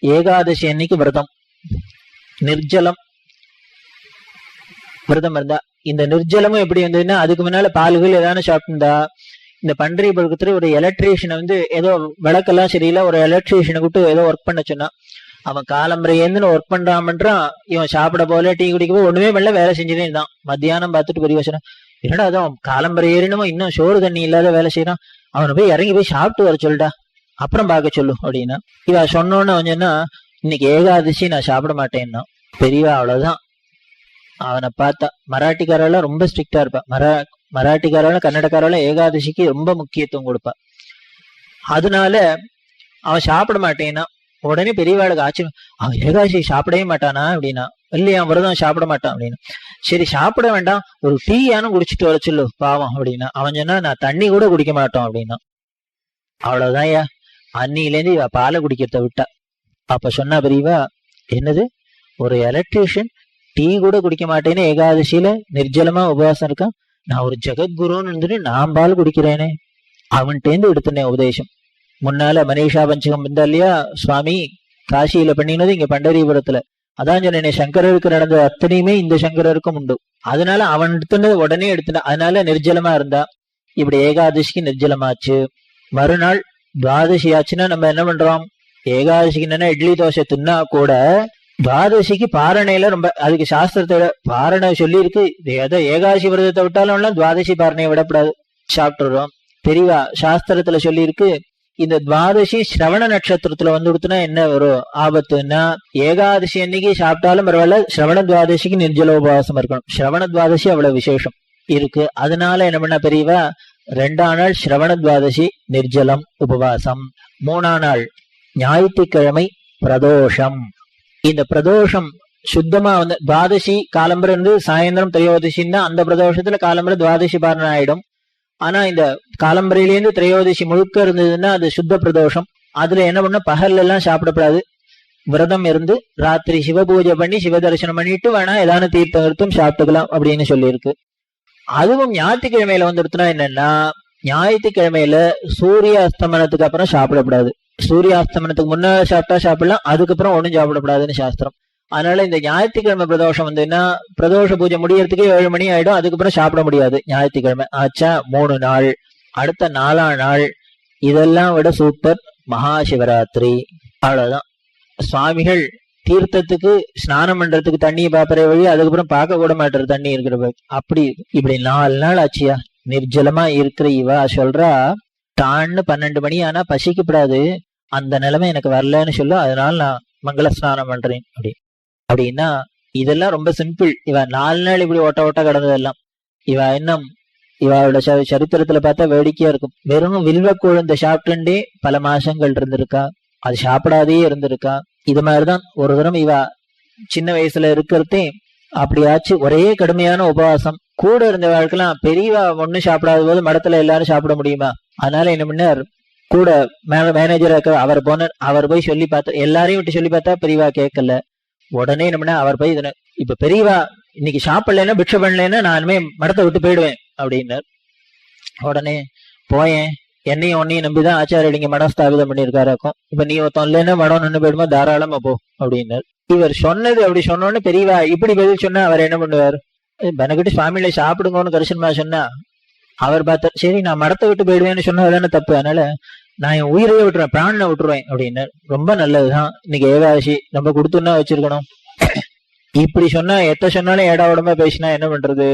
ஏகாதசி அன்னைக்கு விரதம், நிர்ஜலம் விரதம் இருந்தா. இந்த நிர்ஜலமும் எப்படி வந்ததுன்னா, அதுக்கு முன்னால பால்கள் ஏதானு சாப்பிட்டுருந்தா. இந்த பண்டரிபுரத்துல ஒரு எலக்ட்ரீஷியனை ஏதோ விளக்கெல்லாம் சரியில்லை, ஒரு எலக்ட்ரீஷியனை கூப்பிட்டு ஏதோ ஒர்க் பண்ண சொன்னா. அவன் காலம்பரையேந்து ஒர்க் பண்றான். இவன் சாப்பிட போல டீ குடிக்க ஒண்ணுமே பண்ணல, வேலை செஞ்சுட்டே இருந்தான். மத்தியானம் பார்த்துட்டு பெரிய வசனம், என்னடா அதுவும் காலம்பரை ஏறினமோ இன்னும் சோறு தண்ணி இல்லாத வேலை செய்யறான், அவனை போய் இறங்கி போய் சாப்பிட்டு வர சொல்லிட்டா, அப்புறம் பார்க்க சொல்லு அப்படின்னா. இவ சொன்னோன்னு அவன் இன்னைக்கு ஏகாதசி நான் சாப்பிட மாட்டேன்னா. பெரியவா அவ்வளவுதான். அவனை பார்த்தா மராட்டிக்காரெல்லாம் ரொம்ப ஸ்ட்ரிக்டா இருப்பா. மராட்டிக்காரெல்லாம் கன்னடக்காரெல்லாம் ஏகாதசிக்கு ரொம்ப முக்கியத்துவம் கொடுப்பா. அதனால அவன் சாப்பிட மாட்டேன்னா. உடனே பெரியவாளுக்கு ஆச்சரியம், அவன் ஏகாதசி சாப்பிடவே மாட்டானா அப்படின்னா. இல்லையா விரதம் சாப்பிட மாட்டான் அப்படின்னா. சரி சாப்பிட வேண்டாம், ஒரு டீயானும் குடிச்சிட்டு வர சொல்லு பாவம் அப்படின்னா. அவன் சொன்னா நான் தண்ணி கூட குடிக்க மாட்டோம் அப்படின்னா. அவ்வளவுதான் ஐயா, அன்னிலேருந்து இவ பாலை குடிக்கிறத விட்டா. அப்ப சொன்னா பெரியவா, என்னது ஒரு எலக்ட்ரீஷியன் டீ கூட குடிக்க மாட்டேன்னு ஏகாதசியில நிர்ஜலமா உபவாசம் இருக்கான், நான் ஒரு ஜெகத்குருன்னு இருந்துட்டு நான் பால் குடிக்கிறேனே. அவன்கிட்டேந்து எடுத்துனேன் உபதேசம். முன்னால மனிஷா பஞ்சகம் இருந்தா இல்லையா சுவாமி, காசியில பண்ணினது இங்க பண்டரிபுரத்துல. அதான் சொன்னேன், சங்கரருக்கு நடந்த அத்தனையுமே இந்த சங்கரருக்கும் உண்டு. அதனால அவன் எடுத்துனது உடனே எடுத்துட்டான். அதனால நிர்ஜலமா இருந்தா. இப்படி ஏகாதசிக்கு நிர்ஜலமாச்சு. மறுநாள் துவாதசி ஆச்சுன்னா நம்ம என்ன பண்றோம்? ஏகாதசிக்கு என்னன்னா இட்லி தோசை தின்னா கூட துவாதசிக்கு பாரணையில ரொம்ப அதுக்கு சாஸ்திரத்தோட பாரணை சொல்லி இருக்கு. ஏதோ ஏகாதசி விரதத்தை விட்டாலும் துவாதசி பாரணையை விடப்படாது, சாப்பிட்டுறோம். தெரியவா சாஸ்திரத்துல சொல்லி இருக்கு. இந்த துவாதசி சிரவண நட்சத்திரத்துல கொடுத்தனா என்ன வரும் ஆபத்துன்னா, ஏகாதசி அன்னைக்கு சாப்பிட்டாலும் பரவாயில்ல, சிரவண துவாதசிக்கு நிர்ஜல உபவாசம் இருக்கணும். சிரவண துவாதசி அவ்வளவு விசேஷம் இருக்கு. அதனால என்ன பண்ண பெரியவா, 2ஆம் நாள் சிரவண துவாதசி நிர்ஜலம் உபவாசம். 3ஆம் நாள் ஞாயிற்றுக்கிழமை பிரதோஷம். இந்த பிரதோஷம் சுத்தமா துவாதசி காலம்பரை இருந்து சாயந்தரம் திரையோதசின்னா அந்த பிரதோஷத்துல காலம்பரை துவாதசி பாரணம் ஆயிடும். ஆனா இந்த காலம்பரையிலேருந்து திரையோதசி முழுக்க இருந்ததுன்னா அது சுத்த பிரதோஷம். அதுல என்ன பண்ண, பகல்ல எல்லாம் சாப்பிடப்படாது, விரதம் இருந்து ராத்திரி சிவ பூஜை பண்ணி சிவ தரிசனம் பண்ணிட்டு வேணா ஏதான தீர்த்தம் சாப்பிட்டுக்கலாம் அப்படின்னு சொல்லியிருக்கு. அதுவும் ஞாயிற்றுக்கிழமையில வந்துடுத்துனா என்னன்னா, ஞாயிற்றுக்கிழமையில சூரிய அஸ்தமனத்துக்கு அப்புறம் சாப்பிடக்கூடாது. சூரிய அஸ்தமனத்துக்கு முன்னாடி சாப்பிட்டா சாப்பிடலாம், அதுக்கப்புறம் ஒன்றும் சாப்பிடக்கூடாதுன்னு சாஸ்திரம். அதனால இந்த ஞாயிற்றுக்கிழமை பிரதோஷம் வந்துன்னா பிரதோஷ பூஜை முடியறதுக்கே 7 மணி ஆயிடும், அதுக்கப்புறம் சாப்பிட முடியாது. ஞாயிற்றுக்கிழமை ஆச்சா 3 நாள். அடுத்த 4ஆம் நாள் இதெல்லாம் விட சூப்பர், மகா சிவராத்திரி. அவ்வளவுதான். சுவாமிகள் தீர்த்தத்துக்கு ஸ்நானம் பண்றதுக்கு தண்ணியை பாப்பற வழி, அதுக்கப்புறம் பார்க்க கூட மாட்டாரு தண்ணி இருக்கிற. அப்படி இப்படி 4 நாள் ஆச்சியா நிர்ஜலமா இருக்கிற இவா சொல்றா, டான்னு 12 மணி ஆனா பசிக்கப்படாது, அந்த நிலைமை எனக்கு வரலன்னு சொல்லும், அதனால நான் மங்கள ஸ்நானம் பண்றேன் அப்படின்னா. இதெல்லாம் ரொம்ப சிம்பிள். இவ 4 நாள் இப்படி ஓட்ட கிடந்ததெல்லாம். இவ இன்னும் இவளோட சரித்திரத்துல பார்த்தா வேடிக்கையா இருக்கும். வெறும் வில்வ குழந்தை சாப்பிட்டுண்டே பல மாசங்கள் இருந்திருக்கா, அது சாப்பிடாதே இருந்திருக்கா. இது மாதிரிதான் ஒரு தரம் இவ சின்ன வயசுல இருக்கிறதே அப்படியாச்சு. ஒரே கடுமையான உபவாசம். கூட இருந்த வாழ்க்கைலாம் பெரியவா ஒண்ணு சாப்பிடாத போது மடத்துல எல்லாரும் சாப்பிட முடியுமா? அதனால என்ன பண்ணார், கூட மேனேஜர் அவர் போனார். அவர் போய் சொல்லி பார்த்தா, எல்லாரையும் விட்டு சொல்லி பார்த்தா பெரியவா கேட்கல. உடனே என்ன பண்ண, அவர் போய் இப்ப பெரியவா இன்னைக்கு சாப்பிடலன்னா பிக்ஷ பண்ணலன்னா நானுமே மடத்தை விட்டு போயிடுவேன் அப்படின்னார். உடனே போயேன், என்னையும் உன்னையும் நம்பிதான் ஆச்சாரியர் இங்க மடம் ஸ்தாபிதம் பண்ணியிருக்காராக்கும், இப்ப நீ ஒருத்தன் இல்லைன்னா மடம் நின்று போயிடுமா, தாராளமா போ அப்படின்னார். இவர் சொன்னது அப்படி சொன்னோன்னு பெரியவா இப்படி பதில் சொன்னா அவர் என்ன பண்ணுவார், பெனக்கிட்டு சுவாமியில சாப்பிடுங்கன்னு கரிசனமா சொன்னா அவர் பார்த்தார், சரி நான் மடத்தை விட்டு போயிடுவேன்னு சொன்னா அதானே தப்பு, அதனால நான் என் உயிரையே விட்டுருவேன், பிராணனை விட்டுருவேன் அப்படின்னார். ரொம்ப நல்லதுதான், இன்னைக்கு ஏகாதசி நம்ம கொடுத்துன்னா வச்சிருக்கணும். இப்படி சொன்னா எத்த சொன்னாலும் ஏடா உடம்பா பேசினா என்ன பண்றது,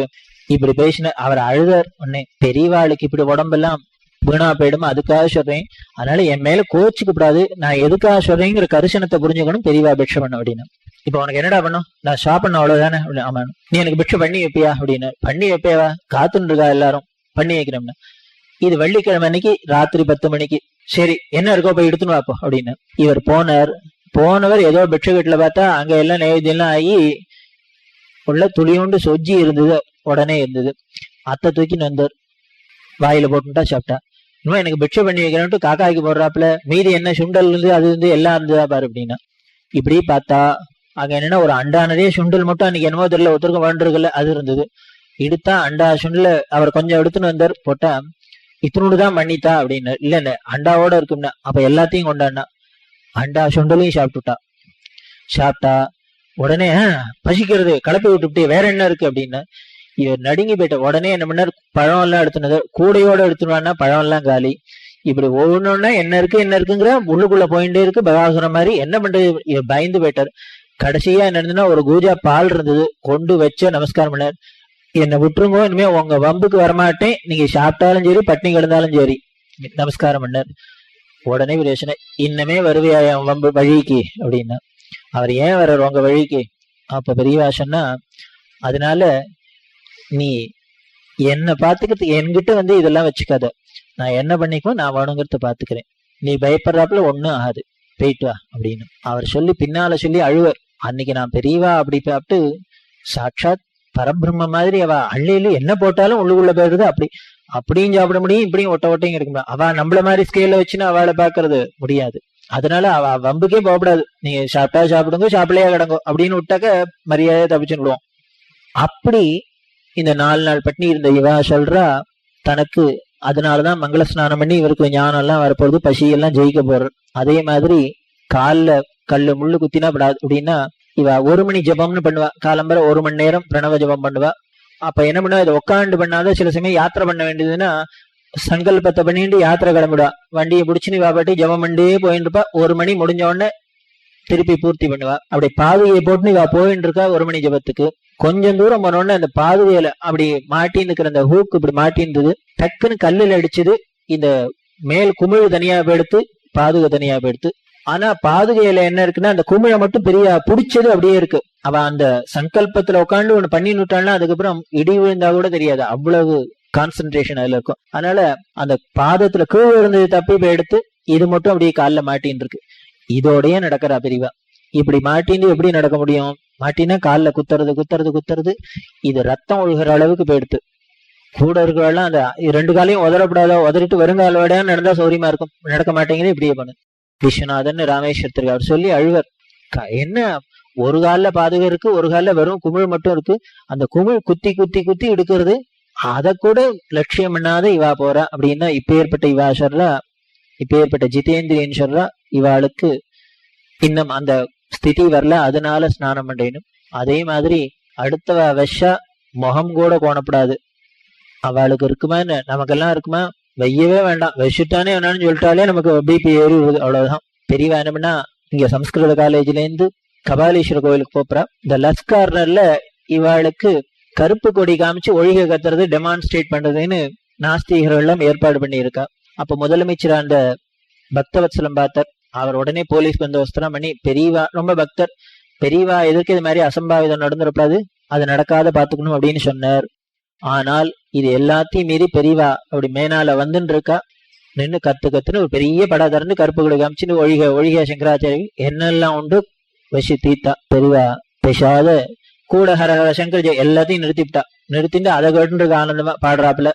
இப்படி பேசின அவர் அழுதார். உடனே பெரியவாளுக்கு இப்படி உடம்பெல்லாம் வீணா போயிடும், அதுக்காக சொல்றேன், அதனால என் மேல கோச்சுக்கு கூடாது, நான் எதுக்காக சொல்றேங்கிற கரிசனத்தை புரிஞ்சுக்கணும், பெரியவா பிக்ஷை பண்ண அப்படின்னு. இப்ப உனக்கு என்னடா பண்ணும், நான் சாப்பிடணும் அவ்வளவுதானே. ஆமா, நீ எனக்கு பிக்ஷை பண்ணி வைப்பியா அப்படின்னு. பண்ணி வைப்பேவா, காத்துன்னு இருக்கா எல்லாரும், பண்ணி வைக்கிறோம்னா. இது வெள்ளிக்கிழமை அன்னைக்கு ராத்திரி 10 மணிக்கு. சரி என்ன இருக்கோ போய் எடுத்துன்னு வாப்போ அப்படின்னு. இவர் போனவர் ஏதோ பிக்ஷை வீட்டுல பார்த்தா அங்க எல்லாம் நைவேத்தியம் எல்லாம் ஆகி உள்ள துளியோண்டு சொஜ்ஜி இருந்தது, உடனே இருந்தது. அத்தை தூக்கின்னு வந்தார், வாயில போட்டுட்டா சாப்பிட்டா. இன்னும் எனக்கு பிட்சை பண்ணி வைக்கணும்ட்டு காக்காய்க்கு போடுறாப்புல மீதி என்ன சுண்டல் இருந்து அது இருந்து எல்லாம் இருந்ததா பாரு அப்படின்னா. இப்படி பார்த்தா அங்க என்னன்னா ஒரு அண்டா நிறைய சுண்டல் மட்டும் அன்னைக்கு என்னமோ தெரியல ஒருத்தருக்கும் வேண்டிருக்குல்ல அது இருந்தது. எடுத்தா அண்டா சுண்டல அவர் கொஞ்சம் எடுத்துன்னு வந்தார். போட்டா இத்தினோடுதான் பண்ணித்தா அப்படின்னு. இல்ல இல்ல அண்டாவோட இருக்கும்னா. அப்ப எல்லாத்தையும் கொண்டாடினா அண்டா சுண்டலையும் சாப்பிட்டா உடனே பசிக்கிறது கிளப்பி விட்டுவிட்டு வேற என்ன இருக்கு அப்படின்னு இவர் நடுங்கி போயிட்ட. உடனே என்ன பண்ணார், பழம் எல்லாம் எடுத்துனது கூடையோட எடுத்துனான்னா பழம் எல்லாம் காலி. இப்படி ஒவ்வொன்னா என்ன இருக்குங்கிற உள்ளுக்குள்ள போயிட்டே இருக்கு. பகாசுர மாதிரி என்ன பண்றது, இவர் பயந்து போயிட்டார். கடைசியா என்ன இருந்ததுன்னா ஒரு கூஜா பால் இருந்தது, கொண்டு வச்ச நமஸ்காரம் பண்ணார். என்னை விட்டுருங்கோ, இனிமே உங்க வம்புக்கு வரமாட்டேன், நீங்க சாப்பிட்டாலும் சரி பட்டினி கிடந்தாலும் சரி நமஸ்காரம் பண்ணார். உடனே பிரச்சனை, இன்னமே வருவியா என் வம்பு வழிக்கு அப்படின்னா. அவர் ஏன் வர்றார் உங்க வழிக்கு? அப்ப பெரியவா சொன்னா, அதனால நீ என்ன பாத்துக்கிறதுக்கு என்கிட்ட வந்து இதெல்லாம் வச்சுக்காத, நான் என்ன பண்ணிக்கோ நான் வேணுங்கிறத பாத்துக்கிறேன், நீ பயப்படுறாப்புல ஒண்ணும் ஆகாது, போயிட்டு வா அப்படின்னு அவர் சொல்லி பின்னால சொல்லி அழுவர். அன்னைக்கு நான் பெரியவா அப்படி பார்த்து சாட்சாத் பரபிரம்ம மாதிரி அவ அள்ளியில என்ன போட்டாலும் உள்ளுக்குள்ள போயிடுது. அப்படியும் சாப்பிட முடியும், இப்படியும் ஒட்டையும் இருக்க முடியும். அவ நம்மள மாதிரி ஸ்கேல்ல வச்சுன்னு அவளை பாக்குறது முடியாது. அதனால அவ வம்புக்கே போகக்கூடாது. நீங்க சாப்பிட்டா சாப்பிடுங்க, சாப்பிடலையா கிடங்கோ அப்படின்னு விட்டாக்க மரியாதையை தப்பிச்சுன்னு விடுவோம். அப்படி இந்த 4 நாள் பட்னி இருந்த இவா சொல்றா தனக்கு அதனாலதான் மங்கள ஸ்நானம் பண்ணி இவருக்கு ஞானம் எல்லாம் வரப்போகுது, பசியெல்லாம் ஜெயிக்க போறார். அதே மாதிரி கால்ல கல்லு முள்ளு குத்தினா படாது அப்படின்னா இவ 1 மணி ஜபம்னு பண்ணுவா. காலம்பரை 1 மணி நேரம் பிரணவ ஜபம் பண்ணுவா. அப்ப என்ன பண்ணுவா, இதை உட்காந்து பண்ணாத சில சமயம் யாத்திரை பண்ண வேண்டியதுன்னா சங்கல்பத்தை பண்ணிட்டு யாத்திரை கிளம்பிடுவா. வண்டியை பிடிச்சுன்னு வா பாட்டி ஜபம் பண்ணிட்டே போயிட்டு இருப்பா. 1 மணி முடிஞ்ச உடனே திருப்பி பூர்த்தி பண்ணுவா. அப்படி பாதுகையை போட்டுன்னு இவா போயிட்டு இருக்கா 1 மணி ஜபத்துக்கு. கொஞ்சம் தூரம் போனோடனே அந்த பாதுகையில அப்படி மாட்டின்னு இருக்கிற அந்த ஹூக்கு இப்படி மாட்டிருந்தது, டக்குன்னு கல்லுல அடிச்சது. இந்த மேல் குமிழ் தனியா போயிடுத்து, பாதுகை தனியா போயிடுத்து. ஆனா பாதுகையில என்ன இருக்குன்னா அந்த குமிழை மட்டும் பெரிய புடிச்சது அப்படியே இருக்கு. அவ அந்த சங்கல்பத்துல உட்காந்து ஒண்ணு பண்ணி விட்டாள்னா அதுக்கப்புறம் இடி விழுந்தா கூட தெரியாது, அவ்வளவு கான்சென்ட்ரேஷன் அதுல இருக்கும். அதனால அந்த பாதத்துல கீழே இருந்தது தப்பி போய் எடுத்து இது மட்டும் அப்படியே காலில் மாட்டின்னு இருக்கு. இதோடய நடக்கிறா பெரியவா. இப்படி மாட்டின்னு எப்படி நடக்க முடியும்? மாட்டினா காலில் குத்துறது இது ரத்தம் ஒழுகிற அளவுக்கு போயிடுத்து. கூட இருக்கிறவெல்லாம் அந்த 2 காலையும் உதறப்படாத, உதறிட்டு வருங்காலோட நடந்தா சௌரியமா இருக்கும், நடக்க மாட்டேங்குது. இப்படியே பண்ணு. விஸ்வநாதன் ராமேஸ்வரத்திற்கு அவர் சொல்லி அழுவர். என்ன ஒரு காலில் பாதுகை இருக்கு, ஒரு காலில் வெறும் குமிழ் மட்டும் இருக்கு. அந்த குமிழ் குத்தி எடுக்கிறது, அதை கூட லட்சியம் பண்ணாத இவா போறா அப்படின்னா இப்பேற்பட்ட இவா சொல்றா, இப்பேற்பட்ட ஜிதேந்திரியன் சொல்றா இவாளுக்கு இன்னும் அந்த ஸ்திதி வரல, அதனால ஸ்நானம் பண்ணணும். அதே மாதிரி அடுத்தவ வஷா முகம் கூட கோணப்படாது. அவளுக்கு இருக்குமா என்ன, நமக்கெல்லாம் இருக்குமா? வையவே வேண்டாம், வச்சுட்டானே வேணான்னு சொல்லிட்டாலே நமக்கு பிபி ஏறி விடுது, அவ்வளவுதான். பெரியவா என்ன பண்ணா, இங்க சம்ஸ்கிருத காலேஜ்ல இருந்து கபாலீஸ்வரர் கோயிலுக்கு போறா. இந்த லஸ் கார்னர்ல இவாளுக்கு கருப்பு கொடி காமிச்சு ஒழிக கத்துறது டெமான்ஸ்ட்ரேட் பண்றதுன்னு நாஸ்திகர்கள் எல்லாம் ஏற்பாடு பண்ணியிருக்கா. அப்ப முதலமைச்சர் அந்த பக்தவத்சலம் பார்த்தார். அவர் உடனே போலீஸ் பந்தோபஸ்தெல்லாம் பண்ணி, பெரியவா ரொம்ப பக்தர், பெரியவா எதற்கு இது மாதிரி அசம்பாவிதம் நடந்துடக்கூடாது, அது நடக்காத பாத்துக்கணும் அப்படின்னு சொன்னார். ஆனால் இது எல்லாத்தையும் மீறி பெரியவா அப்படி மேனால வந்துன்னு இருக்கா. நின்று கத்துன்னு ஒரு பெரிய படா திறந்து கருப்பு கொடி காமிச்சுன்னு ஒழிக சங்கராச்சாரி என்னெல்லாம் உண்டு வசி தீத்தா. பெரியவா பேசாத கூட ஹரஹர சங்கர் ஜெய் எல்லாத்தையும் நிறுத்திட்டு அதை கேட்டுருக்கு ஆனந்தமா பாடுறாப்புல.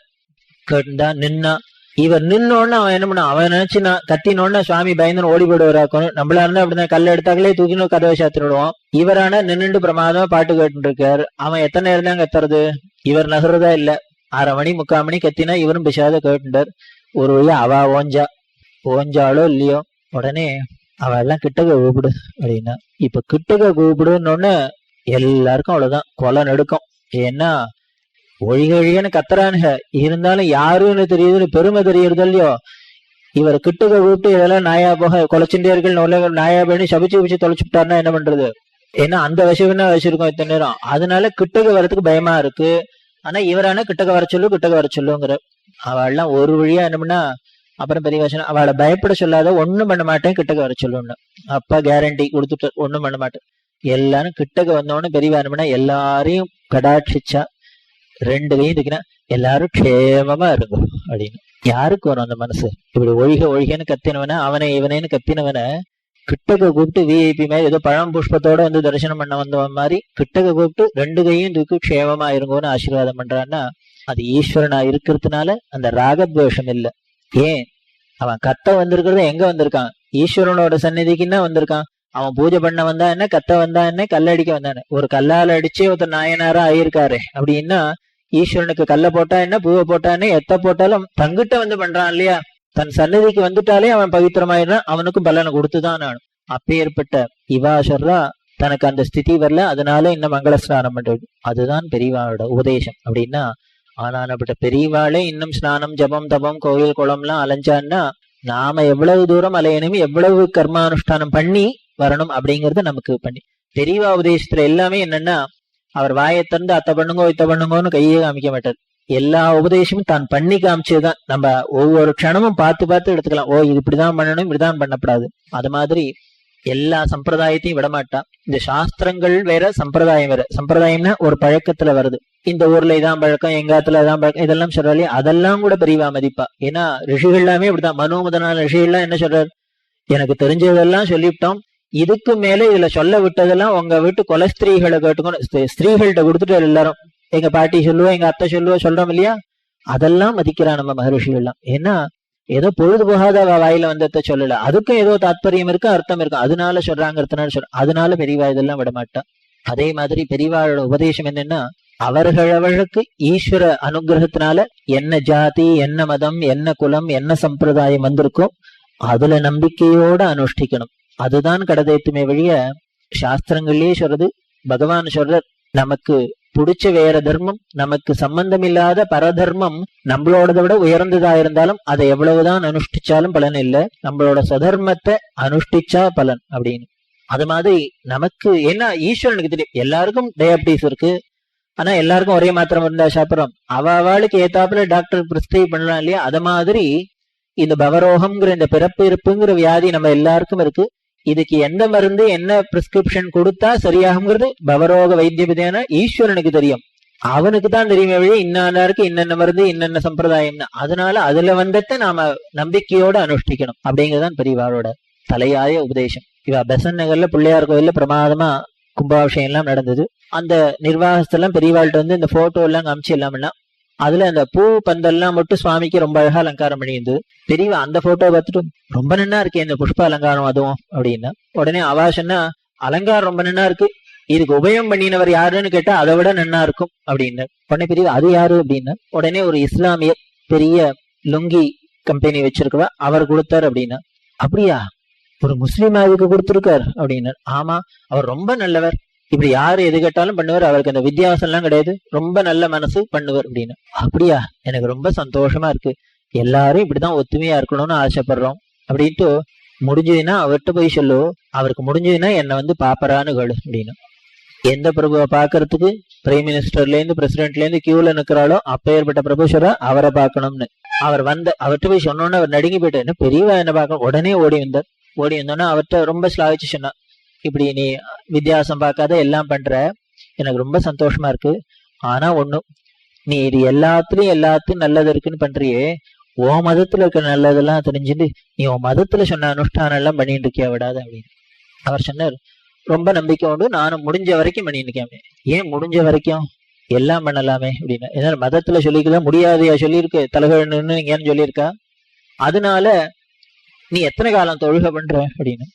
கேட்டுண்டா நின்னா இவர் நின்னோன்னு அவன் என்ன பண்ணான், அவன் நினைச்சு நான் கத்தினோன்னா சுவாமி பயந்துன்னு ஓடி போயிடுவாராக்கணும். நம்மளா இருந்தா அப்படிதான் கல்ல எடுத்தாங்களே தூக்கினோம் கதவை சாத்திடுவோம். இவரான நின்னுட்டு பிரமாதமா பாட்டு கேட்டு இருக்காரு. அவன் எத்தனை நேரம் தான் கத்துறது, இவர் நகர்றதா இல்ல. 1/2 மணி 3/4 மணி கத்தினா இவரும் பிசாத கேட்டுட்டார். ஒரு வழியா அவ ஓஞ்சாலோ இல்லையோ, உடனே அவ எல்லாம் கிட்டக்க கூப்பிடு அப்படின்னா. இப்ப கிட்டக்க கூப்பிடுன்னு எல்லாருக்கும் அவ்வளவுதான் கொலை நடுக்கும். ஏன்னா ஒழிகன்னு கத்துறானுங்க, இருந்தாலும் யாருன்னு தெரியுதுன்னு பெருமை தெரியறது இல்லையோ. இவர் கிட்டக்க கூப்பிட்டு இதெல்லாம் நாயா போக கொலைச்சுண்டியர்கள் நாயா பண்ணி சபிச்சு தொலைச்சுட்டாருன்னா என்ன பண்றது? ஏன்னா அந்த விஷயம் வச்சிருக்கோம் இத்தனை நேரம். அதனால கிட்டக்க வரதுக்கு பயமா இருக்கு. ஆனா இவரான கிட்டக்க வர சொல்லுங்கிற. அவள்லாம் ஒரு வழியா என்ன பண்ணா, அப்புறம் பெரிய வசனம் அவளை பயப்பட சொல்லாத, ஒண்ணும் பண்ண மாட்டேன் கிட்டக்க வர சொல்லுன்னு. அப்பா கேரண்டி கொடுத்துட்டு ஒண்ணும் பண்ண மாட்டேன். எல்லாரும் கிட்டக்க வந்தோன்னு பெரியவா என்ன பண்ணா எல்லாரையும் கடாட்சிச்சா 2 கையும் தூக்கினா, எல்லாரும் க்ஷேமமா இருக்கும் அப்படின்னு. யாருக்கு வரும் அந்த மனசு? இப்படி ஒழிகன்னு கத்தினவன, அவனை இவனேன்னு கத்தினவன கிட்டக்க கூப்பிட்டு விஐபி மாதிரி ஏதோ பழம் புஷ்பத்தோட வந்து தரிசனம் பண்ண வந்த மாதிரி கிட்டக்க கூப்பிட்டு 2 கையும் தூக்கி க்ஷேமமா இருங்கோன்னு ஆசீர்வாதம் பண்றான்னா அது ஈஸ்வரனா இருக்கிறதுனால அந்த ராகத்வேஷம் இல்லை. ஏன் அவன் கத்த வந்திருக்கிறது எங்க வந்திருக்கான்? ஈஸ்வரனோட சந்நிதிக்குன்னா வந்திருக்கான். அவன் பூஜை பண்ண வந்தா என்ன, கத்த வந்தா என்ன, கல்லடிக்க வந்தானே. ஒரு கல்லால அடிச்சே ஒருத்தர் நாயனாரா ஆயிருக்காரு அப்படின்னா ஈஸ்வரனுக்கு கல்ல போட்டா என்ன, பூவை போட்டா என்ன, எத்த போட்டாலும் தங்கிட்ட வந்து பண்றான் இல்லையா? தன் சன்னதிக்கு வந்துட்டாலே அவன் பவித்திரமாயிடுறான், அவனுக்கும் பலனை கொடுத்துதான் நான். அப்பேற்பட்ட இவாசர்ரா தனக்கு அந்த ஸ்திதி வரல, அதனால இன்னும் மங்கள ஸ்நானம் பண்றது. அதுதான் பெரியவாளோட உபதேசம் அப்படின்னா. ஆனானப்பட்ட பெரியவாளே இன்னும் ஸ்நானம் ஜபம் தபம் கோயில் குளம்லாம் அலைஞ்சான்னா நாம எவ்வளவு தூரம் அலையணும், எவ்வளவு கர்மானுஷ்டானம் பண்ணி வரணும் அப்படிங்கறத நமக்கு பண்ணி. பெரியவா உபதேசத்துல எல்லாமே என்னன்னா அவர் வாயை திறந்து அத்தை பண்ணுங்கோ இத்த பண்ணுங்கோன்னு கையே காமிக்க மாட்டார். எல்லா உபதேசமும் தான் பண்ணி காமிச்சதுதான். நம்ம ஒவ்வொரு க்ஷணமும் பார்த்து பார்த்து எடுத்துக்கலாம். ஓ இது இப்படிதான் பண்ணணும், இப்படிதான் பண்ணப்படாது. அது மாதிரி எல்லா சம்பிரதாயத்தையும் விடமாட்டா. இந்த சாஸ்திரங்கள் வேற, சம்பிரதாயம் வேற. சம்பிரதாயம்னா ஒரு பழக்கத்துல வருது. இந்த ஊர்ல இதான் பழக்கம், எங்காத்துல இதான் பழக்கம், இதெல்லாம் சொல்றாலே அதெல்லாம் கூட பெரியவா மதிப்பா. ஏன்னா ரிஷிகள் எல்லாமே இப்படிதான். மனு முதலான ரிஷிகள்லாம் என்ன சொல்றாரு, எனக்கு தெரிஞ்சதெல்லாம் சொல்லிவிட்டோம், இதுக்கு மேல இதுல சொல்ல விட்டதெல்லாம் உங்க வீட்டு கொலஸ்திரீகளை கேட்டுக்கணும். ஸ்திரீகள்கிட்ட கொடுத்துட்டு எல்லாரும் எங்க பாட்டி சொல்லுவோம், எங்க அத்தை சொல்லுவோம், சொல்றோம் இல்லையா? அதெல்லாம் மதிக்கிறான் நம்ம மகரிஷிகள் எல்லாம். ஏன்னா ஏதோ பொழுது போகாத வாயில வந்தத சொல்லல, அதுக்கும் ஏதோ தாத்பரியம் இருக்கு, அர்த்தம் இருக்கு, அதனால சொல்றாங்கிறதுனால அதனால பெரியவா இதெல்லாம் விடமாட்டா. அதே மாதிரி பெரியவாளோட உபதேசம் என்னன்னா அவர்களுக்கு ஈஸ்வர அனுகிரகத்தினால என்ன ஜாதி, என்ன மதம், என்ன குலம், என்ன சம்பிரதாயம் வந்திருக்கோ அதுல நம்பிக்கையோட அனுஷ்டிக்கணும். அதுதான் கடதேத்துமே வழிய சாஸ்திரங்கள்லயே சொல்றது. பகவான் சொல்ற நமக்கு பிடிச்ச வேற தர்மம், நமக்கு சம்பந்தம் இல்லாத பரதர்மம் நம்மளோடத விட உயர்ந்ததா இருந்தாலும் அதை எவ்வளவுதான் அனுஷ்டிச்சாலும் பலன் இல்லை, நம்மளோட சதர்மத்தை அனுஷ்டிச்சா பலன் அப்படின்னு. அது மாதிரி நமக்கு என்ன ஈஸ்வரனுக்கு தெரியும். எல்லாருக்கும் டயபிட்டிஸ் இருக்கு, ஆனா எல்லாருக்கும் ஒரே மாத்திரம் இருந்தா சாப்பிட்றோம். அவளுக்கு ஏத்தாப்புல டாக்டர் பிரிஸ்கிரைப் பண்ணலாம் இல்லையா? அது மாதிரி இந்த பவரோகம்ங்கிற இந்த பிறப்பு இருப்புங்கிற வியாதி நம்ம எல்லாருக்கும் இருக்கு. இதுக்கு எந்த மருந்து என்ன பிரிஸ்கிரிப்ஷன் கொடுத்தா சரியாகுங்கிறது பவரோக வைத்திய விதையான ஈஸ்வரனுக்கு தெரியும். அவனுக்கு தான் தெரியுமே வழி இன்னாருக்கு இன்னென்ன மருந்து இன்னென்ன சம்பிரதாயம்னு. அதனால அதுல வந்ததை நாம நம்பிக்கையோட அனுஷ்டிக்கணும் அப்படிங்கறதுதான் பெரியவாளோட தலையாய உபதேசம். இவ பெசன் நகர்ல பிள்ளையார் கோயில்ல பிரமாதமா கும்பாபிஷேகம் எல்லாம் நடந்தது. அந்த நிர்வாகத்தெல்லாம் பெரியவாள்கிட்ட வந்து இந்த போட்டோ எல்லாம் காமிச்சு எல்லாம்னா அதுல அந்த பூ பந்தெல்லாம் மட்டும் சுவாமிக்கு ரொம்ப அழகா அலங்காரம் பண்ணியிருந்தது. பெரியவா அந்த போட்டோ பார்த்துட்டு ரொம்ப நன்னா இருக்கே இந்த புஷ்ப அலங்காரம் அதுவும் அப்படின்னா, உடனே அவாஷன்னா அலங்காரம் ரொம்ப நன்னா இருக்கு, இதுக்கு உபயம் பண்ணினவர் யாருன்னு கேட்டா அதை விட நன்னா இருக்கும் அப்படின்னு. உடனே பெரியவா அது யாரு அப்படின்னா, உடனே ஒரு இஸ்லாமிய பெரிய லுங்கி கம்பெனி வச்சிருக்கவா அவர் கொடுத்தாரு அப்படின்னா. அப்படியா, ஒரு முஸ்லீம் அதுக்கு கொடுத்துருக்காரு அப்படின்னு. ஆமா, அவர் ரொம்ப நல்லவர், இப்படி யாரு எது கேட்டாலும் பண்ணுவார், அவருக்கு அந்த வித்தியாசம் எல்லாம் கிடையாது, ரொம்ப நல்ல மனசு பண்ணுவார் அப்படின்னு. அப்படியா, எனக்கு ரொம்ப சந்தோஷமா இருக்கு, எல்லாரும் இப்படிதான் ஒத்துமையா இருக்கணும்னு ஆசைப்படுறோம் அப்படின்ட்டு. முடிஞ்சதுன்னா அவர்கிட்ட போய் சொல்லு, அவருக்கு முடிஞ்சதுன்னா என்னை வந்து பாப்பரான்னு கேளு அப்படின்னு. எந்த பிரபுவை பாக்குறதுக்கு பிரைம் மினிஸ்டர்ல இருந்து பிரசிடென்ட்ல இருந்து கியூல நிக்கிறாளோ அப்பேற்பட்ட பிரபுஷரா அவரை பார்க்கணும்னு அவர் அவர்கிட்ட போய் சொன்னோன்னு அவர் நடுங்கி போயிட்டு, என்ன பெரியவா என்ன பார்க்கணும், உடனே ஓடி வந்தோன்னா அவர்கிட்ட ரொம்ப ஸ்லாகிச்சு சொன்னா, இப்படி நீ வித்தியாசம் பார்க்காத எல்லாம் பண்ற, எனக்கு ரொம்ப சந்தோஷமா இருக்கு. ஆனா ஒண்ணு, நீ இது எல்லாத்தையும் நல்லது இருக்குன்னு பண்றியே, உன் மதத்துல இருக்க நல்லதெல்லாம் தெரிஞ்சுட்டு நீ உன் மதத்துல சொன்ன அனுஷ்டானம் எல்லாம் பண்ணிட்டு இருக்கியா விடாத அப்படின்னு. அவர் சொன்னார், ரொம்ப நம்பிக்கை உண்டு, நானும் முடிஞ்ச வரைக்கும் பண்ணிட்டு இருக்கேன். ஏன் முடிஞ்ச வரைக்கும்? எல்லாம் பண்ணலாமே அப்படின்னு. ஏன்னா மதத்துல சொல்லிக்கலாம் முடியாதையா சொல்லியிருக்கு, தலைகள்னு ஏன்னு சொல்லியிருக்கா. அதனால நீ எத்தனை காலம் தொழுகை பண்ற அப்படின்னு.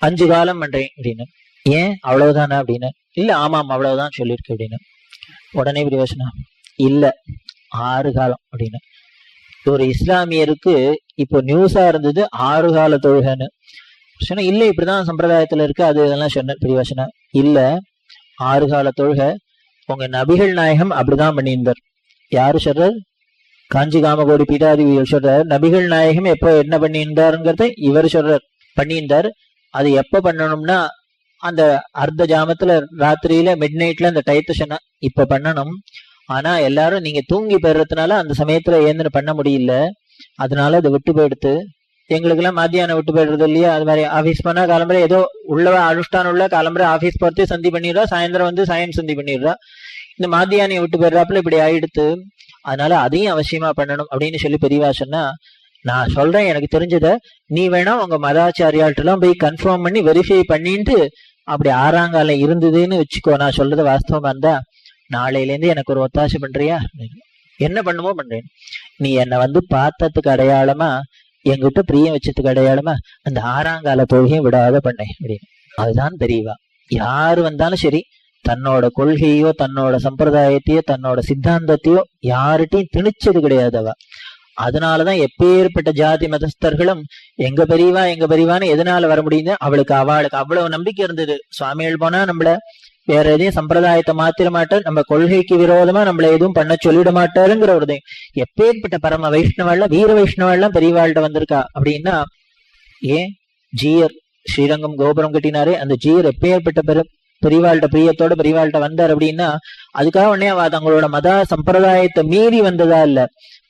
5 காலம் பண்றேன் அப்படின்னு. ஏன் அவ்வளவுதானா அப்படின்னு. இல்ல ஆமாம் அவ்வளவுதான் சொல்லியிருக்கு அப்படின்னு. உடனே பிரிவசனா இல்ல 6 காலம் அப்படின்னு. ஒரு இஸ்லாமியருக்கு இப்போ நியூஸா இருந்தது 6 கால தொழுகைன்னு சொன்னா. இல்ல இப்படிதான் சம்பிரதாயத்துல இருக்கு அது இதெல்லாம் சொன்ன பிரிவசனா. இல்ல 6 கால தொழுகை உங்க நபிகள் நாயகம் அப்படிதான் பண்ணியிருந்தார். யாரு சொல்றார்? காஞ்சி காமகோடி பீடாதிபதிகள் சொல்றார். நபிகள் நாயகம் எப்போ என்ன பண்ணியிருந்தாருங்கிறத இவர் சொல்றார், பண்ணியிருந்தார். அது எப்ப பண்ணணும்னா அந்த அர்த்த ஜாமத்துல ராத்திரியில மிட் நைட்ல அந்த டயத்தை சொன்னா இப்ப பண்ணணும். ஆனா எல்லாரும் நீங்க தூங்கி போயிடுறதுனால அந்த சமயத்துல ஏந்திர பண்ண முடியல, அதனால அதை விட்டு போயிடுத்து. எங்களுக்கு எல்லாம் மத்தியானம் விட்டு போயிடுறது இல்லையா, அது மாதிரி ஆபீஸ் பண்ணா காலம்பரை ஏதோ உள்ளவ அனுஷ்டானம் உள்ள காலம்பரை ஆபீஸ் போறது சந்தி பண்ணிடுறா, சாயந்தரம் வந்து சாயம் சந்தி பண்ணிடுறா. இந்த மத்தியானம் விட்டு போயிடுறாப்புல இப்படி ஆயிடுத்து. அதனால அதையும் அவசியமா பண்ணணும் அப்படின்னு சொல்லி பெரியவா சொன்னா, நான் சொல்றேன் எனக்கு தெரிஞ்சத, நீ வேணா உங்க மதாச்சாரியால்ட்ட எல்லாம் போய் கன்ஃபார்ம் பண்ணி வெரிஃபை பண்ணிட்டு அப்படி ஆறாங்காலம் இருந்ததுன்னு வச்சுக்கோ, நான் சொல்றது வாஸ்தவமா இருந்தா நாளையில இருந்து எனக்கு ஒரு ஒத்தாசை பண்றியா? என்ன பண்ணுமோ பண்றேன். நீ என்னை வந்து பார்த்ததுக்கு அடையாளமா, என்கிட்ட பிரியம் வச்சதுக்கு அடையாளமா அந்த ஆறாங்கால தொழுகையும் விடாத பண்ணேன் அப்படின்னு. அதுதான் தெரியவா. யாரு வந்தாலும் சரி, தன்னோட கொள்கையோ தன்னோட சம்பிரதாயத்தையோ தன்னோட சித்தாந்தத்தையோ யார்கிட்டையும் திணிச்சது கிடையாது அவ. அதனாலதான் எப்பேற்பட்ட ஜாதி மதஸ்தர்களும் எங்க பெரியவான்னு எதனால வர முடியுது, அவளுக்கு அவ்வளவு நம்பிக்கை இருந்தது. சுவாமிகள் போனா நம்மள வேற எதையும் சம்பிரதாயத்தை மாத்திர மாட்டார், நம்ம கொள்கைக்கு விரோதமா நம்மள எதுவும் பண்ண சொல்லிட மாட்டாருங்கிற ஒரு எப்பேற்பட்ட பரம வைஷ்ணவாள்ல வீர வைஷ்ணவாள்லாம் பெரியவாள்கிட்ட வந்திருக்கா அப்படின்னா, ஏன் ஜீயர் ஸ்ரீரங்கம் கோபுரம் கட்டினாரே, அந்த ஜீயர் எப்பேற்பட்ட பெரியவாள்கிட்ட பிரியத்தோட பெரியவாள்கிட்ட வந்தார் அப்படின்னா, அதுக்காக உடனே அவ தங்களோட மத சம்பிரதாயத்தை மீறி வந்ததா இல்ல.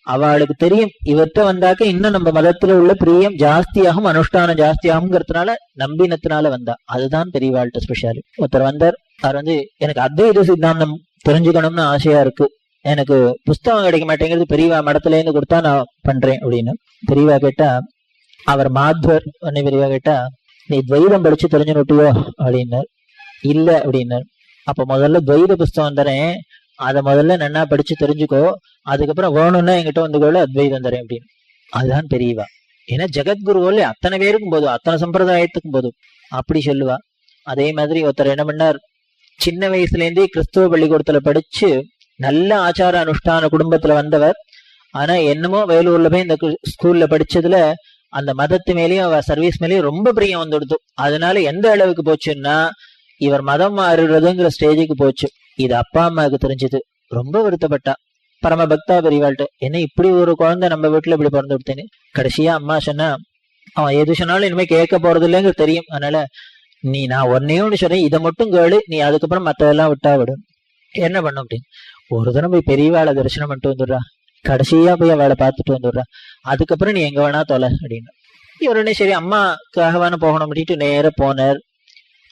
அவளுக்கு தெரியும் இவர்கிட்ட வந்தாக்க இன்னும் நம்ம மதத்துல உள்ள பிரியம் ஜாஸ்தியாகும், அனுஷ்டானம் ஜாஸ்தியாகுங்கிறதுனால நம்பினத்தினால வந்தா. அதுதான் பெரியவாள்கிட்ட ஸ்பெஷாலி. ஒருத்தர் வந்தார், அவர் வந்து எனக்கு அத்வைத சித்தாந்தம் தெரிஞ்சுக்கணும்னு ஆசையா இருக்கு, எனக்கு புஸ்தகம் கிடைக்க மாட்டேங்கிறது, பெரியவா மடத்துல இருந்து கொடுத்தா நான் பண்றேன் அப்படின்னு. பெரியவா கேட்டா, அவர் மாத்வர் பெரியவா கேட்டா, நீ துவைதம் படிச்சு தெரிஞ்சு நோட்டியோ அப்படின்னார். இல்ல அப்படின்னார். அப்ப முதல்ல துவைத புஸ்தகம் தரேன், அதை முதல்ல நன்னா படிச்சு தெரிஞ்சுக்கோ, அதுக்கப்புறம் வேணும்னா என்கிட்ட வந்துக்கோல அத்வைதம் தரேன் அப்படின்னு. அதுதான் பெரியவா. ஏன்னா ஜெகத்குருவோல அத்தனை பேருக்கும் போதும், அத்தனை சம்பிரதாயத்துக்கும் போதும் அப்படி சொல்லுவா. அதே மாதிரி ஒருத்தர் என்ன பண்ணார், சின்ன வயசுல இருந்தே கிறிஸ்துவ பள்ளிக்கூடத்துல படிச்சு நல்ல ஆச்சார அனுஷ்டான குடும்பத்துல வந்தவர். ஆனா என்னமோ வேலூர்ல போய் இந்த ஸ்கூல்ல படிச்சதுல அந்த மதத்து மேலேயும் அவ சர்வீஸ் மேலேயும் ரொம்ப பிரியம் வந்துடுது. அதனால எந்த அளவுக்கு போச்சுன்னா, இவர் மதம் மாறுறதுங்கிற ஸ்டேஜுக்கு போச்சு. இது அப்பா அம்மாவுக்கு தெரிஞ்சது, ரொம்ப வருத்தப்பட்டா. பரம பக்தா பெரியவாள்கிட்ட, என்ன இப்படி ஒரு குழந்தை நம்ம வீட்டுல இப்படி பிறந்து விட்டேன்னு. கடைசியா அம்மா சொன்னா, அவன் எது சொன்னாலும் இனிமே கேட்க போறது இல்லைங்க தெரியும், அதனால நான் ஒன்னே ஒண்ணு சொல்றேன், இதை மட்டும் கேளு, நீ அதுக்கப்புறம் மத்ததெல்லாம் விட்டா விடும். என்ன பண்ணும் அப்படின்னு, ஒரு தினம் போய் பெரியவாளை தரிசனம் பண்ணிட்டு வந்துடுறா, கடைசியா போய் அவளை பார்த்துட்டு வந்துடுறா, அதுக்கப்புறம் நீ எங்க வேணா தொலை அப்படின்னு. இவருடனே சரி அம்மாக்காகவான போகணும் அப்படின்ட்டு நேர போனார்.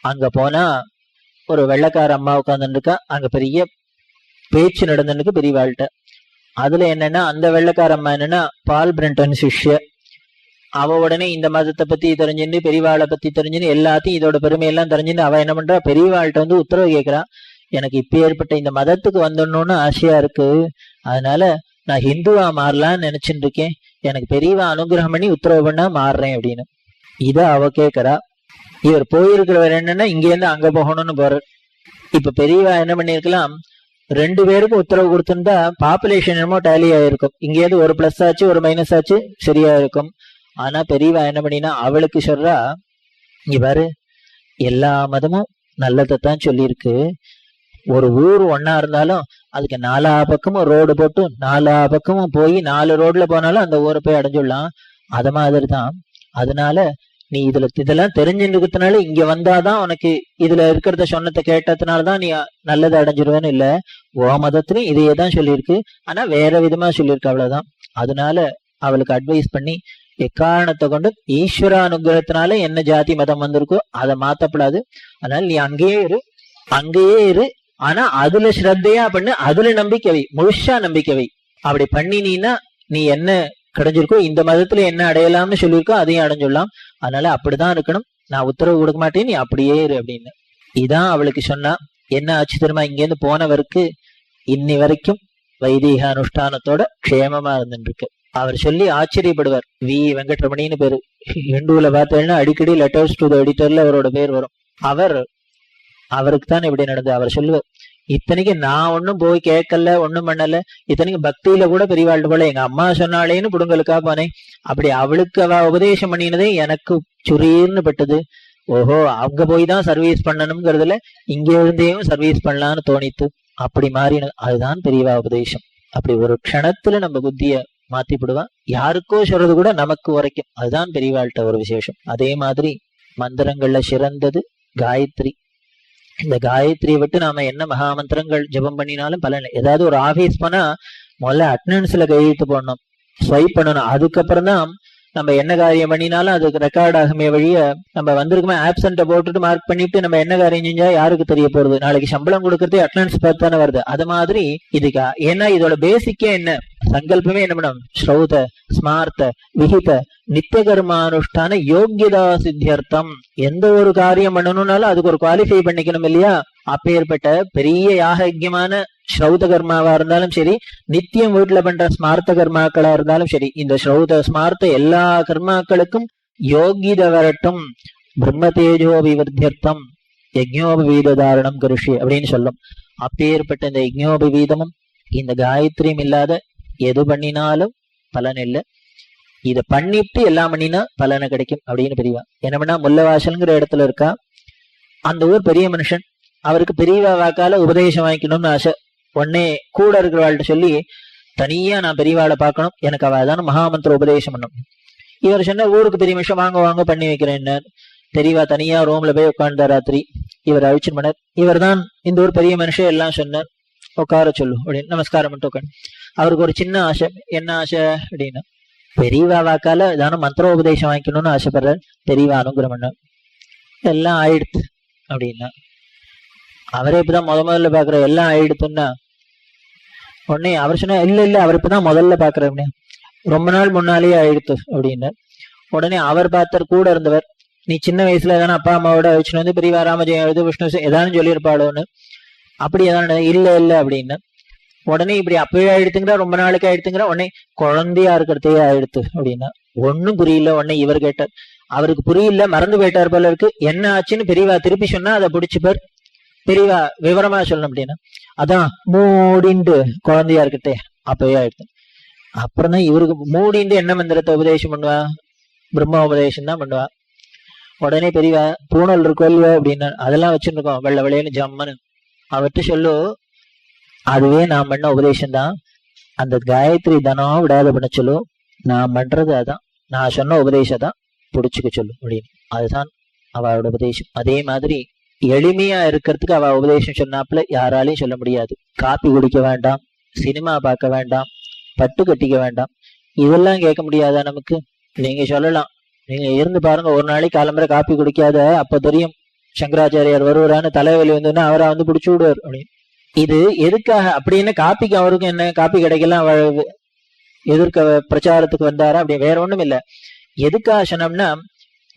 அங்க போனா ஒரு வெள்ளைக்கார அம்மா உட்காந்துட்டு இருக்கா, அங்க பெரிய பேச்சு நடந்துருக்கு பெரியவாள்கிட்ட. அதுல என்னன்னா, அந்த வெள்ளைக்கார அம்மா என்னன்னா பால் பிரண்டன் சிஷ்ய. அவ உடனே இந்த மதத்தை பத்தி தெரிஞ்சுட்டு பெரியவாளை பத்தி தெரிஞ்சுன்னு எல்லாத்தையும் இதோட பெருமையெல்லாம் தெரிஞ்சுன்னு அவ என்ன பண்றா, பெரியவாள்கிட்ட வந்து உத்தரவு கேட்கிறா, எனக்கு இப்ப ஏற்பட்ட இந்த மதத்துக்கு வந்துடணும்னு ஆசையா இருக்கு, அதனால நான் ஹிந்துவா மாறலான்னு நினைச்சுட்டு இருக்கேன், எனக்கு பெரியவா அனுகிரகம் பண்ணி உத்தரவு பண்ணா மாறுறேன் அப்படின்னு. இத அவ கேட்கிறா. இவர் போயிருக்கிறவர் என்னன்னா இங்க இருந்து அங்க போகணும்னு போறார். இப்ப பெரியவா என்ன பண்ணிருக்கலாம், 2 பேருக்கும் உத்தரவு கொடுத்திருந்தா பாப்புலேஷன் என்னமோ டேலி ஆயிருக்கும், இங்க இருந்து ஒரு பிளஸ் ஆச்சு ஒரு மைனஸ் ஆச்சு சரியா இருக்கும். ஆனா பெரியவா என்ன பண்ணினா, அவளுக்கு சொல்றா, இங்க பாரு எல்லா மதமும் நல்லதைத்தான் சொல்லியிருக்கு, ஒரு ஊர் ஒன்னா இருந்தாலும் அதுக்கு 4 பக்கமும் ரோடு போட்டு 4 பக்கமும் போய் 4 ரோட்ல போனாலும் அந்த ஊரை போய் அடைஞ்சுடலாம், அது மாதிரிதான். அதனால நீ இதெல்லாம் தெரிஞ்சுக்கிறதுனால இங்க வந்தாதான் உனக்கு இதுல இருக்கிறத சொன்னதை கேட்டதுனாலதான் நீ நல்லதை அடைஞ்சிருவேன்னு இல்ல, ஓ மதத்திலையும் இதையே தான் சொல்லியிருக்கு, ஆனா வேற விதமா சொல்லியிருக்கு, அவ்வளவுதான். அதனால அவளுக்கு அட்வைஸ் பண்ணி, எக்காரணத்தை கொண்டு ஈஸ்வர அனுகிரகத்தினால என்ன ஜாதி மதம் வந்திருக்கோ அதை மாத்தப்படாது, அதனால நீ அங்கேயே இரு, ஆனா அதுல ஸ்ரத்தையா பண்ணு, அதுல நம்பிக்கை வை, முழுசா நம்பிக்கை வை. அப்படி பண்ணினீன்னா நீ என்ன கிடைஞ்சிருக்கோ, இந்த மதத்துல என்ன அடையலாம்னு சொல்லியிருக்கோ அதையும் அடைஞ்சிடலாம், அதனால அப்படிதான் இருக்கணும், நான் உத்தரவு கொடுக்க மாட்டேன், நீ அப்படியே இரு அப்படின்னு. இதான் அவளுக்கு சொன்னா. என்ன ஆச்சு தெரியுமா, இங்க இருந்து போனவருக்கு இன்னி வரைக்கும் வைதீக அனுஷ்டானத்தோட க்ஷேமமா இருந்துருக்கு. அவர் சொல்லி ஆச்சரியப்படுவார். வி வெங்கட்ரமணின்னு பேரு. ஹிந்துல பார்த்தேன்னா அடிக்கடி லெட்டர்ஸ் டு தி எடிட்டர்ல அவரோட பேர் வரும். அவருக்கு தான் இப்படி நடந்தது. அவர் சொல்லுவார், இத்தனைக்கு நான் ஒன்னும் போய் கேட்கல, ஒன்னும் பண்ணல, இத்தனைக்கு பக்தியில கூட பெரியவாழ்வு போல எங்க அம்மா சொன்னாலேன்னு புடுங்கலுக்கா போனேன், அப்படி அவளுக்கு அவ உபதேசம் பண்ணினதே எனக்கு சுரீர்னு பட்டது. ஓஹோ, அங்க போய் தான் சர்வீஸ் பண்ணணுங்கிறதுல இங்க இருந்தேயும் சர்வீஸ் பண்ணலான்னு தோணித்து, அப்படி மாறின. அதுதான் பெரியவா உபதேசம். அப்படி ஒரு க்ஷணத்துல நம்ம புத்திய மாத்திப்படுவா, யாருக்கோ சொல்றது கூட நமக்கு உரைக்கும். அதுதான் பெரியவாழ்கிட்ட ஒரு விசேஷம். அதே மாதிரி மந்திரங்கள்ல சிறந்தது காயத்ரி. இந்த காயத்ரியை விட்டு நாம என்ன மகாமந்திரங்கள் ஜபம் பண்ணினாலும் பலன். ஏதாவது ஒரு ஆபீஸ் போனா முதல்ல அட்டண்டன்ஸ்ல கையெழுத்து போடணும், ஸ்வைப் பண்ணணும், அதுக்கப்புறம் தான் நம்ம என்ன காரியம் பண்ணினாலும் அதுக்கு ரெக்கார்ட் ஆகுமே வழிய நம்ம வந்திருக்குமே ஆப்சண்ட்டை போட்டுட்டு மார்க் பண்ணிட்டு நம்ம என்ன காரியம் செஞ்சா யாருக்கு தெரிய போறது? நாளைக்கு சம்பளம் கொடுக்கறதே அட்டனன்ஸ் பார்த்து தானே வருது. அது மாதிரி இதுக்கா ஏன்னா இதோட பேசிக்கே என்ன சங்கல்பமே என்ன பண்ணும்? ஸ்ரௌத ஸ்மார்த்த விஹித நித்திய கர்மானுஷ்டான யோகியதா சித்தியர்த்தம். எந்த ஒரு காரியம் பண்ணணும்னாலும் அதுக்கு ஒரு குவாலிஃபை பண்ணிக்கணும் இல்லையா? அப்பேற்பட்ட பெரிய யாகமான ஸ்ரௌத கர்மாவா இருந்தாலும் சரி, நித்தியம் வீட்டுல பண்ற ஸ்மார்த்த கர்மாக்களா இருந்தாலும் சரி, இந்த ஸ்ரௌத ஸ்மார்த்த எல்லா கர்மாக்களுக்கும் யோகித வரட்டும். பிரம்ம தேஜோ விவர்த்தியர்த்தம் யஜ்ஞோபவீத தாரணம் கருஷி அப்படின்னு சொல்லும். அப்பேற்பட்ட இந்த யஜ்ஞோபவீதமும் இந்த காயத்ரியும் இல்லாத எது பண்ணினாலும் பலன் இல்லை. இதை பண்ணிட்டு எல்லாம் பண்ணினா பலனை கிடைக்கும் அப்படின்னு பெரியவா என்ன பண்ணா, முல்லவாசல்ங்கிற இடத்துல இருக்கா. அந்த ஊர் பெரிய மனுஷன், அவருக்கு பெரியவா வாக்கால உபதேசம் வாங்கிக்கணும்னு ஆசை. உடனே கூட இருக்கிறவாள்கிட்ட சொல்லி, தனியா நான் பெரியவாளை பார்க்கணும், எனக்கு அவ தானே மகாமந்திர உபதேசம் பண்ணும். இவர் சொன்ன ஊருக்கு பெரிய மனுஷன் வாங்க வாங்க பண்ணி வைக்கிறேன். பெரியவா தனியா ரூம்ல போய் உட்கார்ந்தார் ராத்திரி. இவர் அழிச்சு பண்ணார். இவர் தான் இந்த ஊர் பெரிய மனுஷன் எல்லாம் சொன்னார். உட்கார சொல்லு அப்படின்னு நமஸ்காரம் பண்ணிட்டு உட்காந்து. அவருக்கு ஒரு சின்ன ஆசை. என்ன ஆசை அப்படின்னா, பெரியவா வாக்கால தானே மந்திர உபதேசம் வாங்கிக்கணும்னு ஆசைப்படுறார். பெரியவா அனுகிரகம் பண்ண எல்லாம் ஆயிடுத்து அப்படின்னா, அவரே இப்பதான் முதல்ல பாக்குற எல்லாம் ஆயிடுத்துன்னா உடனே அவர் சொன்ன இல்ல அவர் இப்பதான் முதல்ல பாக்குற அப்படின்னு, ரொம்ப நாள் முன்னாலேயே ஆயிடுத்து அப்படின்னு. உடனே அவர் பார்த்தார் கூட இருந்தவர், நீ சின்ன வயசுல ஏதான அப்பா அம்மாவோட வச்சுன்னு வந்து பெரியவா ராமஜெயம் எழுது விஷ்ணு ஏதானு சொல்லியிருப்பாளோன்னு. அப்படி ஏதான இல்ல அப்படின்னு. உடனே இப்படி அப்பவே ஆயிடுத்துங்கிற, ரொம்ப நாளைக்கு ஆயிடுத்துங்கிற, உடனே குழந்தையா இருக்கிறதே ஆயிடுத்து அப்படின்னா. ஒன்னும் புரியல. உடனே இவர் கேட்டார், அவருக்கு புரியல, மறந்து போயிட்டார் போல இருக்கு. என்ன ஆச்சுன்னு பெரியவா திருப்பி சொன்னா அதை பிடிச்சுப்பார். பெரியவா விவரமா சொல்லணும் அப்படின்னா, அதான் மூடிண்டு குழந்தையா இருக்கட்டே அப்பவே ஆயிடுத்து. அப்புறம் தான் இவருக்கு மூடிண்டு என்ன மந்திரத்தை உபதேசம் பண்ணுவா? பிரம்ம உபதேசம் தான் பண்ணுவா. உடனே பெரியவா பூனல் இருக்கோ இல்லையோ அப்படின்னு, அதெல்லாம் வச்சுருக்கோம் வெள்ளை வெள்ளையன்னு ஜம்மனு. அவர்கிட்ட சொல்லு, அதுவே நான் பண்ண உபதேசம் தான். அந்த காயத்ரி தானம் விடாத பண்ண சொல்லு. நான் பண்றது அதான், நான் சொன்ன உபதேசம் தான் பிடிச்சுக்க சொல்லு அப்படின்னு. அதுதான் அவளோட உபதேசம். அதே மாதிரி எளிமையா இருக்கிறதுக்கு அவ உபதேசம் சொன்னாப்புல யாராலையும் சொல்ல முடியாது. காப்பி குடிக்க வேண்டாம், சினிமா பார்க்க வேண்டாம், பட்டு கட்டிக்க வேண்டாம், இதெல்லாம் கேட்க முடியாதா நமக்கு? நீங்க சொல்லலாம், நீங்க இருந்து பாருங்க, ஒரு நாளைக்கு காலம்பரை காப்பி குடிக்காத, அப்ப தெரியும் சங்கராச்சாரியார் வருவாரான்னு தலைவலி வந்ததுன்னா அவரை வந்து பிடிச்சு விடுவார் அப்படின்னு. இது எதுக்காக அப்படின்னு? காப்பிக்கு அவருக்கும் என்ன, காப்பி கிடைக்கலாம் எதிர்க்க பிரச்சாரத்துக்கு வந்தாரா? அப்படி வேற ஒண்ணும் இல்லை. எதுக்காக சொன்னோம்னா,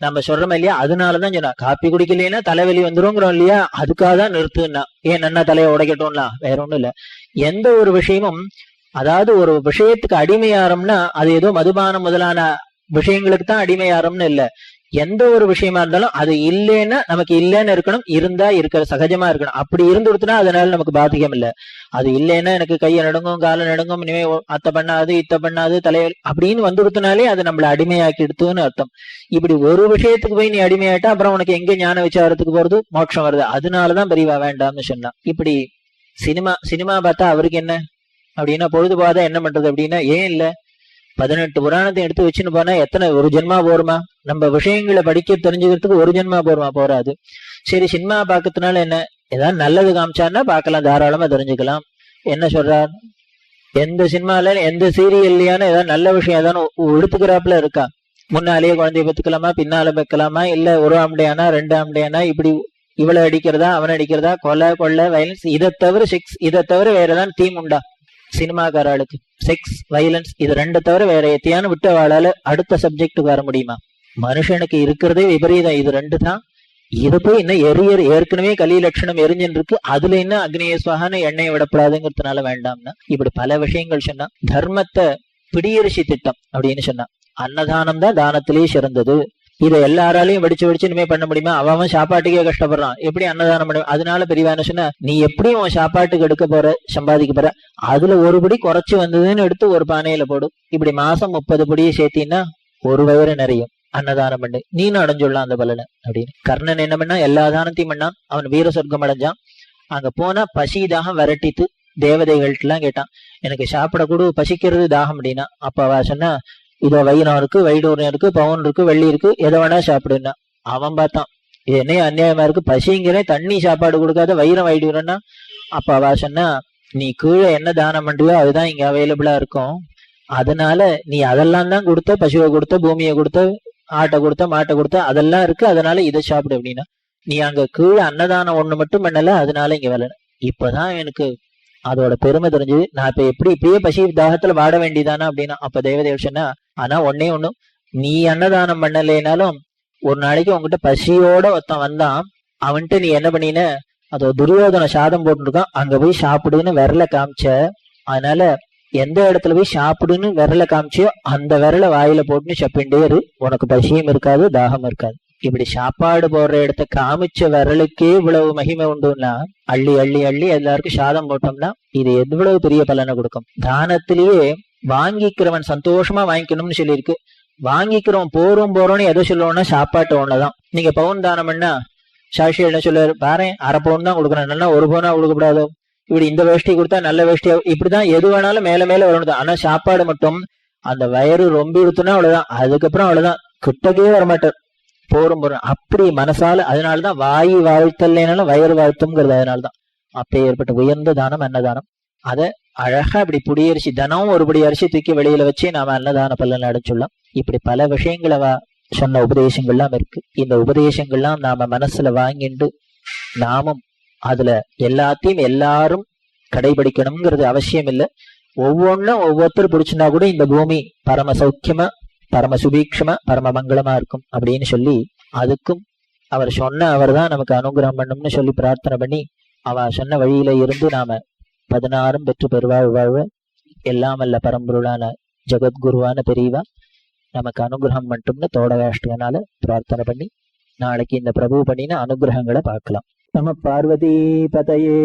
நம்ம சொல்றோம் இல்லையா, அதனாலதான் சொன்னா காப்பி குடிக்கலைன்னா தலைவலி வந்துருங்கிறோம் இல்லையா, அதுக்காக தான் நிறுத்துன்னா. ஏன் நன்னா தலையை உடைக்கட்டும்லாம், வேற ஒண்ணும் இல்ல. எந்த ஒரு விஷயமும், அதாவது ஒரு விஷயத்துக்கு அடிமையாரம்னா அது ஏதோ மதுபானம் முதலான விஷயங்களுக்கு தான் அடிமையாரம்னு இல்ல. எந்த ஒரு விஷயமா இருந்தாலும் அது இல்லைன்னா நமக்கு இல்லைன்னு இருக்கணும், இருந்தா இருக்கிற சகஜமா இருக்கணும். அப்படி இருந்துடுத்துனா அதனால நமக்கு பாதிக்கம் இல்லை. அது இல்லைன்னா எனக்கு கையை நடுங்கும், காலை நடுங்கும், இனிமே அத்தை பண்ணாது இத்த பண்ணாது தலைவர் அப்படின்னு வந்துடுத்தினாலே அது நம்மளை அடிமையாக்கி எடுத்துன்னு அர்த்தம். இப்படி ஒரு விஷயத்துக்கு போய் நீ அடிமையாயிட்டா அப்புறம் உனக்கு எங்க ஞான விசாரத்துக்கு போறது, மோட்சம் வருது. அதனாலதான் பெரியவா வேண்டாம்னு சொன்னா. இப்படி சினிமா பார்த்தா அவருக்கு என்ன அப்படின்னா, பொழுது போதா என்ன பண்றது அப்படின்னா, ஏன் இல்ல 18 புராணத்தை எடுத்து வச்சுன்னு போனா எத்தனை ஒரு ஜென்மா போருமா? நம்ம விஷயங்களை படிக்க தெரிஞ்சுக்கிறதுக்கு ஒரு ஜென்மா போருமா? போறாது. சரி, சினிமா பார்க்கறதுனால என்ன, ஏதாவது நல்லது காமிச்சான்னா பார்க்கலாம், தாராளமா தெரிஞ்சுக்கலாம். என்ன சொல்றார்? எந்த சினிமால எந்த சீரியல்லையான ஏதாவது நல்ல விஷயம் ஏதாவது எடுத்துக்கிறாப்புல இருக்கா? முன்னாலேயே குழந்தைய பெற்றுக்கலாமா, பின்னால வைக்கலாமா, இல்ல ஒரு ஆம்படையானா 2 ஆம்படையானா, இப்படி இவளை அடிக்கிறதா அவனை அடிக்கிறதா, கொலை வயலன்ஸ், இதை தவிர செக்ஸ், இதை தவிர வேற ஏதாவது தீம் உண்டா சினிமாக்காராளுக்கு? செக்ஸ் வயலன்ஸ் இது 2 தவிர வேற எத்தையான விட்டு வாழால அடுத்த சப்ஜெக்டுக்கு வர முடியுமா? மனுஷனுக்கு இருக்கிறதே விபரீதம் இது 2 தான். இது போய் இன்னும் ஏற்கனவே கலி லட்சணம் எரிஞ்சுன்னு இருக்கு, அதுல இன்னும் அக்னியஸ்வாகனு எண்ணெயை விடப்படாதுங்கிறதுனால வேண்டாம்னா. இப்படி பல விஷயங்கள் சொன்னா. தர்மத்தை பிடியரிசி திட்டம் அப்படின்னு சொன்னா, அன்னதானம் தான் தானத்திலேயே சிறந்தது. இதை எல்லாராலையும் வெடிச்சு இனிமே பண்ண முடியுமா? அவன் சாப்பாட்டுக்கே கஷ்டப்படுறான், எப்படி அன்னதானம் பண்ண? அதனால பெரியவா என்ன சொன்னா, நீ எப்படியும் உன் சாப்பாட்டுக்கு எடுக்க போற, சம்பாதிக்க போற, அதுல ஒரு படி குறைச்சு வந்ததுன்னு எடுத்து ஒரு பானையில போடும். இப்படி மாசம் 30 படியை சேர்த்தீங்கன்னா ஒரு வயிறு நிறையும். அன்னதானம் பண்ணு, நீனும் அடைஞ்சுடலாம் அந்த பலனை அப்படின்னு. கர்ணன் என்ன பண்ணா, எல்லா தானத்தையும் பண்ணான். அவன் வீர சொர்க்கம் அடைஞ்சான். அங்க போனா பசி தாகம் விரட்டித்து தேவதைகள்ட்ட எல்லாம் கேட்டான், எனக்கு சாப்பிட கூட பசிக்கிறது தாகம் அப்படின்னா. அப்ப அவ சொன்னா, இதோ வைரம் இருக்கு, வைடூரியம் இருக்கு, பவுன் இருக்கு, வெள்ளி இருக்கு, எதை வேணா சாப்பிடுன்னா. அவன் பார்த்தான், இது என்ன அநியாயமா இருக்கு, பசிங்கிறேன் தண்ணி சாப்பாடு கொடுக்காத வைரம் வைடூரன்னா. அப்ப அவ சொன்னா, நீ கீழே என்ன தானம் பண்றியோ அதுதான் இங்க அவைலபிளா இருக்கும், அதனால நீ அதெல்லாம் தான் கொடுத்த, பசுவை கொடுத்த, பூமியை கொடுத்த, ஆட்டை கொடுத்த, மாட்டை கொடுத்த, அதெல்லாம் இருக்கு, அதனால இதை சாப்பிடு அப்படின்னா, நீ அங்க கீழே அன்னதானம் ஒண்ணு மட்டும் பண்ணல, அதனால இங்க வரல. இப்பதான் எனக்கு அதோட பெருமை தெரிஞ்சது. நான் இப்ப எப்படி இப்படியே பசி தாகத்துல வாட வேண்டியதானா அப்படின்னா, அப்ப தேவதேவ சொன்னா, ஆனா ஒன்னே ஒண்ணும், நீ அன்னதானம் பண்ணலைனாலும் ஒரு நாளைக்கு உங்ககிட்ட பசியோட ஒருத்தன் வந்தான், அவன்கிட்ட நீ என்ன பண்ணின, அதோ துரியோதன சாதம் போட்டுருக்கான், அங்க போய் சாப்பிடுன்னு விரல காமிச்ச. அதனால எந்த இடத்துல போய் சாப்பிடுன்னு விரல காமிச்சியோ அந்த விரல வாயில போட்டுன்னு சப்பிண்டே இரு, உனக்கு பசியும் இருக்காது, தாகம் இருக்காது. இப்படி சாப்பாடு போடுற இடத்த காமிச்ச விரலுக்கே இவ்வளவு மகிமை உண்டுன்னா, அள்ளி அள்ளி அள்ளி எல்லாருக்கும் சாதம் போட்டோம்னா இது எவ்வளவு பெரிய பலனை கொடுக்கும். தானத்திலேயே வாங்கிக்கிறவன் சந்தோஷமா வாங்கிக்கணும்னு சொல்லியிருக்கு. வாங்கிக்கிறவன் போறோம்னு எதை சொல்லுவோம்னா சாப்பாட்டு ஒண்ணுதான். நீங்க பவுன் தானம் பண்ணா சாட்சி என்ன சொல்லுவாரு, பாரு அரை பவுன் தான் கொடுக்குறேன், நல்லா ஒரு பவுனா கொடுக்கக்கூடாதோ, இப்படி இந்த வேஷ்டி கொடுத்தா நல்ல வேஷ்டியா, இப்படிதான் எது வேணாலும் மேல மேல வரணும். ஆனா சாப்பாடு மட்டும் அந்த வயிறு ரொம்ப எடுத்துனா அவ்வளவுதான், அதுக்கப்புறம் அவ்வளவுதான், கிட்டக்கே வரமாட்டார். போரும் அப்படி மனசால. அதனாலதான் வாயு வாழ்த்தல்னாலும் வயிறு வாழ்த்தும்ங்கிறது. அதனாலதான் அப்ப ஏற்பட்ட உயர்ந்த தானம் அன்னதானம். அதை அழகா இப்படி புடியரிசி தினம் ஒரு படி அரிசி தூக்கி வெளியில வச்சு நாம அன்னதான பலன் அடைச்சுடலாம். இப்படி பல விஷயங்களை சொன்ன உபதேசங்கள்லாம் இருக்கு. இந்த உபதேசங்கள்லாம் நாம மனசுல வாங்கிட்டு நாமும் அதுல எல்லாத்தையும் எல்லாரும் கடைபிடிக்கணுங்கிறது அவசியம் இல்லை. ஒவ்வொன்றும் ஒவ்வொருத்தர் பிடிச்சுனா கூட இந்த பூமி பரம சௌக்கியமா, பரம சுபீட்சமா, பரம மங்களமா இருக்கும் அப்படின்னு சொல்லி, அதுக்கும் அவர் சொன்ன அவர் தான் நமக்கு அனுகிரகம் பண்ணணும்னு சொல்லி பிரார்த்தனை பண்ணி, அவ சொன்ன வழியில இருந்து நாம 16 பெற்று பெறுவாழ் வாழ்வ எல்லாம் அல்ல பரம்பொருளான ஜெகத்குருவான பெரியவா நமக்கு அனுகிரகம் மட்டும்னு தோடகாஷ்டனால பிரார்த்தனை பண்ணி நாளைக்கு இந்த பிரபு பண்ணின அனுகிரகங்களை பார்க்கலாம். நம பார்வதி பதயே.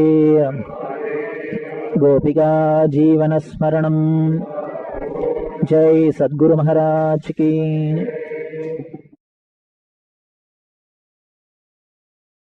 கோபிகா ஜீவன ஸ்மரணம். ஜெய் சத்குரு மகாராஜ் கி.